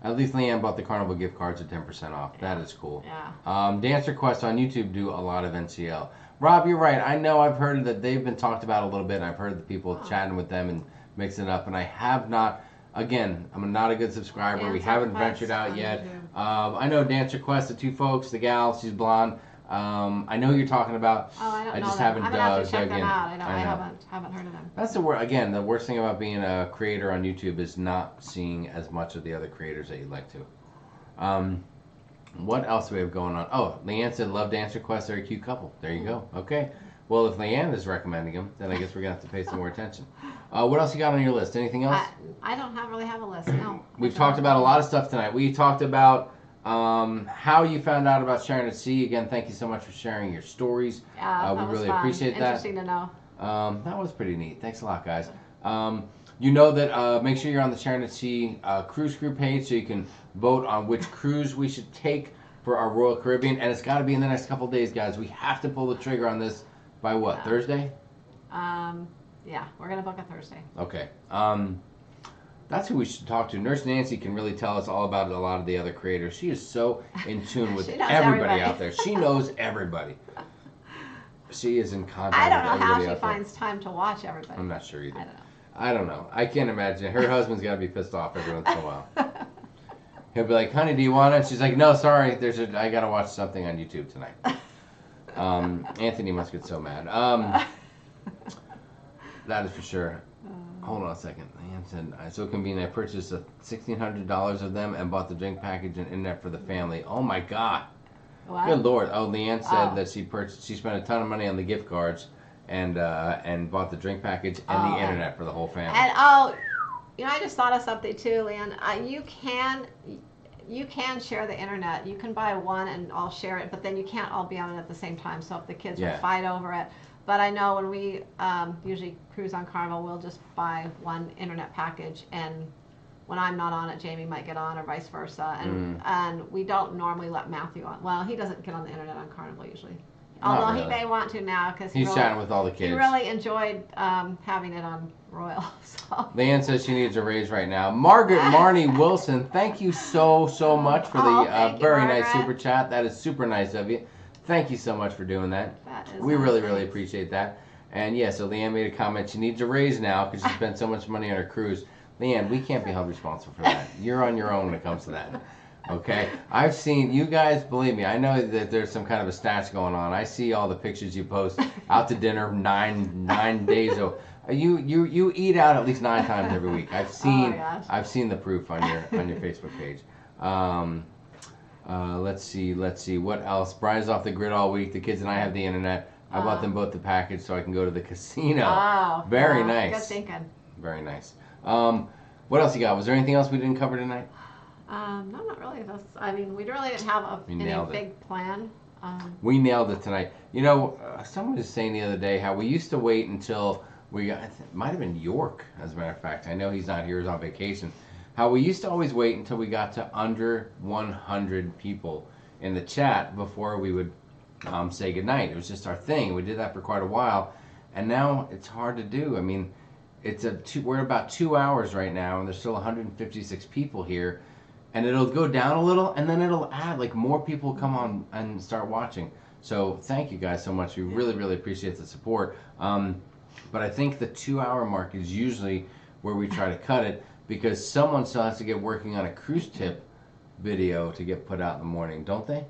At least Leanne bought the Carnival gift cards at 10% off. That is cool. Yeah. Dance Request on YouTube do a lot of NCL. Rob, you're right. I know I've heard that they've been talked about a little bit. I've heard the people chatting with them and mixing it up, and I have not. Again, I'm not a good subscriber. We haven't ventured out yet. I know Dance Request, the two folks, the gal, she's blonde. I know who you're talking about. Oh, I don't know. I just them. haven't I'm gonna have to check dug them in. out. I know. haven't heard of them. That's the worst. Again, the worst thing about being a creator on YouTube is not seeing as much of the other creators that you'd like to. What else do we have going on? Oh, Leanne said, love Dance Request. They're a cute couple. There you go. Okay. Well, if Leanne is recommending them, then I guess we're going to have to pay some more attention. What else you got on your list? Anything else? I don't really have a list, no. We've talked about a lot of stuff tonight. We talked about how you found out about Sharon at Sea. Again, thank you so much for sharing your stories. Yeah, we that was really fun. appreciate that. Interesting to know. That was pretty neat. Thanks a lot, guys. You know that make sure you're on the Sharon at Sea Cruise Crew page so you can vote on which cruise we should take for our Royal Caribbean. And it's got to be in the next couple days, guys. We have to pull the trigger on this by what, Thursday? Yeah, we're going to book a Thursday. Okay. That's who we should talk to. Nurse Nancy can really tell us all about a lot of the other creators. She is so in tune with everybody out there. She knows everybody. She is in contact with everybody out there. I don't know how she finds time to watch everybody. I'm not sure either. I don't know. I don't know. I can't imagine. Her husband's got to be pissed off every once in a while. He'll be like, honey, do you want it? She's like, no, sorry. I got to watch something on YouTube tonight. Anthony must get so mad. That is for sure. Hold on a second. Said, so convenient. I purchased $1,600 of them and bought the drink package and internet for the family. Oh my God! What? Good Lord! Oh, Leanne said that she spent a ton of money on the gift cards and bought the drink package and the internet for the whole family. And I just thought of something too, Leanne. You can share the internet. You can buy one and all share it, but then you can't all be on it at the same time. So if the kids would fight over it. But I know when we usually cruise on Carnival, we'll just buy one internet package, and when I'm not on it, Jamie might get on, or vice versa. And we don't normally let Matthew on. Well, he doesn't get on the internet on Carnival usually. Although he may want to now because he's chatting with all the kids. He really enjoyed having it on Royal. So. Leanne says she needs a raise right now. Margaret Marnie Wilson, thank you so much for the very nice super chat. That is super nice of you. Thank you so much for doing that. We really appreciate that. And yeah, so Leanne made a comment. She needs a raise now because she spent so much money on her cruise. Leanne, we can't be held responsible for that. You're on your own when it comes to that. Okay, I've seen you guys. Believe me, I know that there's some kind of a stash going on. I see all the pictures you post out to dinner nine days. You eat out at least 9 times every week. I've seen the proof on your Facebook page. Let's see what else. Brian's off the grid all week. The kids and I have the internet. I bought them both the package so I can go to the casino. Oh, very nice. Good thinking. Very nice. What else you got? Was there anything else we didn't cover tonight? No, not really. We really didn't have any big plan. We nailed it tonight. Someone was saying the other day how we used to wait until we got, it might have been York, as a matter of fact. I know he's not here, he's on vacation. How we used to always wait until we got to under 100 people in the chat before we would say goodnight. It was just our thing. We did that for quite a while, and now it's hard to do. I mean, we're about 2 hours right now, and there's still 156 people here. And it'll go down a little, and then it'll add, like more people come on and start watching. So thank you guys so much. We really appreciate the support. But I think the 2-hour mark is usually where we try to cut it, because someone still has to get working on a cruise tip video to get put out in the morning, don't they?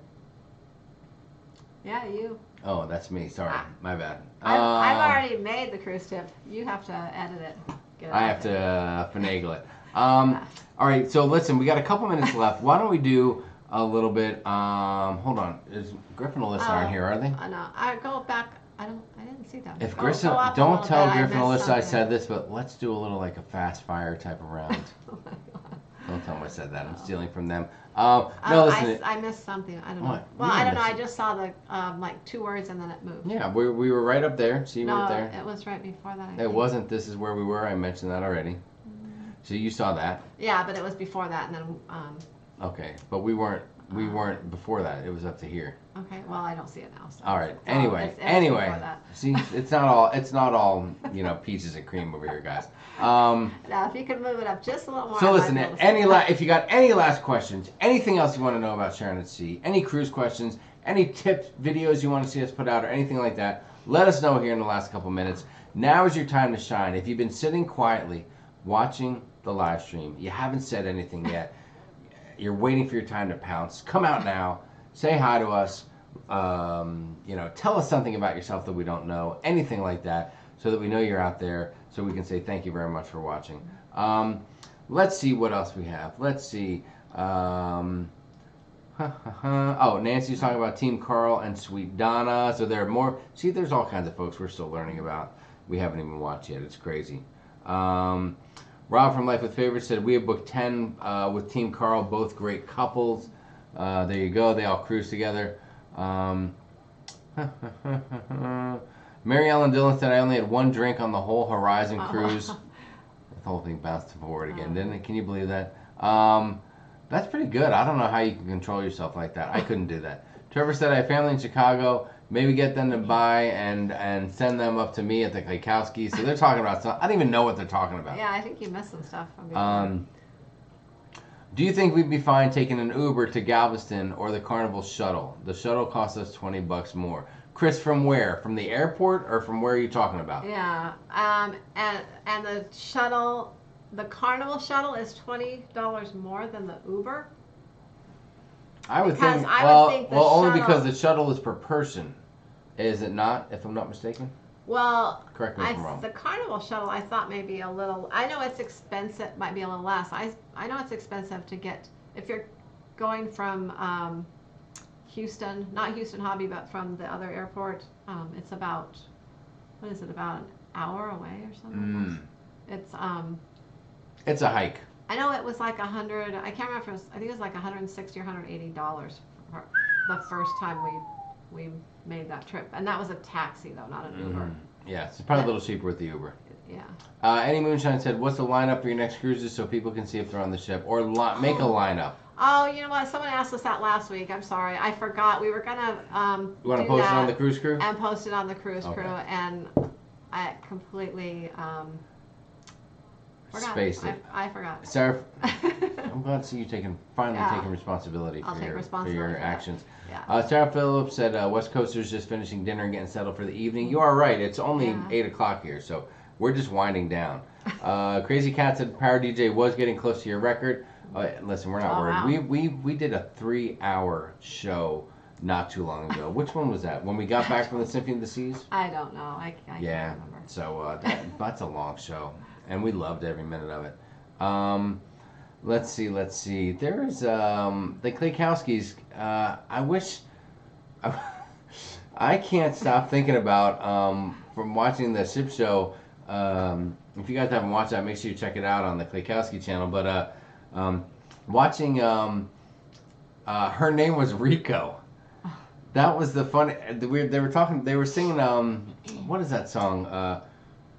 Yeah, you. Oh, that's me. Sorry, my bad. I've already made the cruise tip. You have to edit it. I have to finagle it. All right, so listen, we got a couple minutes left. Why don't we do a little bit? Hold on, is Griffin and Alyssa aren't here, are they? No, I go back. I didn't see them. If Griffin, don't tell Griffin and Alyssa I said this, but let's do a little like a fast fire type of round. Oh my God. Don't tell them I said that. I'm stealing from them. No, listen. I missed something. I don't know. What? Well, I don't know. I just saw the like 2 words and then it moved. Yeah, we were right up there. See, right there. No, it was right before that. It wasn't. This is where we were. I mentioned that already. So you saw that. Yeah, but it was before that, and then. Okay, but we weren't before that. It was up to here. Okay, well I don't see it now. So. All right. Anyway. See, it's not all peaches and cream over here, guys. Now, if you could move it up just a little more. So listen, if you got any last questions, anything else you want to know about Sharon at Sea, any cruise questions, any tips, videos you want to see us put out, or anything like that, let us know here in the last couple minutes. Now is your time to shine. If you've been sitting quietly watching the live stream, you haven't said anything yet, you're waiting for your time to pounce, come out now, say hi to us, tell us something about yourself that we don't know, anything like that, so that we know you're out there, so we can say thank you very much for watching. Let's see what else we have. Let's see. Oh, Nancy's talking about Team Carl and Sweet Donna. So there are more. See, there's all kinds of folks we're still learning about. We haven't even watched yet. It's crazy. Rob from Life with Favorites said, we have booked 10 with Team Carl, both great couples. There you go. They all cruise together. Mary Ellen Dillon said, I only had 1 drink on the whole Horizon cruise. The whole thing bounced forward again, didn't it? Can you believe that? That's pretty good. I don't know how you can control yourself like that. I couldn't do that. Trevor said, I have family in Chicago. Maybe get them to buy and send them up to me at the Kaikowski. So they're talking about stuff. I don't even know what they're talking about. Yeah, I think you missed some stuff. Do you think we'd be fine taking an Uber to Galveston or the Carnival shuttle? The shuttle costs us $20 more. Chris, from where? From the airport or from where are you talking about? Yeah, and the shuttle, the Carnival shuttle is $20 more than the Uber. I would think. Well, only because the shuttle is per person, is it not? If I'm not mistaken. Well, correct me if I'm wrong. The Carnival shuttle, I thought maybe a little. I know it's expensive. Might be a little less. I know it's expensive to get if you're going from Houston, not Houston Hobby, but from the other airport. It's about about an hour away or something. It's It's a hike. I know it was like 100. I can't remember. If it was, I think it was like 160 or $180 for the first time we made that trip, and that was a taxi though, not an Uber. Yeah, it's probably a little cheaper with the Uber. Yeah. Eddie Moonshine said, "What's the lineup for your next cruises so people can see if they're on the ship, or make a lineup?" Oh, you know what? Someone asked us that last week. I'm sorry, I forgot. We were gonna You want to post it on the Cruise Crew? And post it on the Cruise Crew, and I completely forgot. Spaced it. I forgot. Sarah, I'm glad to see you finally taking responsibility for your actions. Yeah. Sarah Phillips said, West Coasters just finishing dinner and getting settled for the evening. You are right. It's only 8 o'clock here, so we're just winding down. Crazy Cat said Power DJ was getting close to your record. Listen, we're not worried. Wow. We did a 3-hour show not too long ago. Which one was that? When we got back from the Symphony of the Seas? I don't know. I can't remember. So that's a long show, and we loved every minute of it. Let's see. There's the Klaykowskis. I wish. I can't stop thinking about from watching the ship show. If you guys haven't watched that, make sure you check it out on the Klaykowski channel. But watching her name was Rico. That was the fun. They were talking. They were singing. What is that song?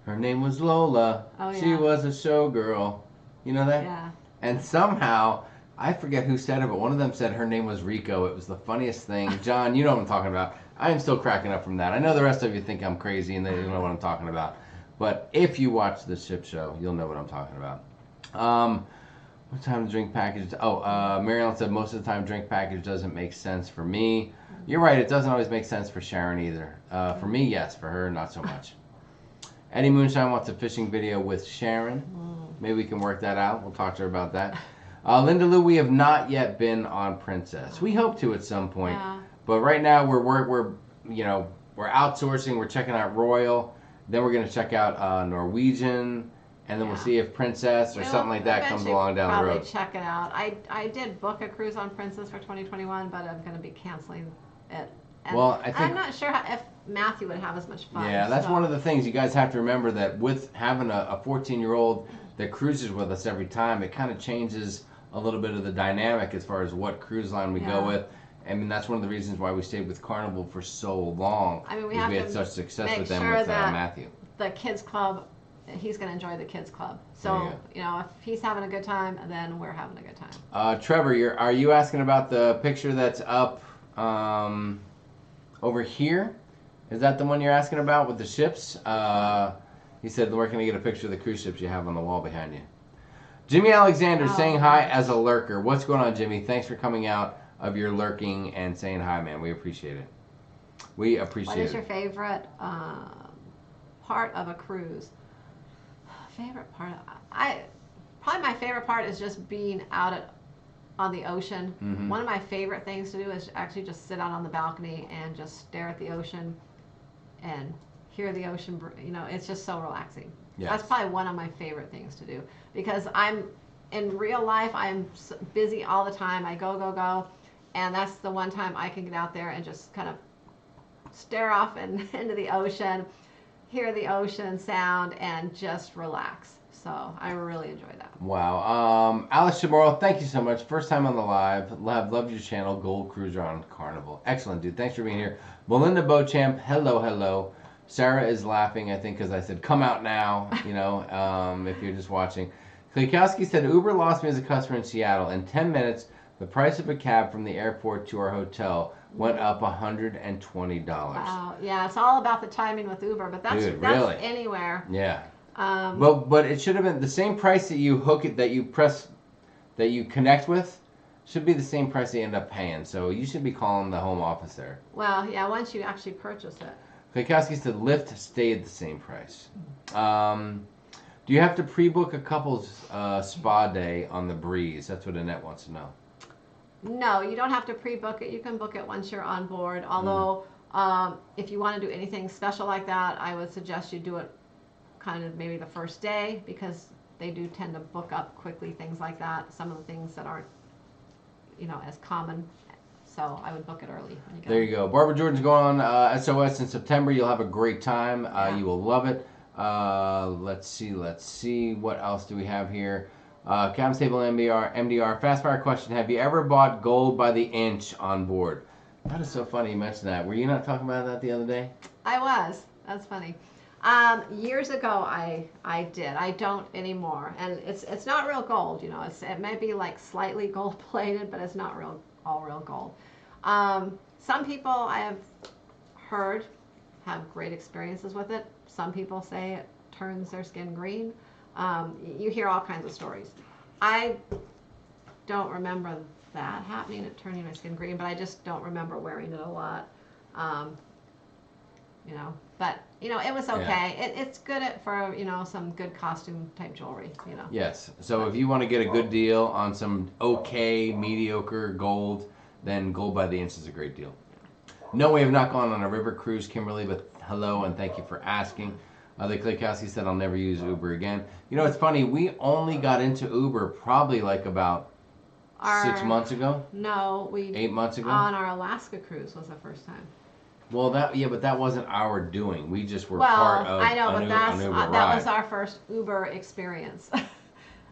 Her name was Lola. Oh, yeah. She was a showgirl. You know that? Yeah. And somehow, I forget who said it, but one of them said her name was Rico. It was the funniest thing. John, you know what I'm talking about. I am still cracking up from that. I know the rest of you think I'm crazy and they don't know what I'm talking about. But if you watch the ship show, you'll know what I'm talking about. What time to drink package? Mary Ellen said most of the time drink package doesn't make sense for me. You're right, it doesn't always make sense for Sharon either. For me, yes. For her, not so much. Eddie Moonshine wants a fishing video with Sharon. Maybe we can work that out. We'll talk to her about that. Linda Lou, we have not yet been on Princess. We hope to at some point. Yeah. But right now we're outsourcing. We're checking out Royal. Then we're going to check out Norwegian. And then we'll see if Princess or something like that comes along down the road. Probably check it out. I did book a cruise on Princess for 2021, but I'm going to be canceling it. And well, I think I'm not sure if Matthew would have as much fun. Yeah, that's one of the things you guys have to remember, that with having a 14-year-old that cruises with us every time, it kind of changes a little bit of the dynamic as far as what cruise line we go with. I mean, that's one of the reasons why we stayed with Carnival for so long. I mean, we had such success with them with Matthew. The kids club, he's going to enjoy the kids club. So, if he's having a good time, then we're having a good time. Trevor, are you asking about the picture that's up over here? Is that the one you're asking about with the ships? He said, where can I get a picture of the cruise ships you have on the wall behind you? Jimmy Alexander saying hi as a lurker. What's going on, Jimmy? Thanks for coming out of your lurking and saying hi, man. We appreciate it. What is your favorite part of a cruise? Favorite part? Probably my favorite part is just being out on the ocean. Mm-hmm. One of my favorite things to do is actually just sit out on the balcony and just stare at the ocean and hear the ocean. It's just so relaxing. Yes. That's probably one of my favorite things to do, because in real life, I'm busy all the time. I go, and that's the one time I can get out there and just kind of stare off into the ocean, hear the ocean sound, and just relax. So I really enjoy that. Wow. Alex Chamorro, thank you so much. First time on the live. Love your channel, Gold Cruiser on Carnival. Excellent, dude. Thanks for being here. Melinda Beauchamp, hello. Sarah is laughing, I think, because I said, come out now, if you're just watching. Klaykowski said, Uber lost me as a customer in Seattle. In 10 minutes, the price of a cab from the airport to our hotel went up $120. Wow. Yeah, it's all about the timing with Uber, but that's anywhere. Yeah. But it should have been the same price that you that you connect with should be the same price they end up paying. So you should be calling the home office there. Well, yeah, once you actually purchase it. Klaykowski said Lyft stayed the same price. Do you have to pre-book a couple's spa day on the Breeze? That's what Annette wants to know. No, you don't have to pre-book it. You can book it once you're on board. Although, if you want to do anything special like that, I would suggest you do it kind of maybe the first day, because they do tend to book up quickly, things like that. Some of the things that aren't, as common. So I would book it early. When you go. There you go. Barbara Jordan's going on SOS in September. You'll have a great time. You will love it. Let's see. What else do we have here? Cabin Table MDR. Fast fire question. Have you ever bought gold by the inch on board? That is so funny you mentioned that. Were you not talking about that the other day? I was. That's funny. Years ago, I did. I don't anymore, and it's not real gold. You know, it may be like slightly gold plated, but it's not all real gold. Some people I have heard have great experiences with it. Some people say it turns their skin green. You hear all kinds of stories. I don't remember that happening, it turning my skin green, but I just don't remember wearing it a lot. But it was okay. Yeah. It's good for some good costume type jewelry. Yes. So if you want to get a good deal on some okay, mediocre gold, then gold by the inch is a great deal. No, we have not gone on a river cruise, Kimberly, but hello and thank you for asking. The Klekowski said I'll never use Uber again. It's funny. We only got into Uber probably like about 6 months ago. No, 8 months ago. On our Alaska cruise was the first time. Well, but that wasn't our doing. We just were part of an Uber ride. That was our first Uber experience.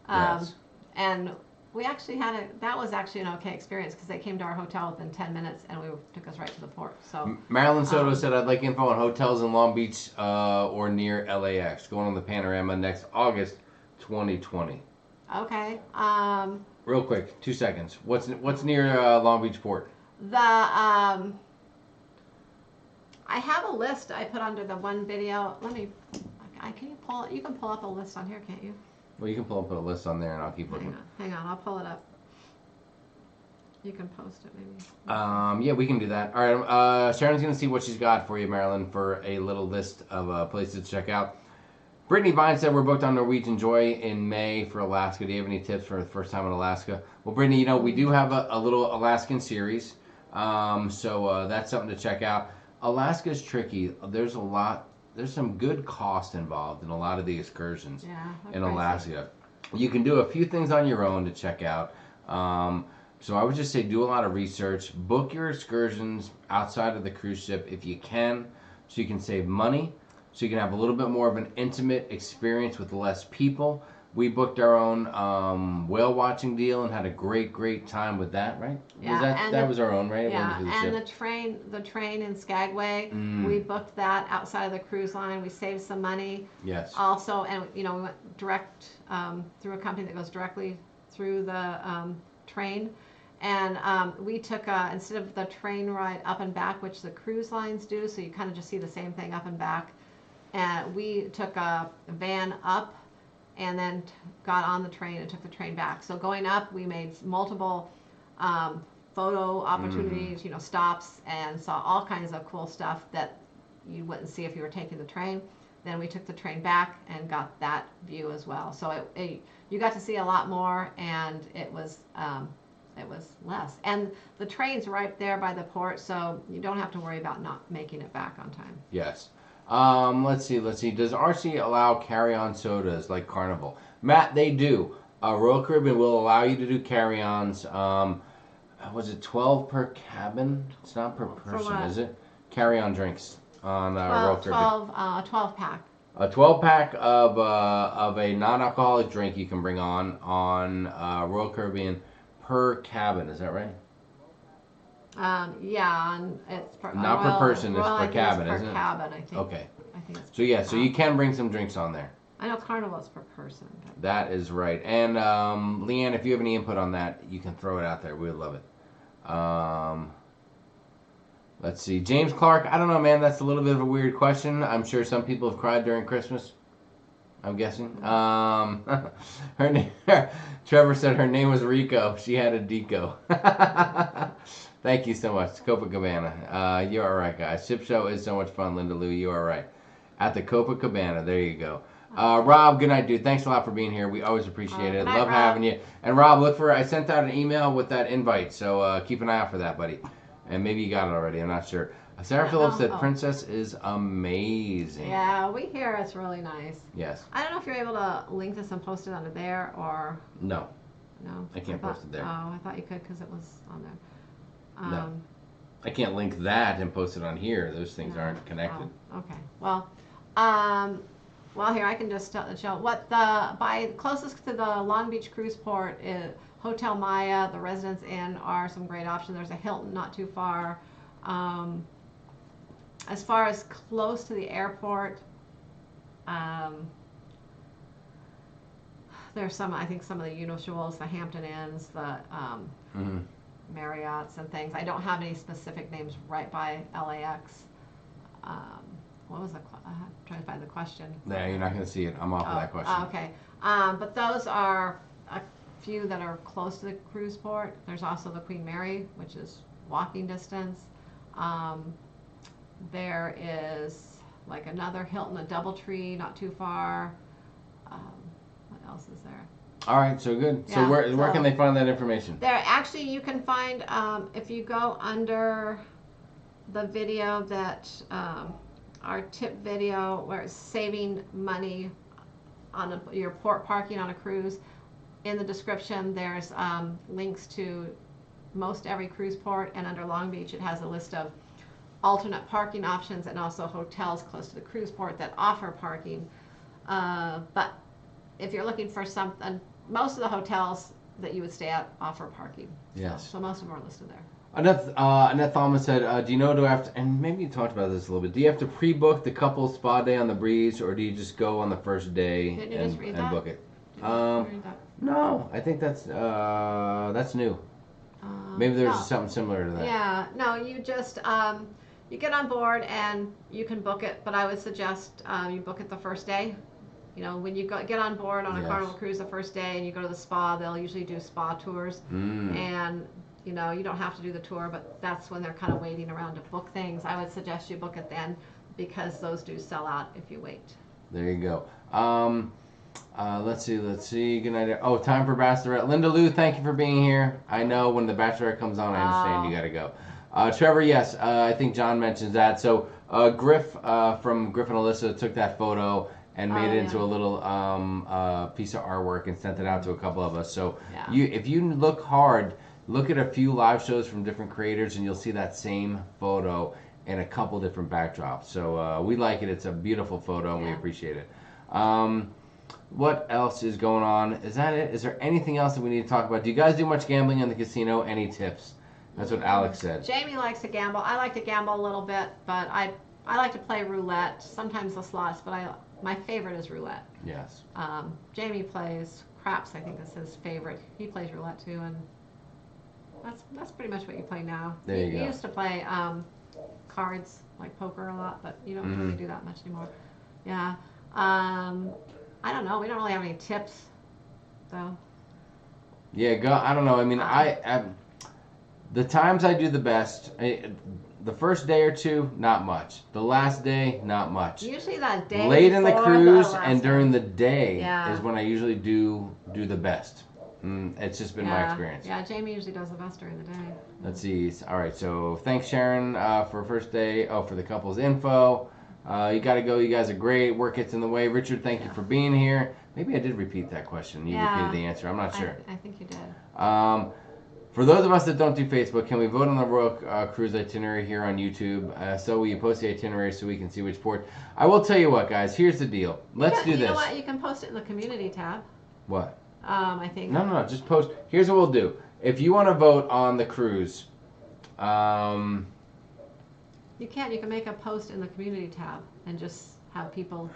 Yes. And we actually that was actually an okay experience because they came to our hotel within 10 minutes and took us right to the port. So Marilyn Soto said, I'd like info on hotels in Long Beach or near LAX. Going on the Panorama next August 2020. Okay. Real quick, 2 seconds. What's near Long Beach Port? I have a list I put under the one video. You can pull up a list on here, can't you? Well, you can pull up a list on there and I'll keep looking. Hang on, I'll pull it up. You can post it maybe. Yeah, we can do that. All right, Sharon's going to see what she's got for you, Marilyn, for a little list of places to check out. Brittany Vine said we're booked on Norwegian Joy in May for Alaska. Do you have any tips for the first time in Alaska? Well, Brittany, we do have a little Alaskan series, so that's something to check out. Alaska's tricky. There's some good cost involved in a lot of the excursions in Alaska. You can do a few things on your own to check out. So I would just say do a lot of research. Book your excursions outside of the cruise ship if you can, so you can save money, so you can have a little bit more of an intimate experience with less people. We booked our own whale watching deal and had a great time with that, right? Yeah, that was our own, right? Yeah, and the train in Skagway, we booked that outside of the cruise line. We saved some money. Yes. Also, and we went direct through a company that goes directly through the train, and we took instead of the train ride up and back, which the cruise lines do, so you kind of just see the same thing up and back, and we took a van up and then got on the train and took the train back. So going up, we made multiple photo opportunities, stops, and saw all kinds of cool stuff that you wouldn't see if you were taking the train. Then we took the train back and got that view as well. So you got to see a lot more, and it was less. And the train's right there by the port, so you don't have to worry about not making it back on time. Yes. Let's see. Does RC allow carry-on sodas like Carnival? Matt, they do. Royal Caribbean will allow you to do carry-ons. Was it 12 per cabin? It's not per person, is it? Carry-on drinks on Royal Caribbean. 12 pack. A 12-pack of a non-alcoholic drink you can bring on Royal Caribbean per cabin. Is that right? Yeah, and it's not per person, it's per cabin, isn't it? Per cabin, I think. Okay. I think it's so you can bring some drinks on there. I know Carnival is per person. But... That is right. And Leanne, if you have any input on that, you can throw it out there. We would love it. Let's see. James Clark, I don't know, man. That's a little bit of a weird question. I'm sure some people have cried during Christmas. I'm guessing. Her name, Trevor said her name was Rico. She had a Deco. Thank you so much. Copacabana. You are right, guys. Ship show is so much fun, Linda Lou. You are right. At the Copacabana. There you go. Rob, good night, dude. Thanks a lot for being here. We always appreciate it. Love having you. And Rob, I sent out an email with that invite, so keep an eye out for that, buddy. And maybe you got it already. I'm not sure. Sarah Phillips said Princess is amazing. Yeah, we hear it's really nice. Yes. I don't know if you're able to link this and post it onto there or... No. No? I can't post it there. Oh, I thought you could because it was on there. No. I can't link that and post it on here. Those things aren't connected. Oh, okay. Well, Well, here I can just show what by closest to the Long Beach cruise port is Hotel Maya, the Residence Inn are some great options. There's a Hilton not too far. As far as close to the airport, there's some, I think some of the usuals, the Hampton Inns, the Marriott's and things. I don't have any specific names right by LAX. What was I'm trying to find the question. Yeah, you're not going to see it. I'm off of that question. Okay. But those are a few that are close to the cruise port. There's also the Queen Mary, which is walking distance. There is like another Hilton, a Doubletree, not too far. What else is there? All right, so good. Yeah, so where can they find that information? There, actually, you can find if you go under the video that our tip video where it's saving money on your port parking on a cruise. In the description, there's links to most every cruise port, and under Long Beach, it has a list of alternate parking options and also hotels close to the cruise port that offer parking. But if you're looking for something, most of the hotels that you would stay at offer parking. Yes. So most of them are listed there. Annette Thomas said, do you know, do I have to, and maybe you talked about this a little bit, do you have to pre-book the couple's spa day on the breeze, or do you just go on the first day and book it? No, I think that's new. Maybe there's something similar to that. Yeah, no, you just, you get on board and you can book it, but I would suggest you book it the first day. You know, when you get on board on a Carnival cruise the first day and you go to the spa, they'll usually do spa tours. And, you know, you don't have to do the tour, but that's when they're kind of waiting around to book things. I would suggest you book it then because those do sell out if you wait. There you go. Let's see. Good night. Oh, time for Bachelorette. Linda Lou, thank you for being here. I know when the Bachelorette comes on, I understand you got to go. Trevor, yes, I think John mentions that. So Griff from Griff and Alyssa took that photo and made it into a little piece of artwork and sent it out to a couple of us. So if you look hard, look at a few live shows from different creators and you'll see that same photo in a couple different backdrops. So we like it. It's a beautiful photo and we appreciate it. What else is going on? Is that it? Is there anything else that we need to talk about? Do you guys do much gambling in the casino? Any tips? That's what Alex said. Jamie likes to gamble. I like to gamble a little bit, but I like to play roulette. Sometimes the slots, but my favorite is roulette. Yes. Jamie plays craps. I think is his favorite. He plays roulette too, and that's pretty much what you play now. There you go. You used to play cards like poker a lot, but you don't really do that much anymore. Yeah. I don't know. We don't really have any tips, though. Yeah, I don't know. I mean, the times I do the best, the first day or two, not much. The last day, not much. Usually that day late in the cruise the and during the day is when I usually do the best. It's just been my experience. Yeah, Jamie usually does the best during the day. Let's see. All right, so thanks, Sharon, for first day. Oh, for the couple's info. You got to go. You guys are great. Work gets in the way. Richard, thank you for being here. Maybe I did repeat that question. You repeated the answer. I'm not sure. I think you did. For those of us that don't do Facebook, can we vote on the Royal Cruise itinerary here on YouTube? So will you post the itinerary so we can see which port? I will tell you what, guys. Here's the deal. Let's do this. You know what? You can post it in the community tab. What? I think. No. Just post. Here's what we'll do. If you want to vote on the cruise, you can make a post in the community tab and just have people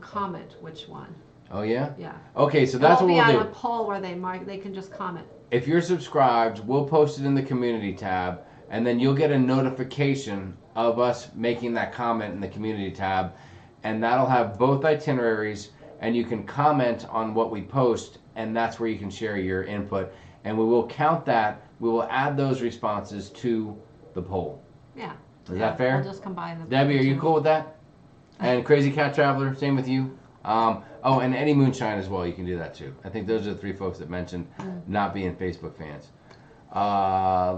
comment which one. Oh yeah? Yeah. Okay, so that's what we'll do. It'll be on a poll where they can just comment. If you're subscribed, we'll post it in the community tab, and then you'll get a notification of us making that comment in the community tab, and that'll have both itineraries, and you can comment on what we post, and that's where you can share your input, and we will count that. We will add those responses to the poll. Yeah. Is that fair? We'll just combine them. Debbie, are you cool with that? And Crazy Cat Traveler, same with you. Oh, and Eddie Moonshine as well. You can do that too. I think those are the three folks that mentioned not being Facebook fans.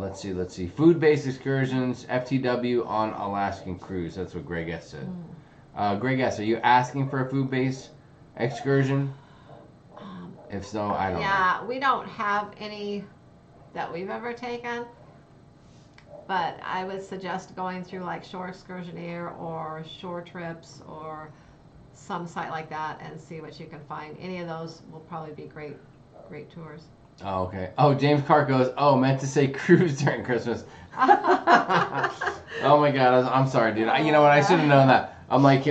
Let's see. Food-based excursions, FTW on Alaskan cruise. That's what Greg S. said. Greg S., are you asking for a food-based excursion? If so, I don't know. Yeah, we don't have any that we've ever taken. But I would suggest going through like Shore Excursionaire or Shore Trips or some site like that and see what you can find. Any of those will probably be great tours. Oh, okay. Oh, James Clark goes, oh, meant to say cruise during Christmas. Oh my God, I'm sorry, dude. You know what? I should have known that. I'm like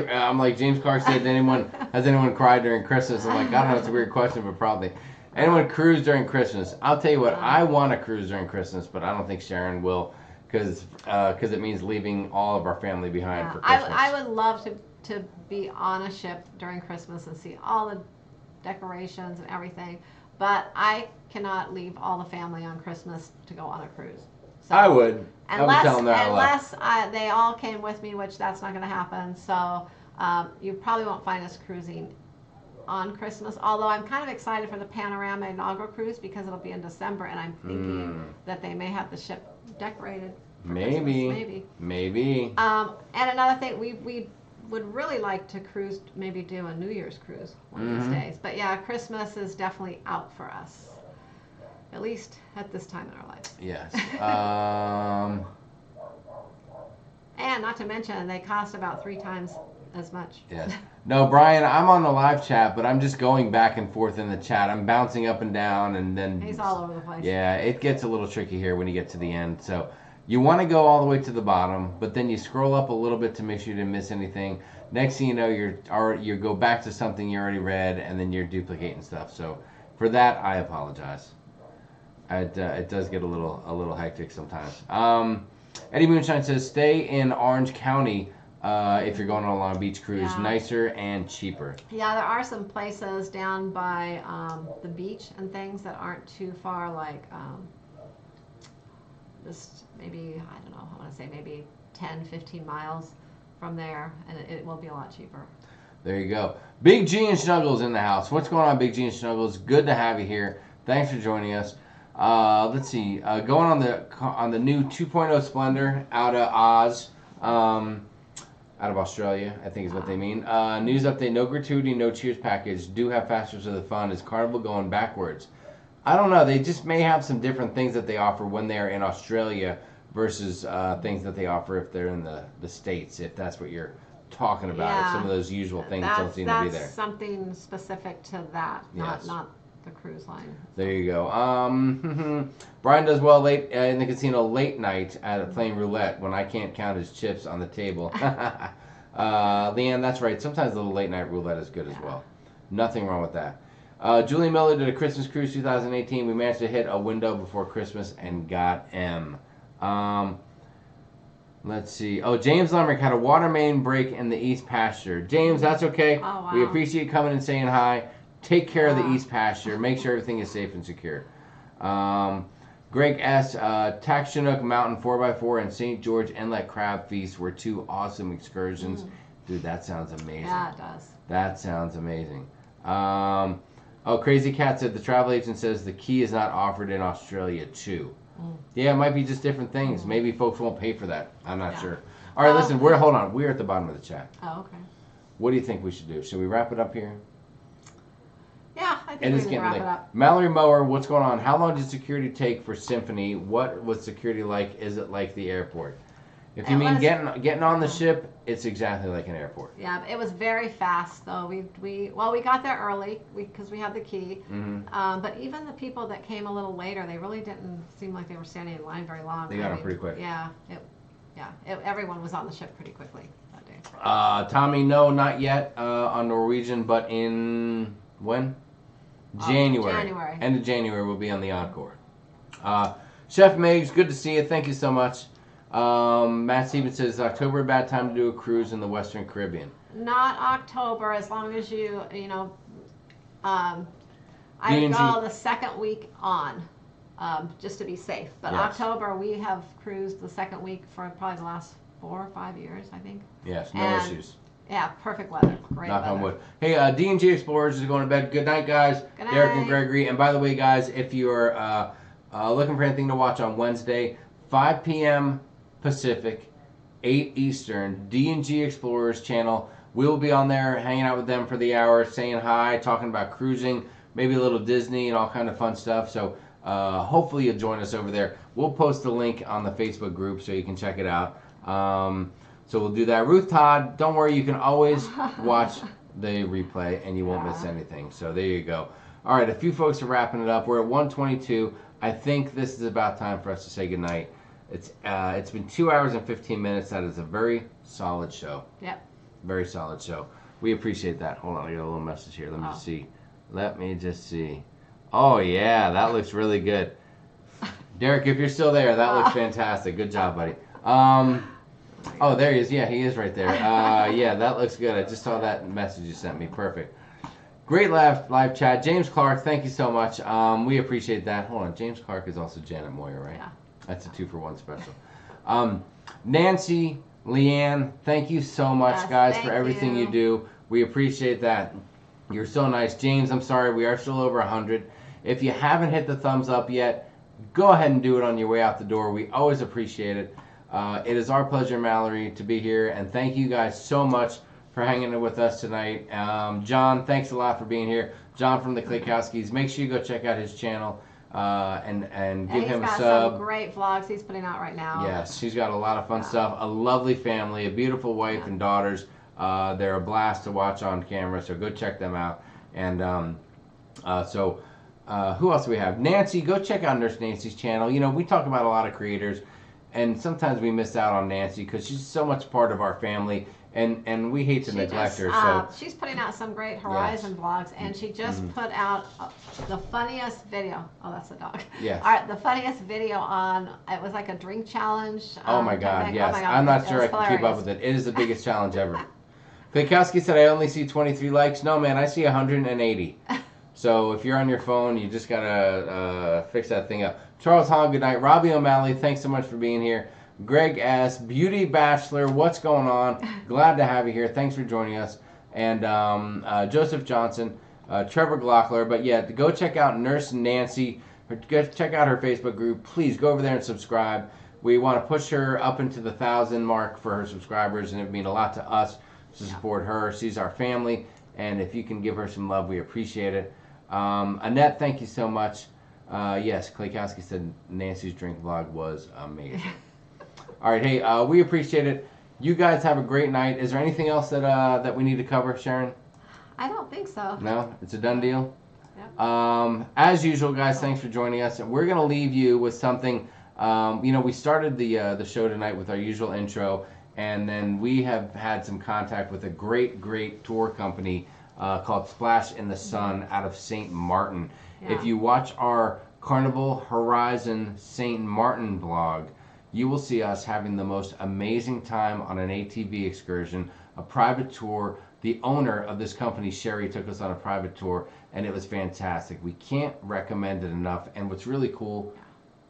James Clark said. Has anyone cried during Christmas? I'm like, I don't know. It's a weird question, but probably. Anyone cruise during Christmas? I'll tell you what. I want to cruise during Christmas, but I don't think Sharon will, because it means leaving all of our family behind for Christmas. I would love to be on a ship during Christmas and see all the decorations and everything, but I cannot leave all the family on Christmas to go on a cruise. So, I would. Unless they all came with me, which that's not going to happen. So you probably won't find us cruising on Christmas. Although I'm kind of excited for the Panorama inaugural cruise because it'll be in December, and I'm thinking that they may have the ship decorated. For Christmas, maybe. And another thing, we would really like to cruise, maybe do a New Year's cruise one of these days. But yeah, Christmas is definitely out for us. At least at this time in our lives. Yes. And not to mention, they cost about 3 times as much. Yes. No, Brian, I'm on the live chat, but I'm just going back and forth in the chat. I'm bouncing up and down, and then... He's all over the place. Yeah, it gets a little tricky here when you get to the end. So you want to go all the way to the bottom, but then you scroll up a little bit to make sure you didn't miss anything. Next thing you know, you go back to something you already read, and then you're duplicating stuff. So for that, I apologize. It does get a little hectic sometimes. Eddie Moonshine says, stay in Orange County if you're going on a Long Beach cruise. Yeah. Nicer and cheaper. Yeah, there are some places down by the beach and things that aren't too far, like just maybe, I don't know, I want to say maybe 10, 15 miles from there, and it will be a lot cheaper. There you go. Big G and Snuggles in the house. What's going on, Big G and Snuggles? Good to have you here. Thanks for joining us. Let's see. Going on the new 2.0 Splendor out of Oz, out of Australia, I think is what they mean. News update: no gratuity, no cheers package. Do have Fasters of the Fun. Is Carnival going backwards? I don't know. They just may have some different things that they offer when they're in Australia versus things that they offer if they're in the States. If that's what you're talking about, yeah. If some of those usual things don't seem to be there. That's something specific to that, yes. not the cruise line. There you go. Brian does well late in the casino late night at playing roulette when I can't count his chips on the table. Leanne, that's right. Sometimes a little late night roulette is good as well. Nothing wrong with that. Julie Miller did a Christmas cruise 2018. We managed to hit a window before Christmas and got M. Let's see. Oh, James Lemrick had a water main break in the East Pasture. James, that's okay. Oh, wow. We appreciate you coming and saying hi. Take care of the East Pasture. Make sure everything is safe and secure. Greg S. Tax Chinook Mountain 4x4 and St. George Inlet Crab Feast were 2 awesome excursions. Dude, that sounds amazing. Yeah, it does. That sounds amazing. Oh, Crazy Cat said the travel agent says the key is not offered in Australia too. Yeah, it might be just different things. Maybe folks won't pay for that. I'm not sure. All right, listen, hold on. We're at the bottom of the chat. Oh, okay. What do you think we should do? Should we wrap it up here? Yeah, I think we can wrap it up. Mallory Mower, what's going on? How long did security take for Symphony? What was security like? Is it like the airport? If you mean getting on the ship, it's exactly like an airport. Yeah, it was very fast though. We got there early because we had the key. But even the people that came a little later, they really didn't seem like they were standing in line very long. They got on pretty quick. Yeah, everyone was on the ship pretty quickly that day. Tommy, no, not yet on Norwegian, but in when? January. End of January we'll be on the Encore. Chef Megs, good to see you. Thank you so much. Matt Stevens says, October a bad time to do a cruise in the Western Caribbean? Not October, as long as I go the second week on, just to be safe. But yes. October, we have cruised the second week for probably the last 4 or 5 years, I think. Yes, no issues. Yeah, perfect weather. Great weather. Knock on wood. Hey, D&G Explorers is going to bed. Good night, guys. Good night. Derek and Gregory. And by the way, guys, if you're looking for anything to watch on Wednesday, 5 p.m. Pacific, 8 Eastern, D&G Explorers channel. We'll be on there hanging out with them for the hour, saying hi, talking about cruising, maybe a little Disney and all kind of fun stuff. So hopefully you'll join us over there. We'll post the link on the Facebook group so you can check it out. So we'll do that. Ruth Todd, don't worry, you can always watch the replay and you won't miss anything. So there you go. All right, a few folks are wrapping it up. We're at 1:22. I think this is about time for us to say goodnight. It's been 2 hours and 15 minutes. That is a very solid show. Yep. Very solid show. We appreciate that. Hold on, I got a little message here. Let me just see. Let me just see. Oh yeah, that looks really good. Derek, if you're still there, that looks fantastic. Good job, buddy. Oh, there he is. Yeah, he is right there. Yeah, that looks good. I just saw that message you sent me. Perfect. Great live chat. James Clark, thank you so much. We appreciate that. Hold on. James Clark is also Janet Moyer, right? Yeah. That's a 2-for-1 special. Nancy, Leanne, thank you so much, guys, for everything you do. We appreciate that. You're so nice. James, I'm sorry. We are still over 100. If you haven't hit the thumbs up yet, go ahead and do it on your way out the door. We always appreciate it. It is our pleasure, Mallory, to be here, and thank you guys so much for hanging with us tonight. John, thanks a lot for being here. John from the Klekowskis. Make sure you go check out his channel and give him a sub. He's got some great vlogs he's putting out right now. Yes, she's got a lot of fun stuff. A lovely family, a beautiful wife and daughters. They're a blast to watch on camera, so go check them out. And who else do we have? Nancy, go check out Nurse Nancy's channel. You know, we talk about a lot of creators, and sometimes we miss out on Nancy because she's so much part of our family, and we hate to neglect her. So she's putting out some great Horizon vlogs, and she just put out the funniest video. Oh, that's a dog. Yes. All right, the funniest video on, it was like a drink challenge. Oh my God, yes. Oh my God. I'm not sure I can keep up with it. It is the biggest challenge ever. Klekowski said, I only see 23 likes. No, man, I see 180. So if you're on your phone, you just gotta fix that thing up. Charles Hahn, good night. Robbie O'Malley, thanks so much for being here. Greg S. Beauty Bachelor, what's going on? Glad to have you here. Thanks for joining us. And Joseph Johnson, Trevor Glockler. But yeah, go check out Nurse Nancy. Go check out her Facebook group. Please go over there and subscribe. We want to push her up into the 1,000 mark for her subscribers, and it would mean a lot to us to support her. She's our family, and if you can give her some love, we appreciate it. Annette, thank you so much. Yes, Klekowski said Nancy's drink vlog was amazing. All right, hey, we appreciate it. You guys have a great night. Is there anything else that we need to cover, Sharon? I don't think so. No? It's a done deal? Yep. As usual, guys, thanks for joining us. We're going to leave you with something. You know, we started the show tonight with our usual intro, and then we have had some contact with a great tour company called Splash in the Sun out of St. Martin. Yeah. If you watch our Carnival Horizon St. Martin vlog, you will see us having the most amazing time on an ATV excursion, a private tour. The owner of this company, Sherry, took us on a private tour, and it was fantastic. We can't recommend it enough. And what's really cool,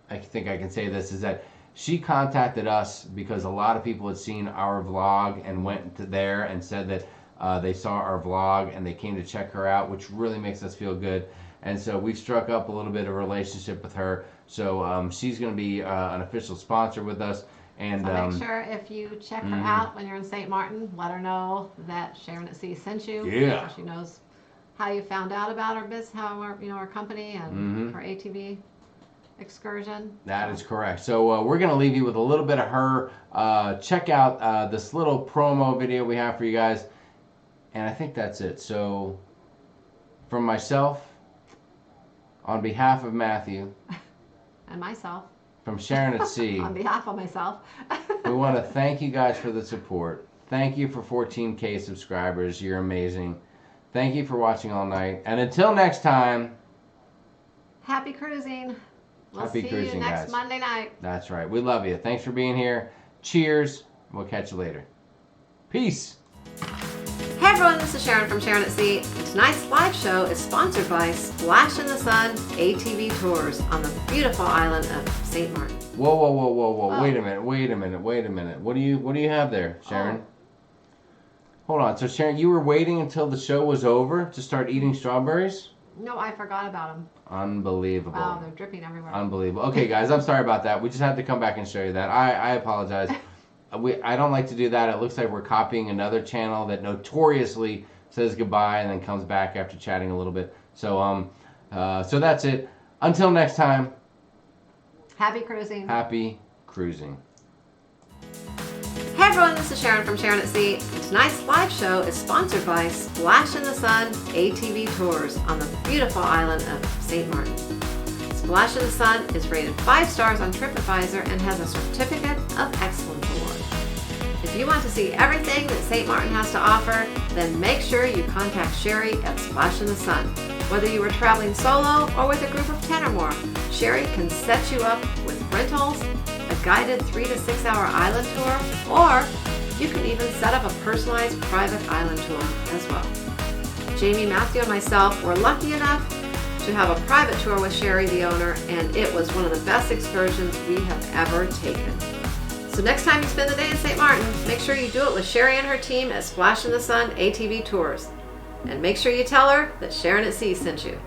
I think I can say this, is that she contacted us because a lot of people had seen our vlog and went to there and said that they saw our vlog and they came to check her out, which really makes us feel good. And so we've struck up a little bit of a relationship with her. So she's going to be an official sponsor with us. And so make sure if you check her out when you're in St. Martin, let her know that Sharon at Sea sent you. Yeah. So she knows how you found out about our business, how our company and her ATV excursion. That is correct. So we're going to leave you with a little bit of her. Check out this little promo video we have for you guys. And I think that's it. So from myself, on behalf of Matthew, and myself, from Sharon at Sea, on behalf of myself, we want to thank you guys for the support. Thank you for 14K subscribers. You're amazing. Thank you for watching all night. And until next time, happy cruising. We'll happy see cruising, you next guys. Monday night. That's right. We love you. Thanks for being here. Cheers. We'll catch you later. Peace. Hey everyone, this is Sharon from Sharon at Sea. Tonight's live show is sponsored by Splash in the Sun ATV Tours on the beautiful island of St. Martin. Whoa. Oh. Wait a minute. What do you have there, Sharon? Hold on. So Sharon, you were waiting until the show was over to start eating strawberries? No, I forgot about them. Unbelievable. Wow, they're dripping everywhere. Unbelievable. Okay, guys, I'm sorry about that. We just had to come back and show you that. I apologize. I don't like to do that. It looks like we're copying another channel that notoriously says goodbye and then comes back after chatting a little bit. So so that's it. Until next time. Happy cruising. Happy cruising. Hey Hey everyone, this is Sharon from Sharon at Sea. Tonight's live show is sponsored by Splash in the Sun ATV Tours on the beautiful island of St. Martin. Splash in the Sun is rated 5 stars on TripAdvisor and has a Certificate of Excellence Award. If you want to see everything that St. Martin has to offer, then make sure you contact Sherry at Splash in the Sun. Whether you are traveling solo or with a group of 10 or more, Sherry can set you up with rentals, a guided 3 to 6 hour island tour, or you can even set up a personalized private island tour as well. Jamie, Matthew, and myself were lucky enough to have a private tour with Sherry, the owner, and it was one of the best excursions we have ever taken. So next time you spend the day in St. Martin, make sure you do it with Sherry and her team at Splash in the Sun ATV Tours. And make sure you tell her that Sharon at Sea sent you.